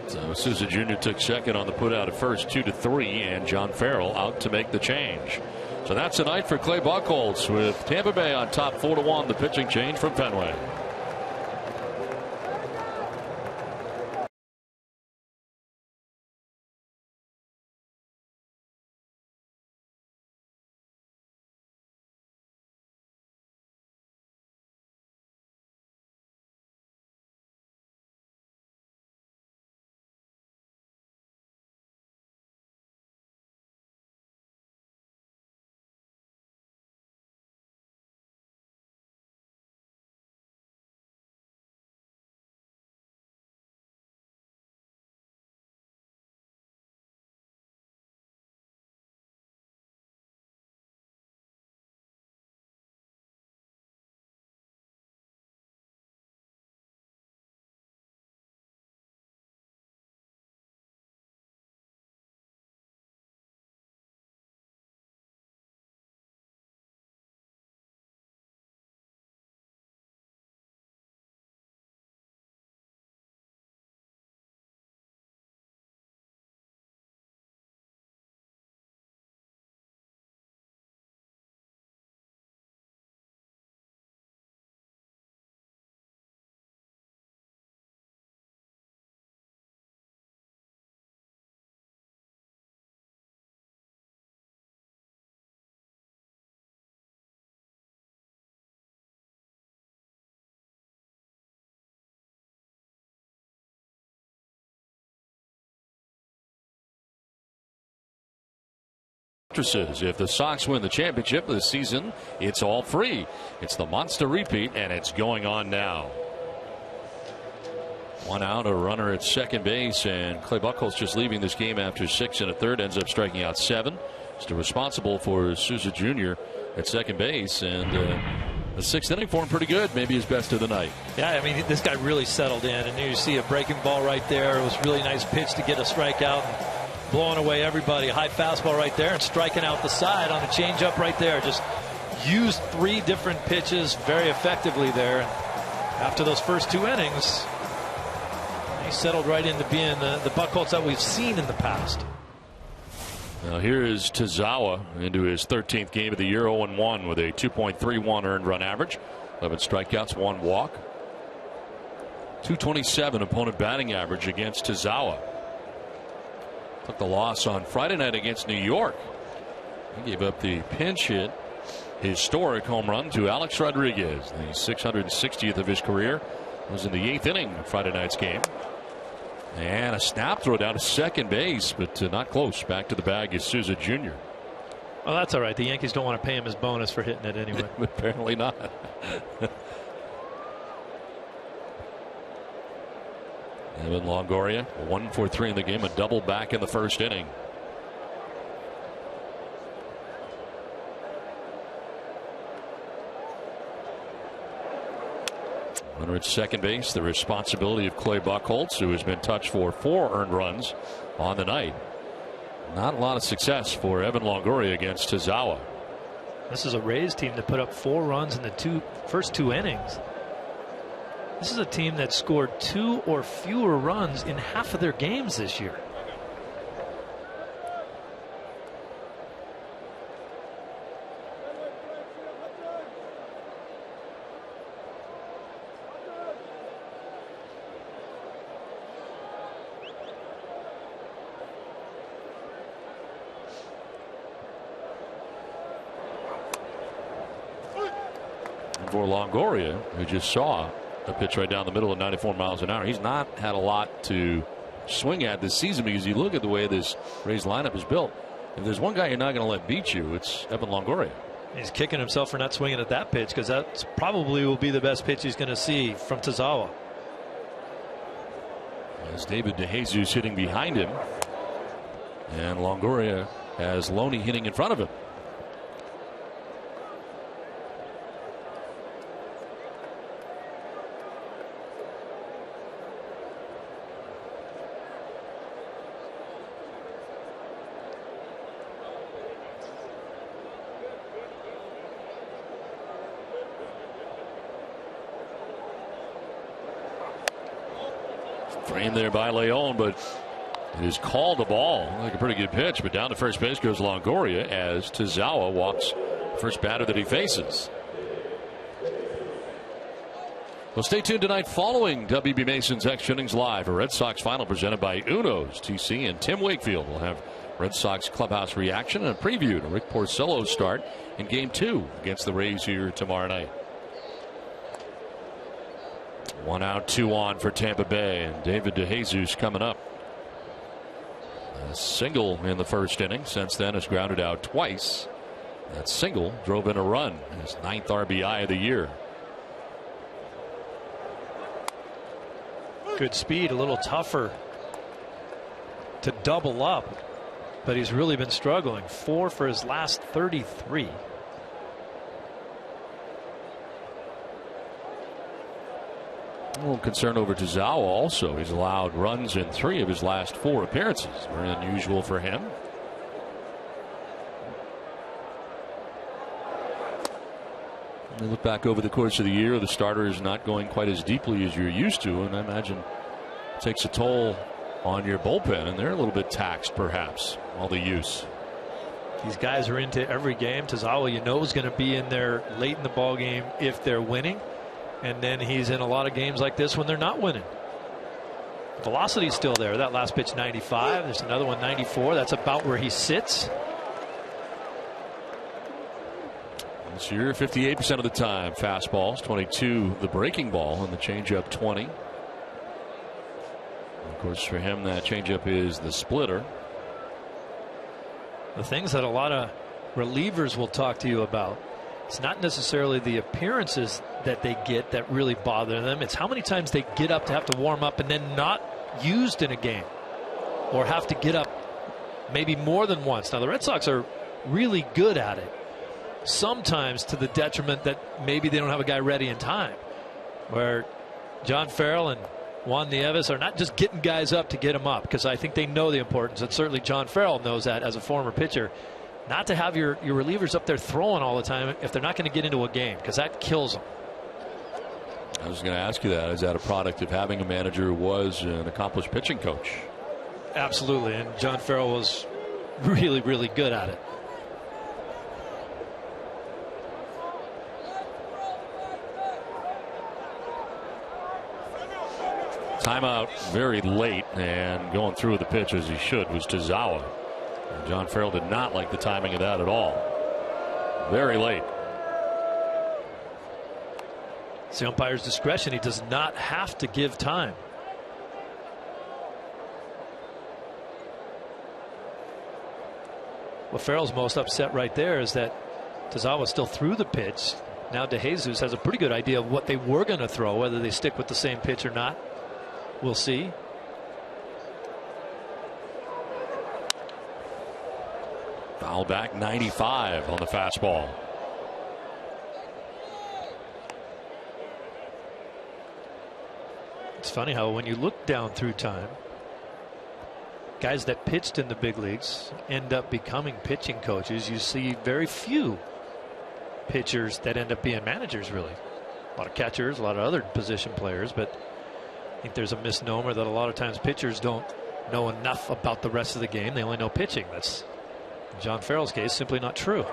So Souza Jr. took second on the put out at first, 2-3, and John Farrell out to make the change. So that's the night for Clay Buchholz with Tampa Bay on top 4-1. The pitching change from Fenway. If the Sox win the championship this season, it's all free. It's the monster repeat, and it's going on now. One out, a runner at second base, and Clay Buchholz just leaving this game after 6 1/3, ends up striking out 7. Still responsible for Souza Jr. at second base, and the 6th inning for him pretty good, maybe his best of the night. Yeah, I mean, this guy really settled in, and you see a breaking ball right there. It was a really nice pitch to get a strikeout. Blowing away everybody. High fastball right there and striking out the side on a changeup right there. Just used 3 different pitches very effectively there. And after those first 2 innings, he settled right into being the Buchholz that we've seen in the past. Now here is Tazawa into his 13th game of the year, 0-1 with a 2.31 earned run average, 11 strikeouts, 1 walk. 227 opponent batting average against Tazawa. Took the loss on Friday night against New York. He gave up the pinch hit, historic home run to Alex Rodriguez. The 660th of his career was in the 8th inning of Friday night's game. And a snap throw down to second base, but not close. Back to the bag is Souza Jr. Well, that's all right. The Yankees don't want to pay him his bonus for hitting it anyway. Apparently not. Evan Longoria, 1 for 3 in the game, a double back in the first inning. Runner at second base, the responsibility of Clay Buchholz, who has been touched for 4 earned runs on the night. Not a lot of success for Evan Longoria against Tazawa. This is a Rays team that put up 4 runs in the first 2 innings. This is a team that scored 2 or fewer runs in half of their games this year. And for Longoria, who just saw a pitch right down the middle at 94 miles an hour. He's not had a lot to swing at this season because you look at the way this Rays lineup is built. If there's one guy you're not going to let beat you, it's Evan Longoria. He's kicking himself for not swinging at that pitch, because that probably will be the best pitch he's going to see from Tazawa. As David DeJesus hitting behind him, and Longoria has Loney hitting in front of him. Framed there by Leon, but it is called a ball. Like a pretty good pitch, but down to first base goes Longoria as Tazawa walks first batter that he faces. Well, stay tuned tonight following WB Mason's Extra Innings Live, a Red Sox final presented by Uno's. TC and Tim Wakefield will have Red Sox clubhouse reaction and a preview to Rick Porcello's start in Game 2 against the Rays here tomorrow night. 1 out, 2 on for Tampa Bay, and David DeJesus coming up. A single in the first inning. Since then has grounded out twice. That single drove in a run, his 9th RBI of the year. Good speed, a little tougher to double up, but he's really been struggling. 4 for his last 33. A little concern over Tazawa also. He's allowed runs in 3 of his last 4 appearances. Very unusual for him. You look back over the course of the year, the starter is not going quite as deeply as you're used to, and I imagine it takes a toll on your bullpen, and they're a little bit taxed perhaps, all the use. These guys are into every game. Tazawa, you know, is going to be in there late in the ball game if they're winning. And then he's in a lot of games like this when they're not winning. Velocity's still there. That last pitch 95. There's another one 94. That's about where he sits. This year 58% of the time fastballs, 22 the breaking ball, and the changeup 20. And of course for him that changeup is the splitter. The things that a lot of relievers will talk to you about. It's not necessarily the appearances that they get that really bother them. It's how many times they get up to have to warm up and then not used in a game, or have to get up maybe more than once. Now the Red Sox are really good at it, sometimes to the detriment that maybe they don't have a guy ready in time, where John Farrell and Juan Nieves are not just getting guys up to get them up, because I think they know the importance, and certainly John Farrell knows that as a former pitcher. Not to have your relievers up there throwing all the time if they're not going to get into a game, because that kills them. I was going to ask you that. Is that a product of having a manager who was an accomplished pitching coach? Absolutely, and John Farrell was really, really good at it. Timeout very late, and going through the pitch as he should was Tazawa. John Farrell did not like the timing of that at all. Very late. It's the umpire's discretion. He does not have to give time. What Farrell's most upset right there is that Tazawa still threw the pitch. Now DeJesus has a pretty good idea of what they were going to throw. Whether they stick with the same pitch or not, we'll see. Foul back, 95 on the fastball. It's funny how when you look down through time, guys that pitched in the big leagues end up becoming pitching coaches. You see very few pitchers that end up being managers, really. A lot of catchers, a lot of other position players, but I think there's a misnomer that a lot of times pitchers don't know enough about the rest of the game. They only know pitching. That's, in John Farrell's case, simply not true.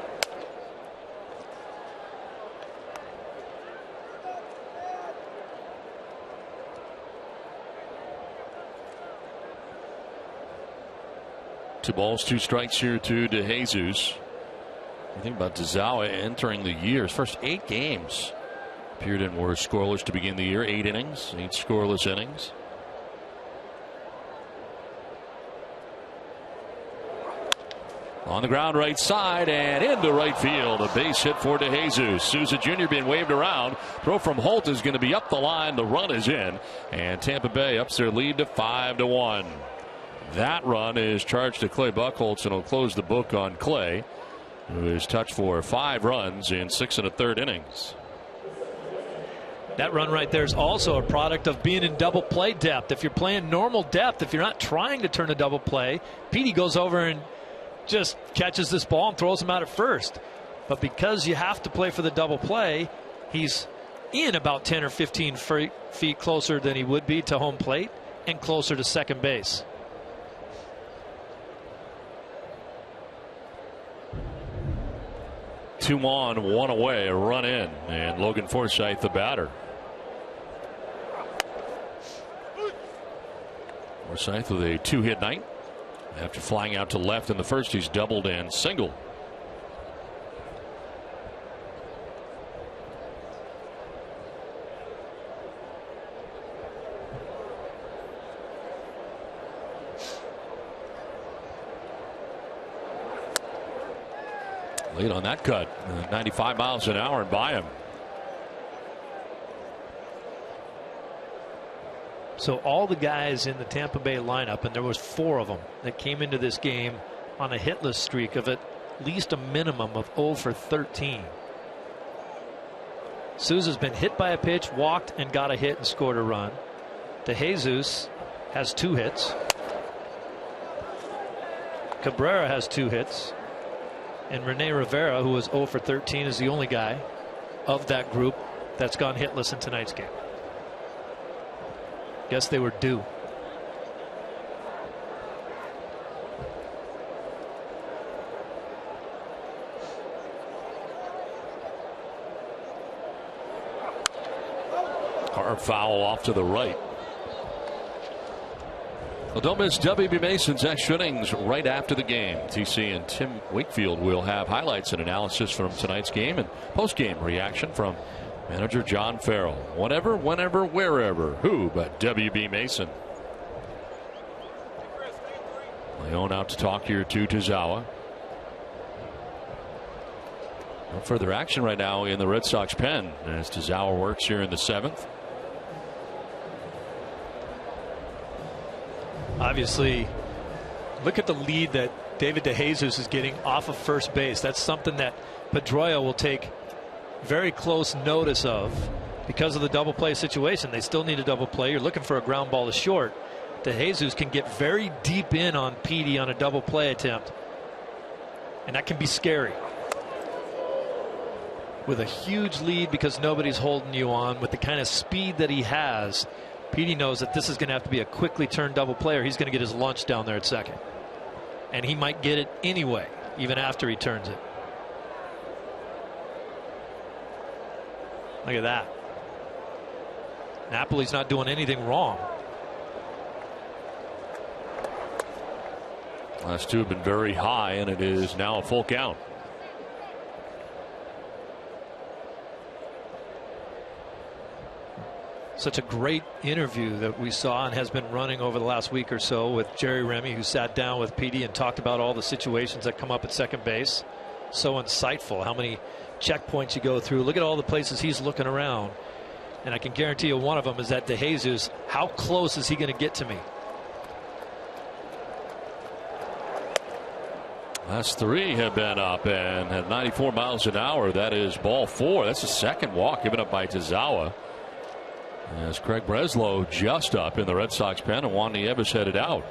Two balls, 2 strikes here to DeJesus. I think about Tazawa entering the year. His first 8 games appeared in were scoreless to begin the year. 8 innings, 8 scoreless innings. On the ground right side and into right field. A base hit for DeJesus. Souza Jr. being waved around. Throw from Holt is going to be up the line. The run is in. And Tampa Bay ups their lead to 5-1. That run is charged to Clay Buchholz and will close the book on Clay, who is touched for 5 runs in 6 1/3 innings. That run right there is also a product of being in double play depth. If you're playing normal depth, if you're not trying to turn a double play, Petey goes over and just catches this ball and throws him out at first. But because you have to play for the double play, he's in about 10 or 15 feet closer than he would be to home plate and closer to second base. Two on, 1 away, a run in, and Logan Forsythe the batter. Forsythe with a 2-hit night. After flying out to left in the first, he's doubled and singled. Lead on that cut, 95 miles an hour and by him. So all the guys in the Tampa Bay lineup, and there was 4 of them that came into this game on a hitless streak of at least a minimum of 0 for 13. Souza's been hit by a pitch, walked, and got a hit and scored a run. DeJesus has 2 hits. Cabrera has 2 hits. And Rene Rivera, who was 0 for 13, is the only guy of that group that's gone hitless in tonight's game. Guess they were due. Hard foul off to the right. Well, don't miss WB Mason's extra innings right after the game. TC and Tim Wakefield will have highlights and analysis from tonight's game and post-game reaction from manager John Farrell. Whatever, whenever, wherever. Who but WB Mason? Leone out to talk here to Tazawa. No further action right now in the Red Sox pen as Tazawa works here in the 7th. Obviously, look at the lead that David DeJesus is getting off of first base. That's something that Pedroia will take very close notice of because of the double play situation. They still need a double play. You're looking for a ground ball to short. DeJesus can get very deep in on Petey on a double play attempt, and that can be scary. With a huge lead because nobody's holding you on, with the kind of speed that he has, Petey knows that this is going to have to be a quickly turned double play or he's going to get his lunch down there at second. And he might get it anyway, even after he turns it. Look at that. Napoli's not doing anything wrong. Last 2 have been very high, and it is now a full count. Such a great interview that we saw and has been running over the last week or so with Jerry Remy, who sat down with Petey and talked about all the situations that come up at second base. So insightful how many checkpoints you go through. Look at all the places he's looking around. And I can guarantee you one of them is that DeJesus, how close is he going to get to me? Last 3 have been up and at 94 miles an hour. That is ball 4. That's the second walk given up by Tazawa. As Craig Breslow just up in the Red Sox pen and Juan Nieves headed out.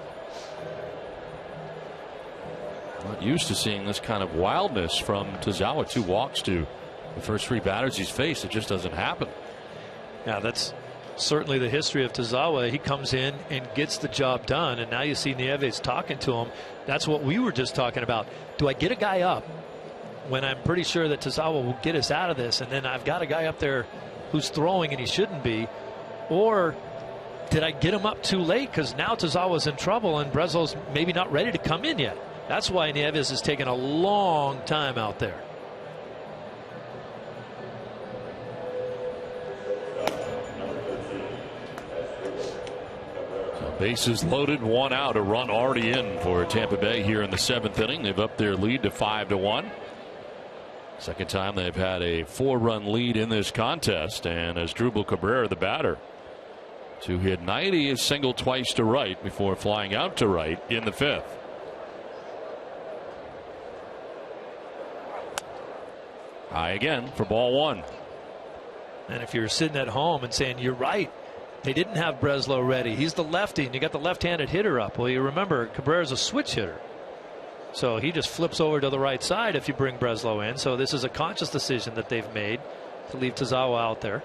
Not used to seeing this kind of wildness from Tazawa. 2 walks to the first 3 batters he's faced. It just doesn't happen. Yeah, that's certainly the history of Tazawa. He comes in and gets the job done, and now you see Nieves talking to him. That's what we were just talking about. Do I get a guy up when I'm pretty sure that Tazawa will get us out of this, and then I've got a guy up there who's throwing and he shouldn't be? Or did I get him up too late because now Tazawa's in trouble and Breslow's maybe not ready to come in yet? That's why Nieves is taking a long time out there. Bases loaded, 1 out, a run already in for Tampa Bay here in the 7th inning. They've upped their lead to 5-1. Second time they've had a 4-run lead in this contest, and as Asdrubal Cabrera, the batter, to hit 90, is singled twice to right before flying out to right in the 5th. High again for ball 1. And if you're sitting at home and saying, you're right, they didn't have Breslow ready, he's the lefty, and you got the left-handed hitter up. Well, you remember Cabrera's a switch hitter, so he just flips over to the right side if you bring Breslow in. So this is a conscious decision that they've made to leave Tazawa out there.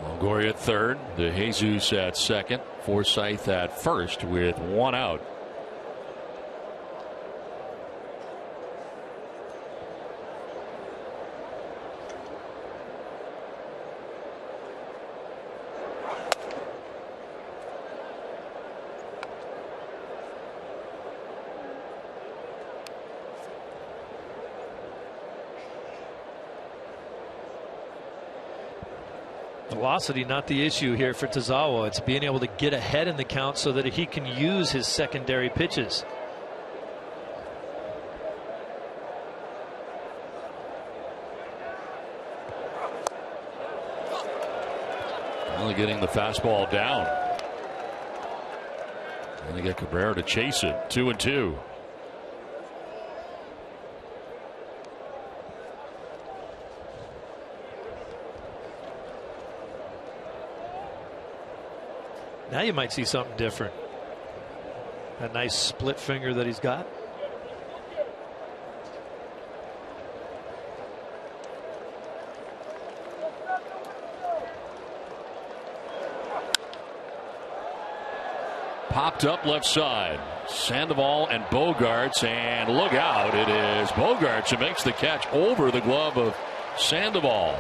Longoria at third, De Jesus at second, Forsythe at first with 1 out. Velocity not the issue here for Tazawa. It's being able to get ahead in the count so that he can use his secondary pitches. Finally getting the fastball down. And they get Cabrera to chase it. 2-2. Now you might see something different. That nice split finger that he's got. Popped up left side. Sandoval and Bogaerts, and look out. It is Bogaerts who makes the catch over the glove of Sandoval.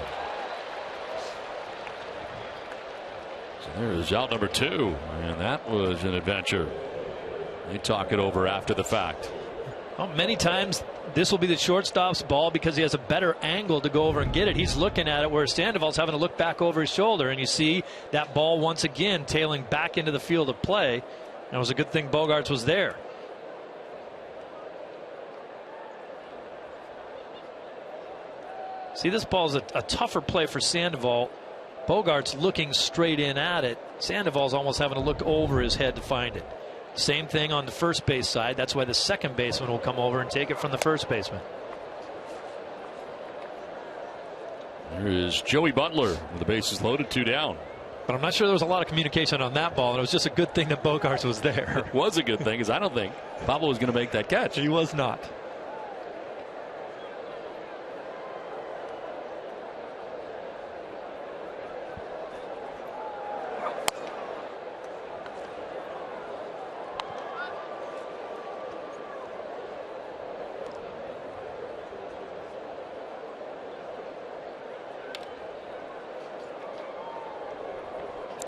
There's out number 2, and that was an adventure. They talk it over after the fact. Well, many times this will be the shortstop's ball because he has a better angle to go over and get it. He's looking at it where Sandoval's having to look back over his shoulder, and you see that ball once again tailing back into the field of play. And it was a good thing Bogaerts was there. See, this ball's a tougher play for Sandoval. Bogaerts looking straight in at it. Sandoval's almost having to look over his head to find it. Same thing on the first base side. That's why the second baseman will come over and take it from the first baseman. There is Joey Butler with the bases loaded, 2 down. But I'm not sure there was a lot of communication on that ball, and it was just a good thing that Bogaerts was there. It was a good thing, because I don't think Pablo was going to make that catch. He was not.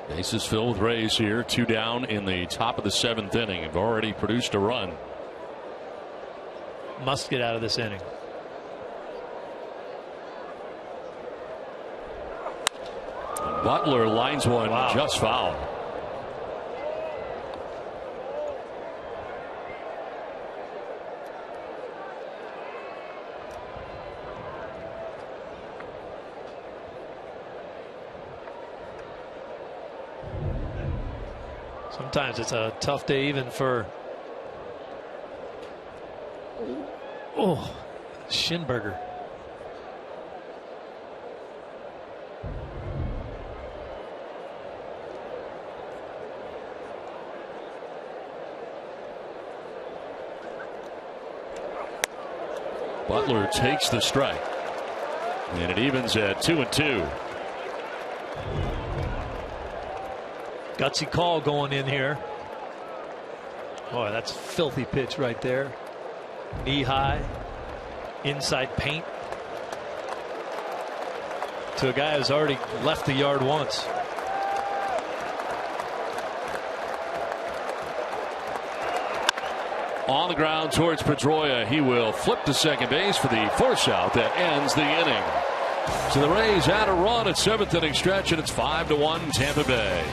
Bases filled with Rays here, 2 down in the top of the 7th inning. Have already produced a run. Must get out of this inning. Butler lines one just foul. Sometimes it's a tough day even for Schinberger. Butler takes the strike, and it evens at 2-2. Gutsy call going in here. Boy, that's a filthy pitch right there. Knee high, inside paint to a guy who's already left the yard once. On the ground towards Pedroia. He will flip to second base for the force out that ends the inning. So the Rays add a run at 7th inning stretch, and it's 5-1 Tampa Bay.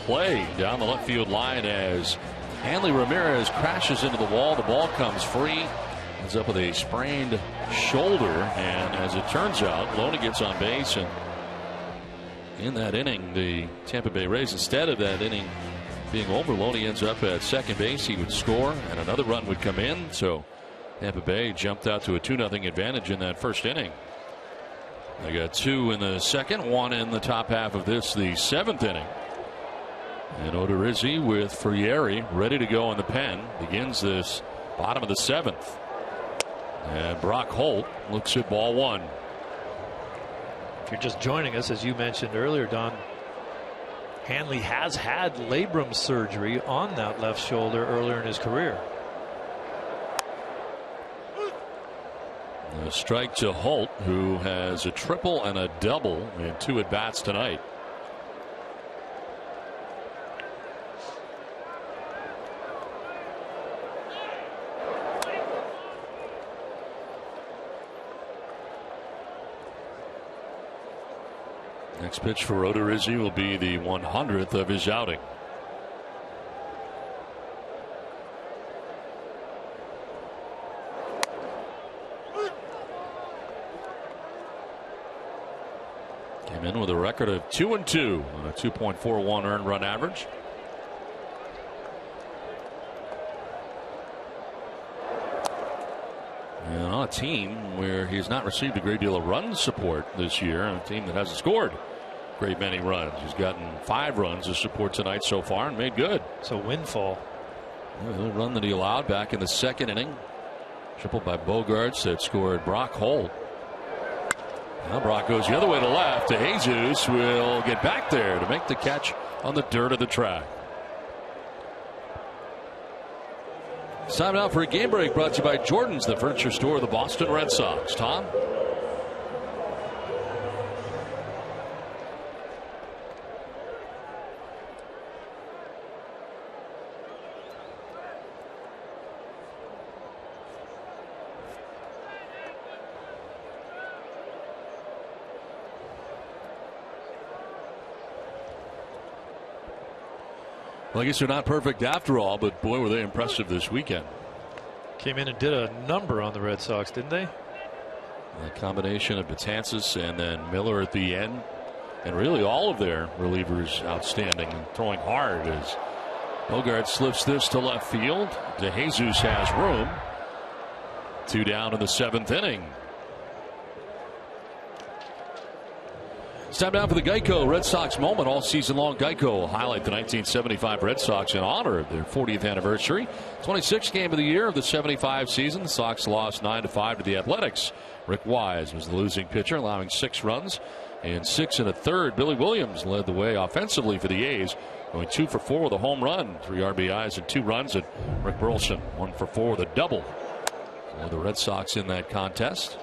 Play down the left field line as Hanley Ramirez crashes into the wall. The ball comes free. Ends up with a sprained shoulder, and as it turns out, Loney gets on base, and in that inning, the Tampa Bay Rays, instead of that inning being over, Loney ends up at second base. He would score, and another run would come in. So Tampa Bay jumped out to a 2-0 advantage in that first inning. They got 2 in the second, 1 in the top half of this, the 7th inning. And Odorizzi with Frieri ready to go in the pen. Begins this bottom of the 7th. And Brock Holt looks at ball 1. If you're just joining us, as you mentioned earlier, Don, Hanley has had labrum surgery on that left shoulder earlier in his career. A strike to Holt, who has a triple and a double in 2 at-bats tonight. Next pitch for Odorizzi will be the 100th of his outing. Came in with a record of 2-2 on a 2.41 earned run average. And on a team where he's not received a great deal of run support this year, a team that hasn't scored great many runs. He's gotten 5 runs of support tonight so far and made good. So windfall. The run that he allowed back in the 2nd inning. Tripled by Bogaerts that scored Brock Holt. Now Brock goes the other way to left. Jesus will get back there to make the catch on the dirt of the track. It's time now for a game break brought to you by Jordan's, the furniture store of the Boston Red Sox. Tom? Well, I guess they're not perfect after all, but boy, were they impressive this weekend. Came in and did a number on the Red Sox, didn't they? A combination of Betances and then Miller at the end. And really all of their relievers outstanding and throwing hard as Bogaerts slips this to left field. DeJesus has room. 2 down in the 7th inning. It's time now for the Geico Red Sox moment. All season long, Geico will highlight the 1975 Red Sox in honor of their 40th anniversary. 26th game of the year of the 75 season. The Sox lost 9-5 to the Athletics. Rick Wise was the losing pitcher, allowing 6 runs and 6 1/3. Billy Williams led the way offensively for the A's, going 2 for 4 with a home run, 3 RBIs and 2 runs. And Rick Burleson 1 for 4 with a double. So the Red Sox in that contest.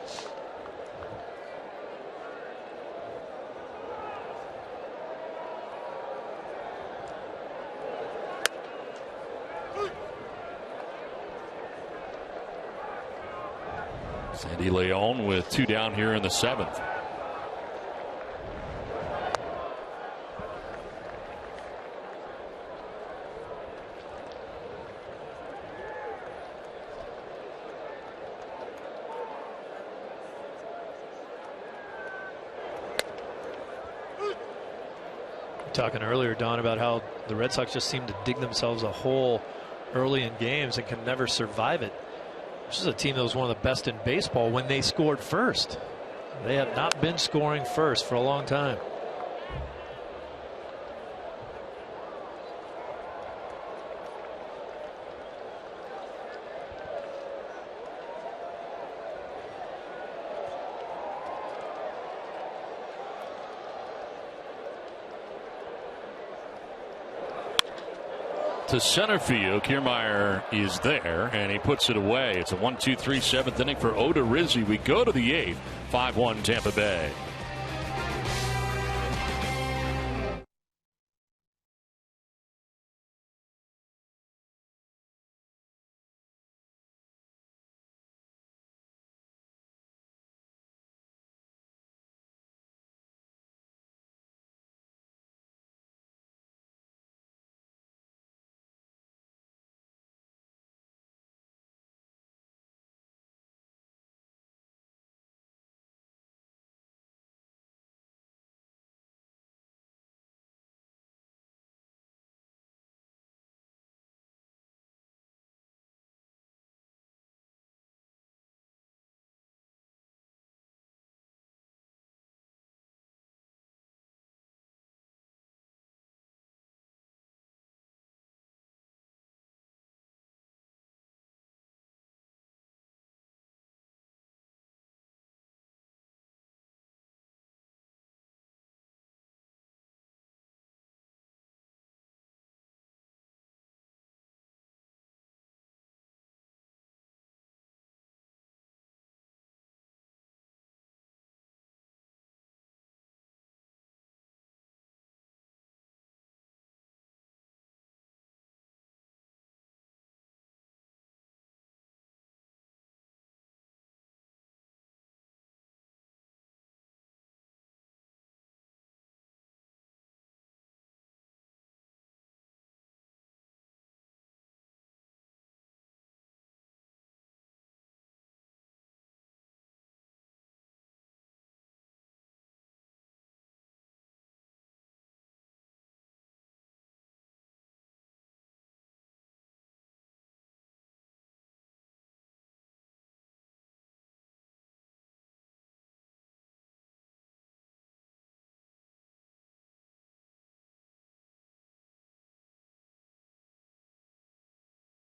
Sandy Leon with 2 down here in the 7th. Talking earlier, Don, about how the Red Sox just seem to dig themselves a hole early in games and can never survive it. This is a team that was one of the best in baseball when they scored first. They have not been scoring first for a long time. To center field, Kiermaier is there, and he puts it away. It's a 1-2-3 7th inning for Oda Rizzi. We go to the 8th, 5-1 Tampa Bay.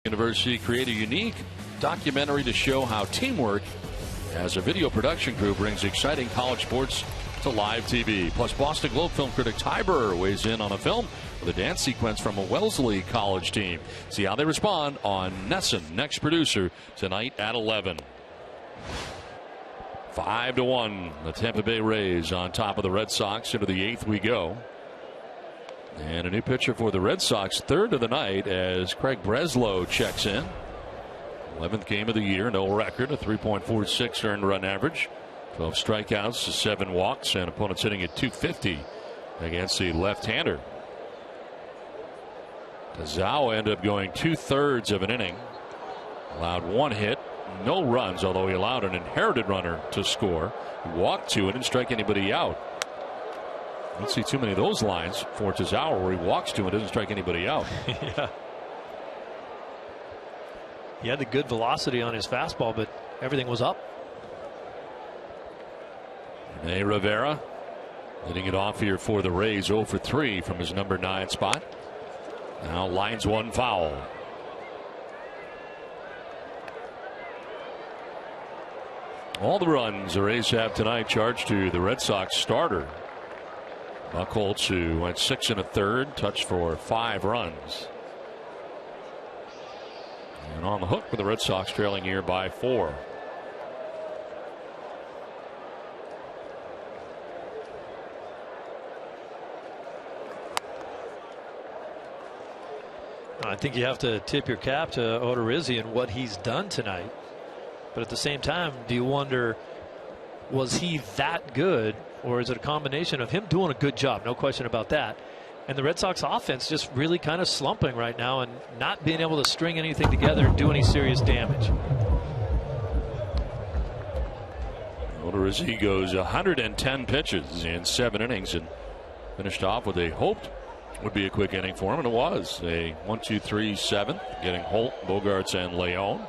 University create a unique documentary to show how teamwork as a video production crew brings exciting college sports to live TV. Plus, Boston Globe film critic Ty Burr weighs in on a film with a dance sequence from a Wellesley college team. See how they respond on Nesson, next producer, tonight at 11. 5-1, the Tampa Bay Rays on top of the Red Sox. Into the 8th we go. And a new pitcher for the Red Sox, 3rd of the night, as Craig Breslow checks in. 11th game of the year, no record, a 3.46 earned run average, 12 strikeouts, 7 walks, and opponents hitting at 250 against the left-hander. Tazawa ended up going 2/3 of an inning, allowed 1 hit, no runs, although he allowed an inherited runner to score. He walked 2 and didn't strike anybody out. I don't see too many of those lines for Tazawa where he walks 2 and doesn't strike anybody out. Yeah. He had the good velocity on his fastball, but everything was up. Rene Rivera leading it off here for the Rays, 0 for 3 from his number 9 spot. Now lines one foul. All the runs the Rays have tonight charged to the Red Sox starter Buchholz, who went 6 1/3, touched for 5 runs. And on the hook with the Red Sox trailing here by 4. I think you have to tip your cap to Odorizzi and what he's done tonight. But at the same time, do you wonder, was he that good, or is it a combination of him doing a good job? No question about that. And the Red Sox offense just really kind of slumping right now and not being able to string anything together and do any serious damage. Odorizzi goes 110 pitches in 7 innings and finished off with a hoped would be a quick inning for him, and it was a 1-2-3-7, getting Holt, Bogarts, and Leon.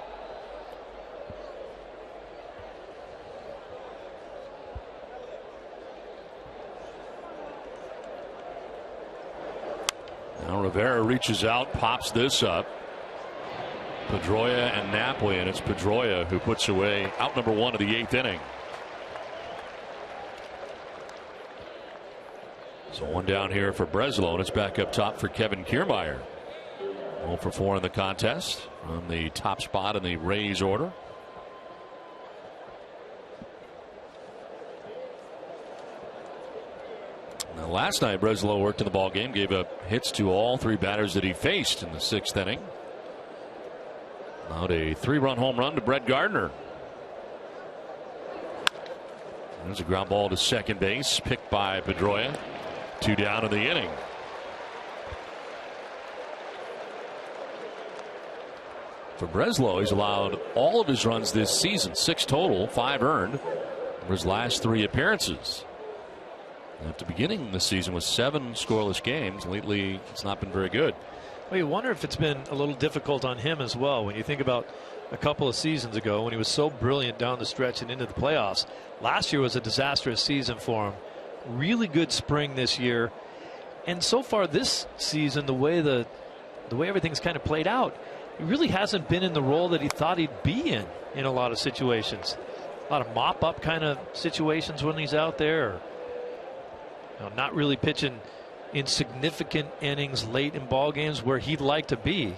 Now Rivera reaches out, pops this up. Pedroia and Napoli, and it's Pedroia who puts away out number 1 of the 8th inning. So 1 down here for Breslow, and it's back up top for Kevin Kiermaier. 0 for 4 in the contest on the top spot in the Rays order. Now, last night Breslow worked in the ball game, gave up hits to all 3 batters that he faced in the 6th inning. Allowed a 3-run home run to Brett Gardner. There's a ground ball to second base, picked by Pedroia. 2 down in the inning. For Breslow, he's allowed all of his runs this season, 6 total, 5 earned for his last 3 appearances. At the beginning of the season with 7 scoreless games, lately it's not been very good. Well, you wonder if it's been a little difficult on him as well. When you think about a couple of seasons ago when he was so brilliant down the stretch and into the playoffs. Last year was a disastrous season for him. Really good spring this year, and so far this season, the way everything's kind of played out, he really hasn't been in the role that he thought he'd be in a lot of situations. A lot of mop-up kind of situations when he's out there, or, not really pitching in significant innings late in ball games where he'd like to be.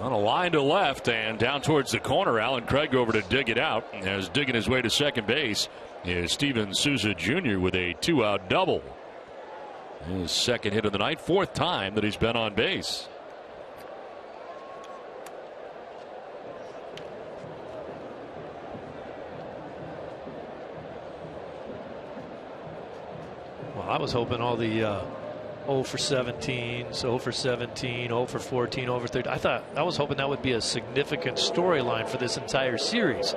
On a line to left and down towards the corner, Alan Craig over to dig it out. As digging his way to second base is Steven Souza Jr. with a 2-out double. His 2nd hit of the night, 4th time that he's been on base. Well, I was hoping all the 0 for 17, 0 for 17, 0 for 14, 0 for 30. I was hoping that would be a significant storyline for this entire series.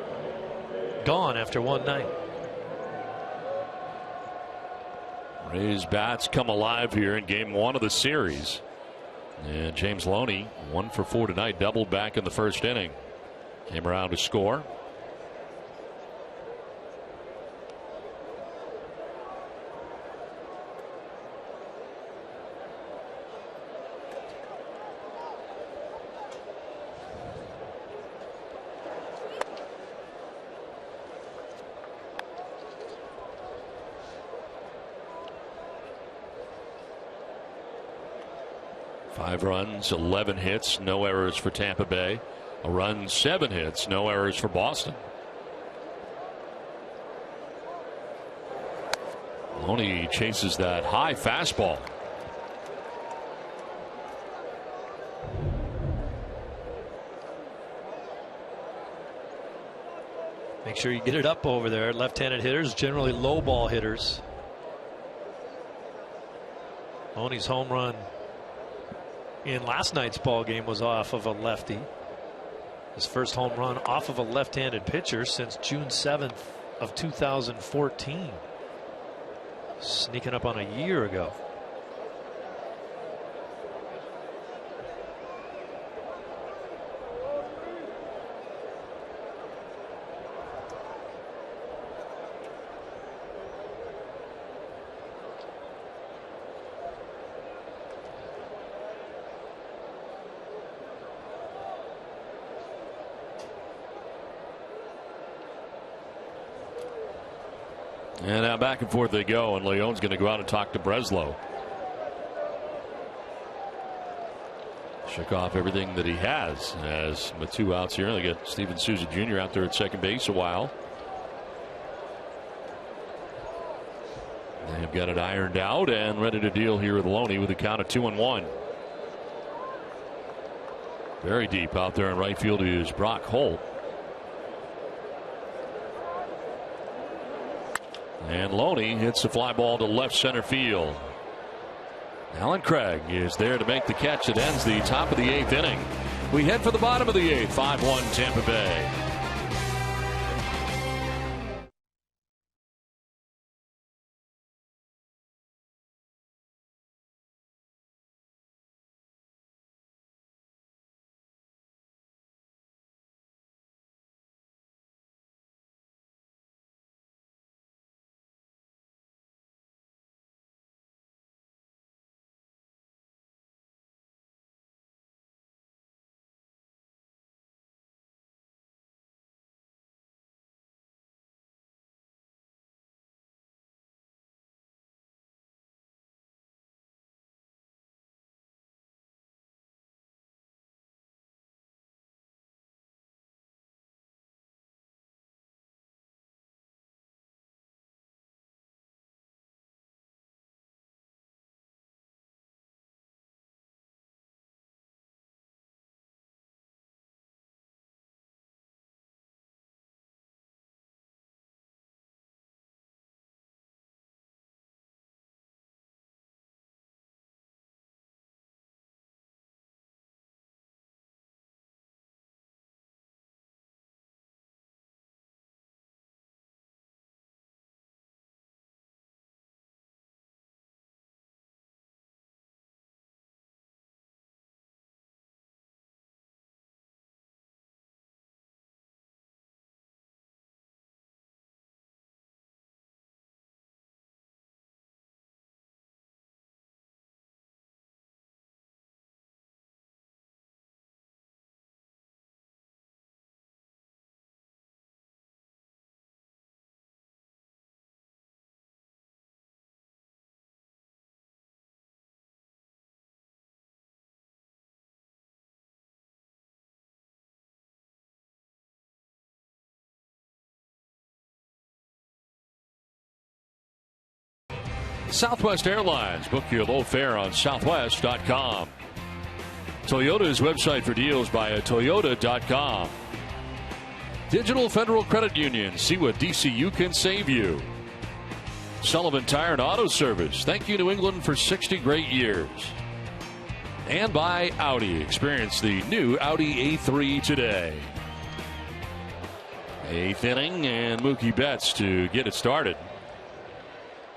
Gone after one night. Rays bats come alive here in game 1 of the series. And James Loney, 1 for 4 tonight, doubled back in the 1st inning. Came around to score. Five runs, 11 hits, no errors for Tampa Bay. A run, 7 hits, no errors for Boston. Loney chases that high fastball. Make sure you get it up over there. Left-handed hitters, generally low ball hitters. Loney's home run in last night's ball game was off of a lefty. His first home run off of a left-handed pitcher since June 7th of 2014. Sneaking up on a year ago. And now back and forth they go, and Leon's going to go out and talk to Breslow. Shook off everything that he has as with 2 outs here. They get Steven Souza Jr. out there at second base a while. They've got it ironed out and ready to deal here with Loney with a count of 2-1. Very deep out there in right field is Brock Holt. And Loney hits the fly ball to left center field. Alan Craig is there to make the catch that ends the top of the 8th inning. We head for the bottom of the 8th, 5-1 Tampa Bay. Southwest Airlines. Book your low fare on southwest.com. Toyota's website for deals via toyota.com. Digital Federal Credit Union. See what DCU can save you. Sullivan Tire and Auto Service. Thank you, New England, for 60 great years. And by Audi. Experience the new Audi A3 today. 8th inning, and Mookie Betts to get it started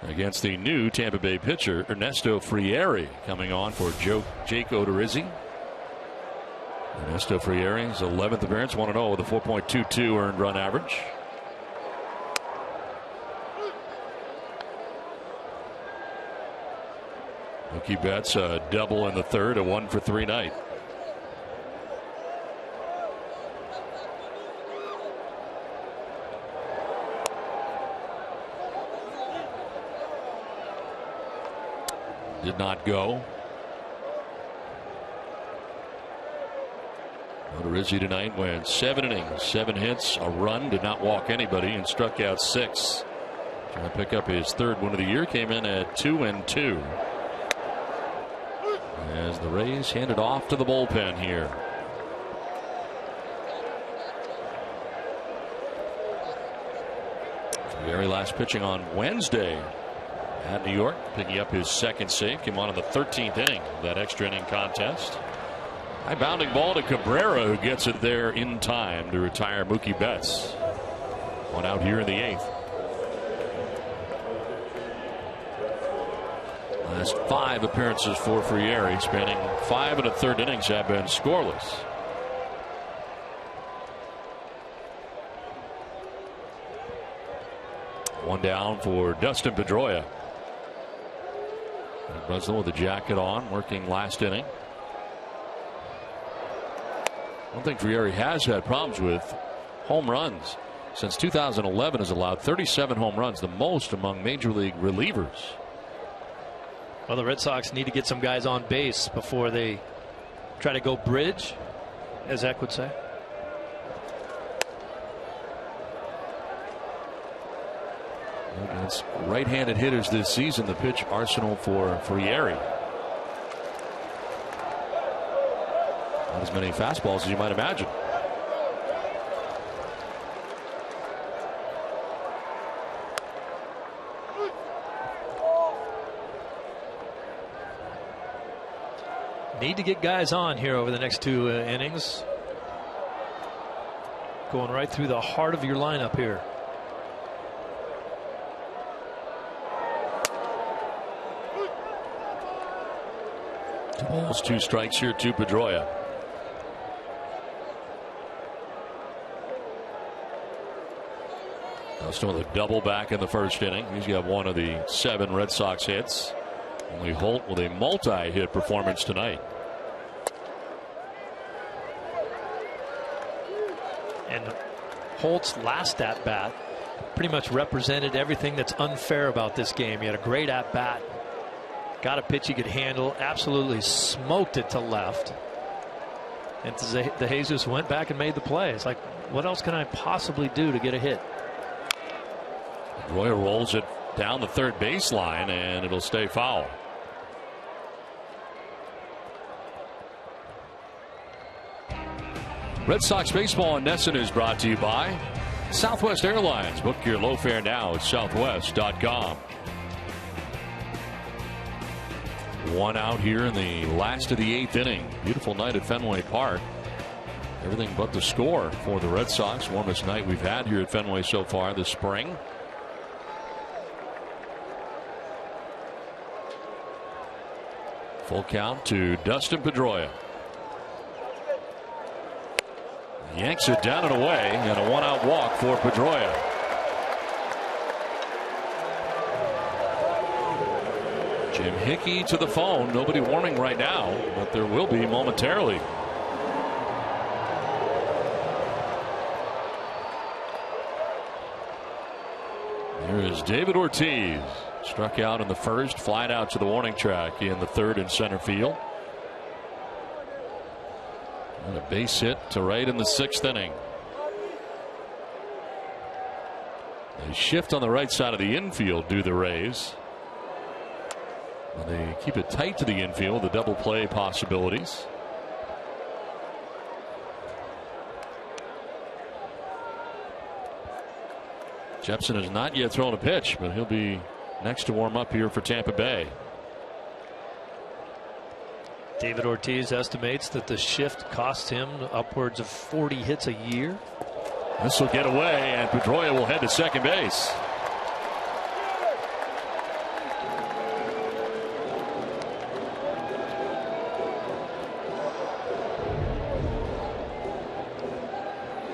against the new Tampa Bay pitcher Ernesto Frieri, coming on for Jake Odorizzi. Ernesto Frieri's 11th appearance, 1-0 with a 4.22 earned run average. Mookie Betts a double in the third, a 1-for-3 night. Did not go. Odorizzi tonight went 7 innings, 7 hits, a run, did not walk anybody, and struck out 6. Trying to pick up his 3rd win of the year, came in at 2-2. As the Rays hand it off to the bullpen here. Very last pitching on Wednesday at New York, picking up his 2nd save. Came on in the 13th inning of that extra inning contest. High bounding ball to Cabrera, who gets it there in time to retire Mookie Betts. One out here in the 8th. Last 5 appearances for Frieri, spanning 5 1/3 innings, have been scoreless. One down for Dustin Pedroia. Breslow with the jacket on, working last inning. One thing Frieri has had problems with, home runs. since 2011 has allowed 37 home runs, the most among major league relievers. Well, the Red Sox need to get some guys on base before they try to go bridge, as Eck would say. Against right-handed hitters this season, the pitch arsenal for Yeri. Not as many fastballs as you might imagine. Need to get guys on here over the next 2 innings. Going right through the heart of your lineup here. 2 balls, 2 strikes here to Pedroia. Dustin with a double back in the first inning. He's got one of the 7 Red Sox hits. Only Holt with a multi-hit performance tonight. And Holt's last at-bat pretty much represented everything that's unfair about this game. He had a great at-bat. Got a pitch he could handle. Absolutely smoked it to left. And the Jesus went back and made the play. It's like, what else can I possibly do to get a hit? Roy rolls it down the third baseline, and it'll stay foul. Red Sox baseball on NESN is brought to you by Southwest Airlines. Book your low fare now at southwest.com. 1 out here in the last of the 8th inning. Beautiful night at Fenway Park. Everything but the score for the Red Sox. Warmest night we've had here at Fenway so far this spring. Full count to Dustin Pedroia. Yanks it down and away, and a 1-out walk for Pedroia. Jim Hickey to the phone. Nobody warming right now, but there will be momentarily. Here is David Ortiz. Struck out in the first, flied out to the warning track in the third in center field. And a base hit to right in the 6th inning. They shift on the right side of the infield, do the Rays. And they keep it tight to the infield, the double play possibilities. Jepson has not yet thrown a pitch, but he'll be next to warm up here for Tampa Bay. David Ortiz estimates that the shift costs him upwards of 40 hits a year. This will get away, and Pedroia will head to second base.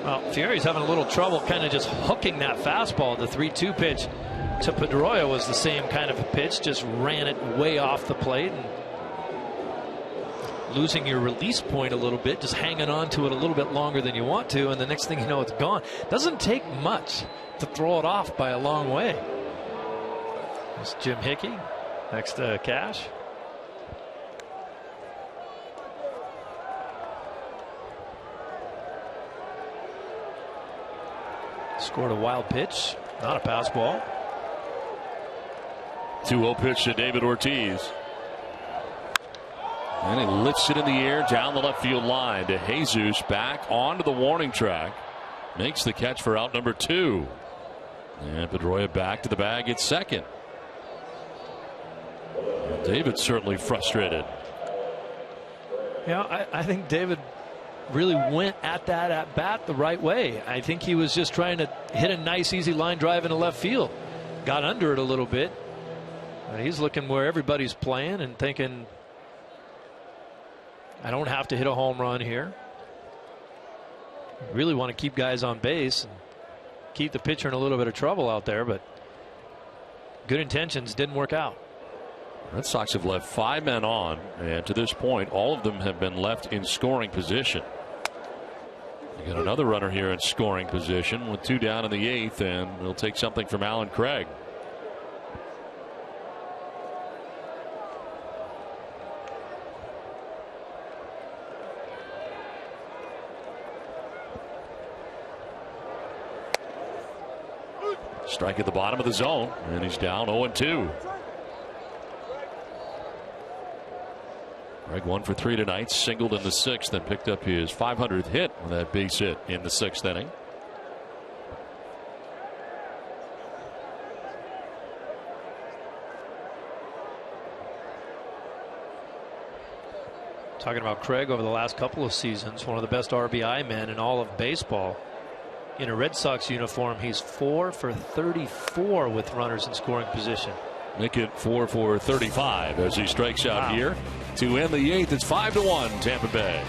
Well, Fieri's having a little trouble kind of just hooking that fastball. The 3-2 pitch to Pedroia was the same kind of a pitch, just ran it way off the plate and losing your release point a little bit, just hanging on to it a little bit longer than you want to, and the next thing you know, it's gone. Doesn't take much to throw it off by a long way. There's Jim Hickey next to Cash. Scored a wild pitch, not a pass ball. 2-0 pitch to David Ortiz. And he lifts it in the air down the left field line to Jesus, back onto the warning track. Makes the catch for out number 2. And Pedroia back to the bag at second. Well, David's certainly frustrated. Yeah, I think David really went at that at bat the right way. I think he was just trying to hit a nice easy line drive into left field. Got under it a little bit. He's looking where everybody's playing and thinking, I don't have to hit a home run here. Really want to keep guys on base and keep the pitcher in a little bit of trouble out there, but good intentions didn't work out. Red Sox have left 5 men on, and to this point all of them have been left in scoring position. You got another runner here in scoring position with 2 down in the 8th, and we'll take something from Alan Craig. Strike at the bottom of the zone, and he's down 0-2. Greg 1 for 3 tonight, singled in the 6th, and picked up his 500th hit with that base hit in the 6th inning. Talking about Craig over the last couple of seasons, one of the best RBI men in all of baseball. In a Red Sox uniform, he's 4 for 34 with runners in scoring position. Make it 4 for 35 as he strikes out here to end the 8th. It's 5-1 Tampa Bay.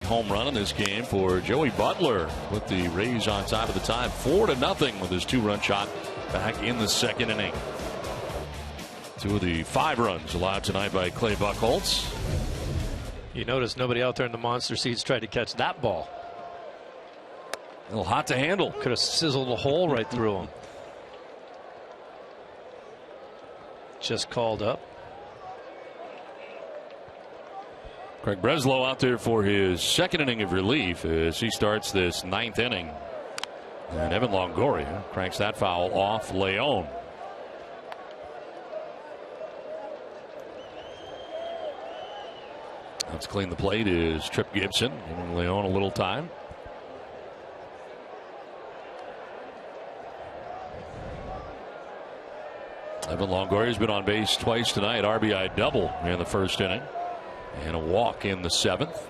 Home run in this game for Joey Butler. Put the Rays on top of the tie, 4-0 with his 2-run shot back in the 2nd inning. 2 of the 5 runs allowed tonight by Clay Buchholz. You notice nobody out there in the monster seats tried to catch that ball. A little hot to handle. Could have sizzled a hole right through him. Just called up. Craig Breslow out there for his 2nd inning of relief as he starts this 9th inning. And Evan Longoria cranks that foul off Leon. Let's clean the plate is Trip Gibson, giving Leon a little time. Evan Longoria's been on base twice tonight. RBI double in the 1st inning. And a walk in the 7th.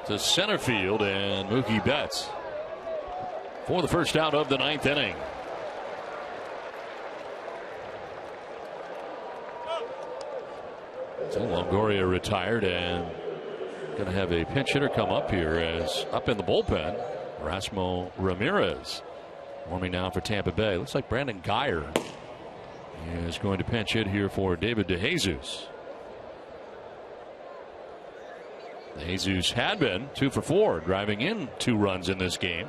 To center field, and Mookie Betts for the first out of the 9th inning. So Longoria retired, and going to have a pinch hitter come up here as up in the bullpen, Erasmo Ramirez warming now for Tampa Bay. Looks like Brandon Guyer is going to pinch hit here for David DeJesus. Jesus had been 2 for 4, driving in 2 runs in this game.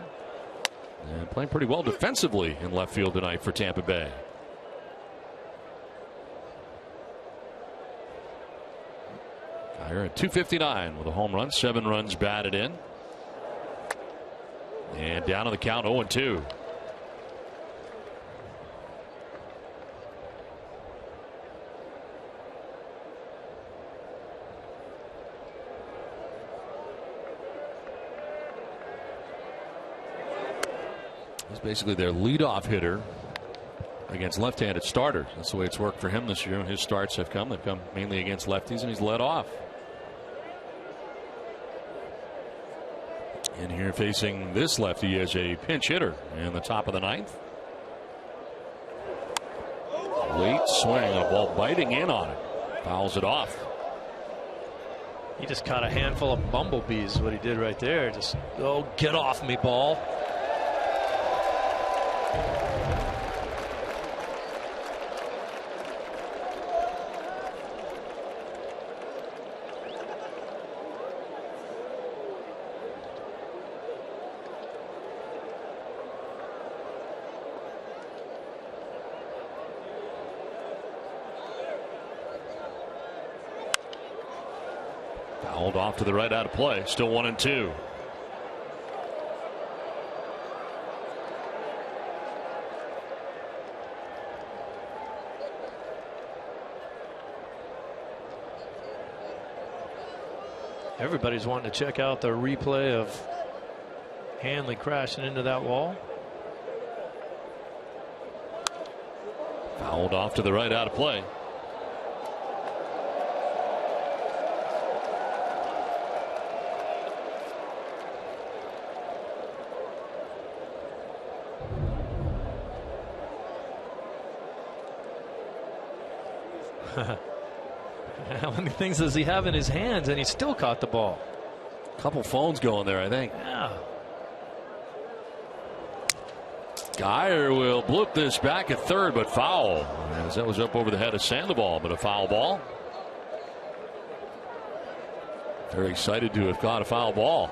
And playing pretty well defensively in left field tonight for Tampa Bay. Guyer at 259 with a home run, 7 runs batted in. And down on the count, 0-2. He's basically their leadoff hitter against left-handed starters. That's the way it's worked for him this year. His starts have come. They've come mainly against lefties, and he's led off. And here facing this lefty is a pinch hitter in the top of the 9th. Late swing, a ball biting in on it. Fouls it off. He just caught a handful of bumblebees, what he did right there. Just, oh, get off me, ball. Fouled off to the right, out of play. Still 1-2. Everybody's wanting to check out the replay of Hanley crashing into that wall. Fouled off to the right, out of play. How many things does he have in his hands, and he still caught the ball? Couple phones going there, I think. Yeah. Guyer will bloop this back at third, but foul. As that was up over the head of Sandoval, but a foul ball. Very excited to have caught a foul ball.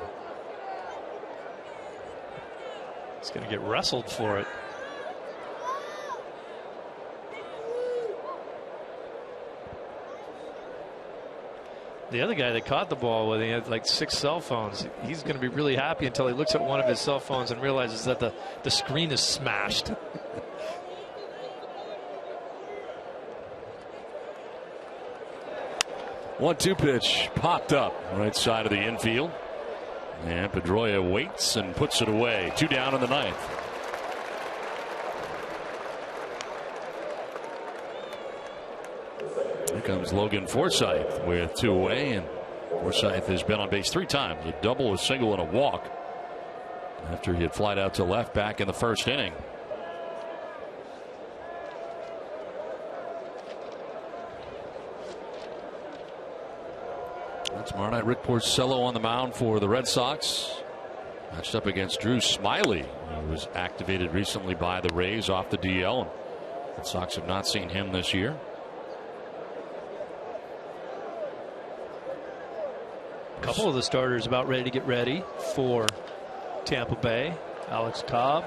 He's going to get wrestled for it. The other guy that caught the ball with, he had like 6 cell phones. He's going to be really happy until he looks at one of his cell phones and realizes that the screen is smashed. 1-2 pitch popped up right side of the infield. And Pedroia waits and puts it away. 2 down in the 9th. Here comes Logan Forsythe with 2 away, and Forsythe has been on base 3 times, a double, a single, and a walk after he had flied out to left back in the first inning. Tomorrow night, Rick Porcello on the mound for the Red Sox. Matched up against Drew Smiley, who was activated recently by the Rays off the DL. And Red Sox have not seen him this year. A couple of the starters about ready to get ready for Tampa Bay. Alex Cobb,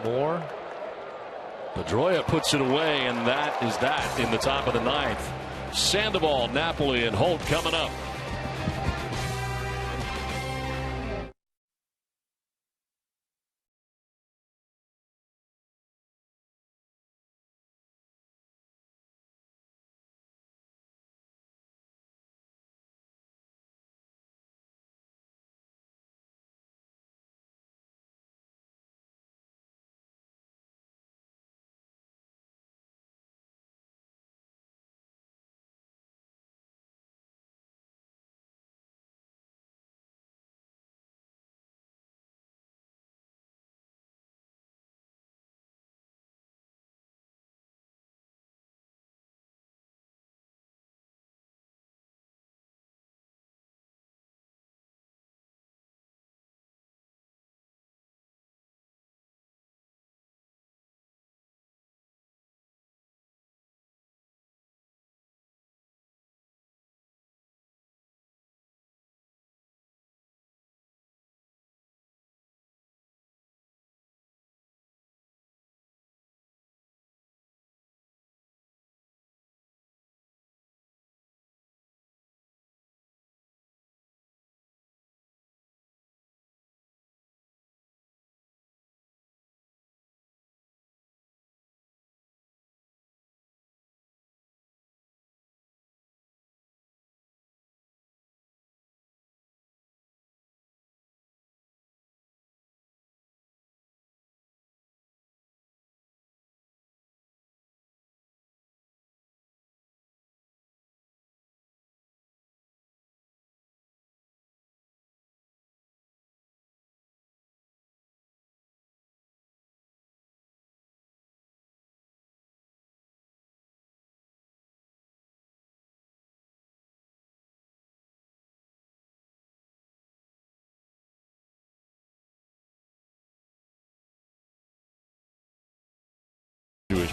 Moore. Pedroia puts it away, and that is that in the top of the 9th. Sandoval, Napoli, and Holt coming up.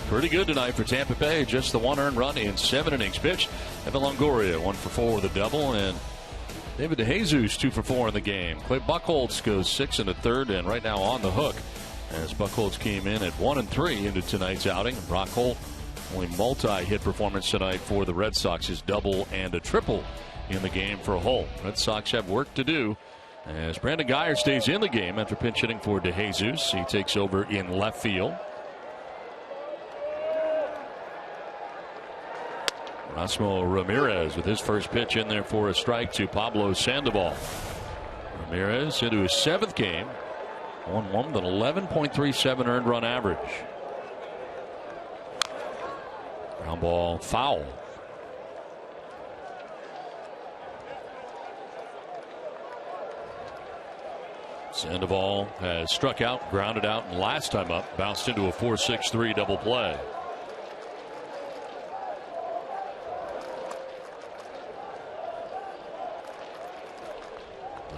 pretty good tonight for Tampa Bay. Just the 1 earned run in 7 innings pitched. Evan Longoria 1 for 4 with a double, and David DeJesus 2 for 4 in the game. Clay Buchholz goes 6 1/3 and right now on the hook as Buchholz came in at 1 3 into tonight's outing. Brock Holt, only multi-hit performance tonight for the Red Sox, his double and a triple in the game for Holt. Red Sox have work to do as Brandon Guyer stays in the game after pinch hitting for DeJesus. He takes over in left field. Erasmo Ramirez with his first pitch in there for a strike to Pablo Sandoval. Ramirez into his 7th game, 1-1 with an 11.37 earned run average. Ground ball foul. Sandoval has struck out, grounded out, and last time up bounced into a 4-6-3 double play.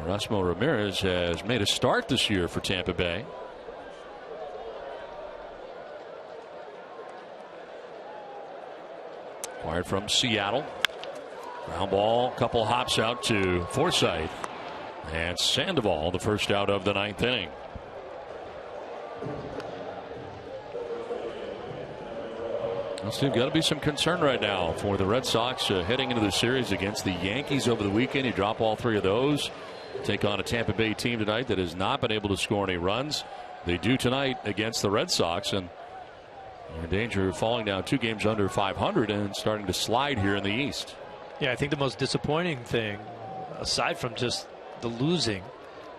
Erasmo Ramirez has made a start this year for Tampa Bay. Acquired from Seattle. Ground ball, couple hops out to Forsythe. And Sandoval, the first out of the 9th inning. Well, Steve, got to be some concern right now for the Red Sox heading into the series against the Yankees over the weekend. You drop all 3 of those. Take on a Tampa Bay team tonight that has not been able to score any runs. They do tonight against the Red Sox, and you're in danger of falling down 2 games under 500 and starting to slide here in the East. Yeah, I think the most disappointing thing, aside from just the losing,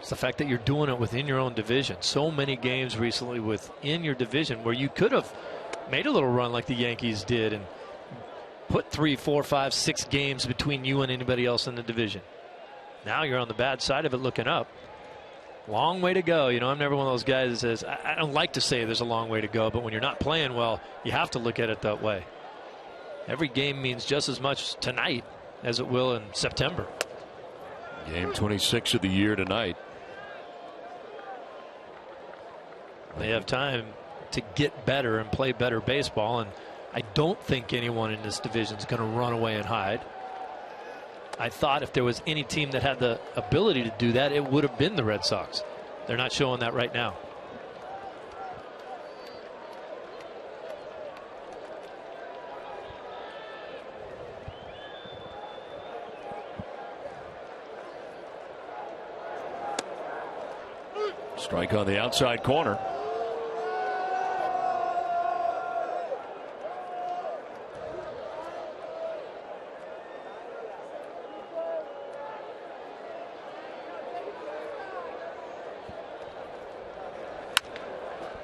is the fact that you're doing it within your own division. So many games recently within your division where you could have made a little run like the Yankees did and put 3, 4, 5, 6 games between you and anybody else in the division. Now you're on the bad side of it looking up. Long way to go. You know, I'm never one of those guys that says, I don't like to say there's a long way to go, but when you're not playing well, you have to look at it that way. Every game means just as much tonight as it will in September. Game 26 of the year tonight. They have time to get better and play better baseball, and I don't think anyone in this division is going to run away and hide. I thought if there was any team that had the ability to do that, it would have been the Red Sox. They're not showing that right now. Strike on the outside corner.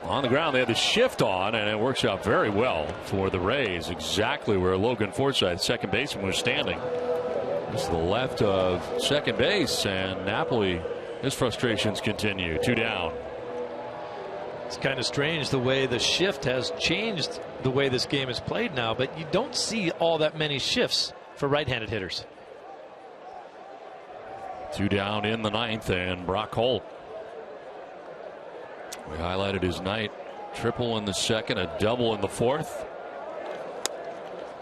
On the ground, they had the shift on, and it works out very well for the Rays. Exactly where Logan Forsythe, second baseman, was standing. This is the left of second base, and Napoli, his frustrations continue. 2 down. It's kind of strange the way the shift has changed the way this game is played now, but you don't see all that many shifts for right-handed hitters. 2 down in the 9th, and Brock Holt. We highlighted his night. Triple in the 2nd, a double in the 4th.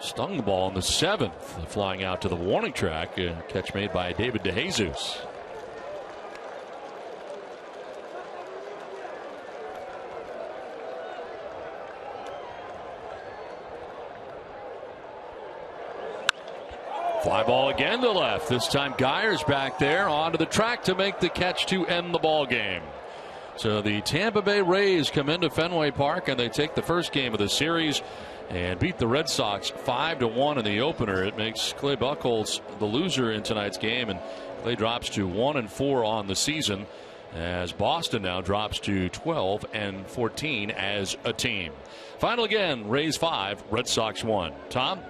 Stung the ball in the 7th, flying out to the warning track. A catch made by David DeJesus. Fly ball again to left. This time Guyer's back there onto the track to make the catch to end the ball game. So the Tampa Bay Rays come into Fenway Park and they take the first game of the series and beat the Red Sox 5-1 in the opener. It makes Clay Buchholz the loser in tonight's game, and Clay drops to 1-4 on the season as Boston now drops to 12-14 as a team. Final again, Rays 5, Red Sox 1. Tom?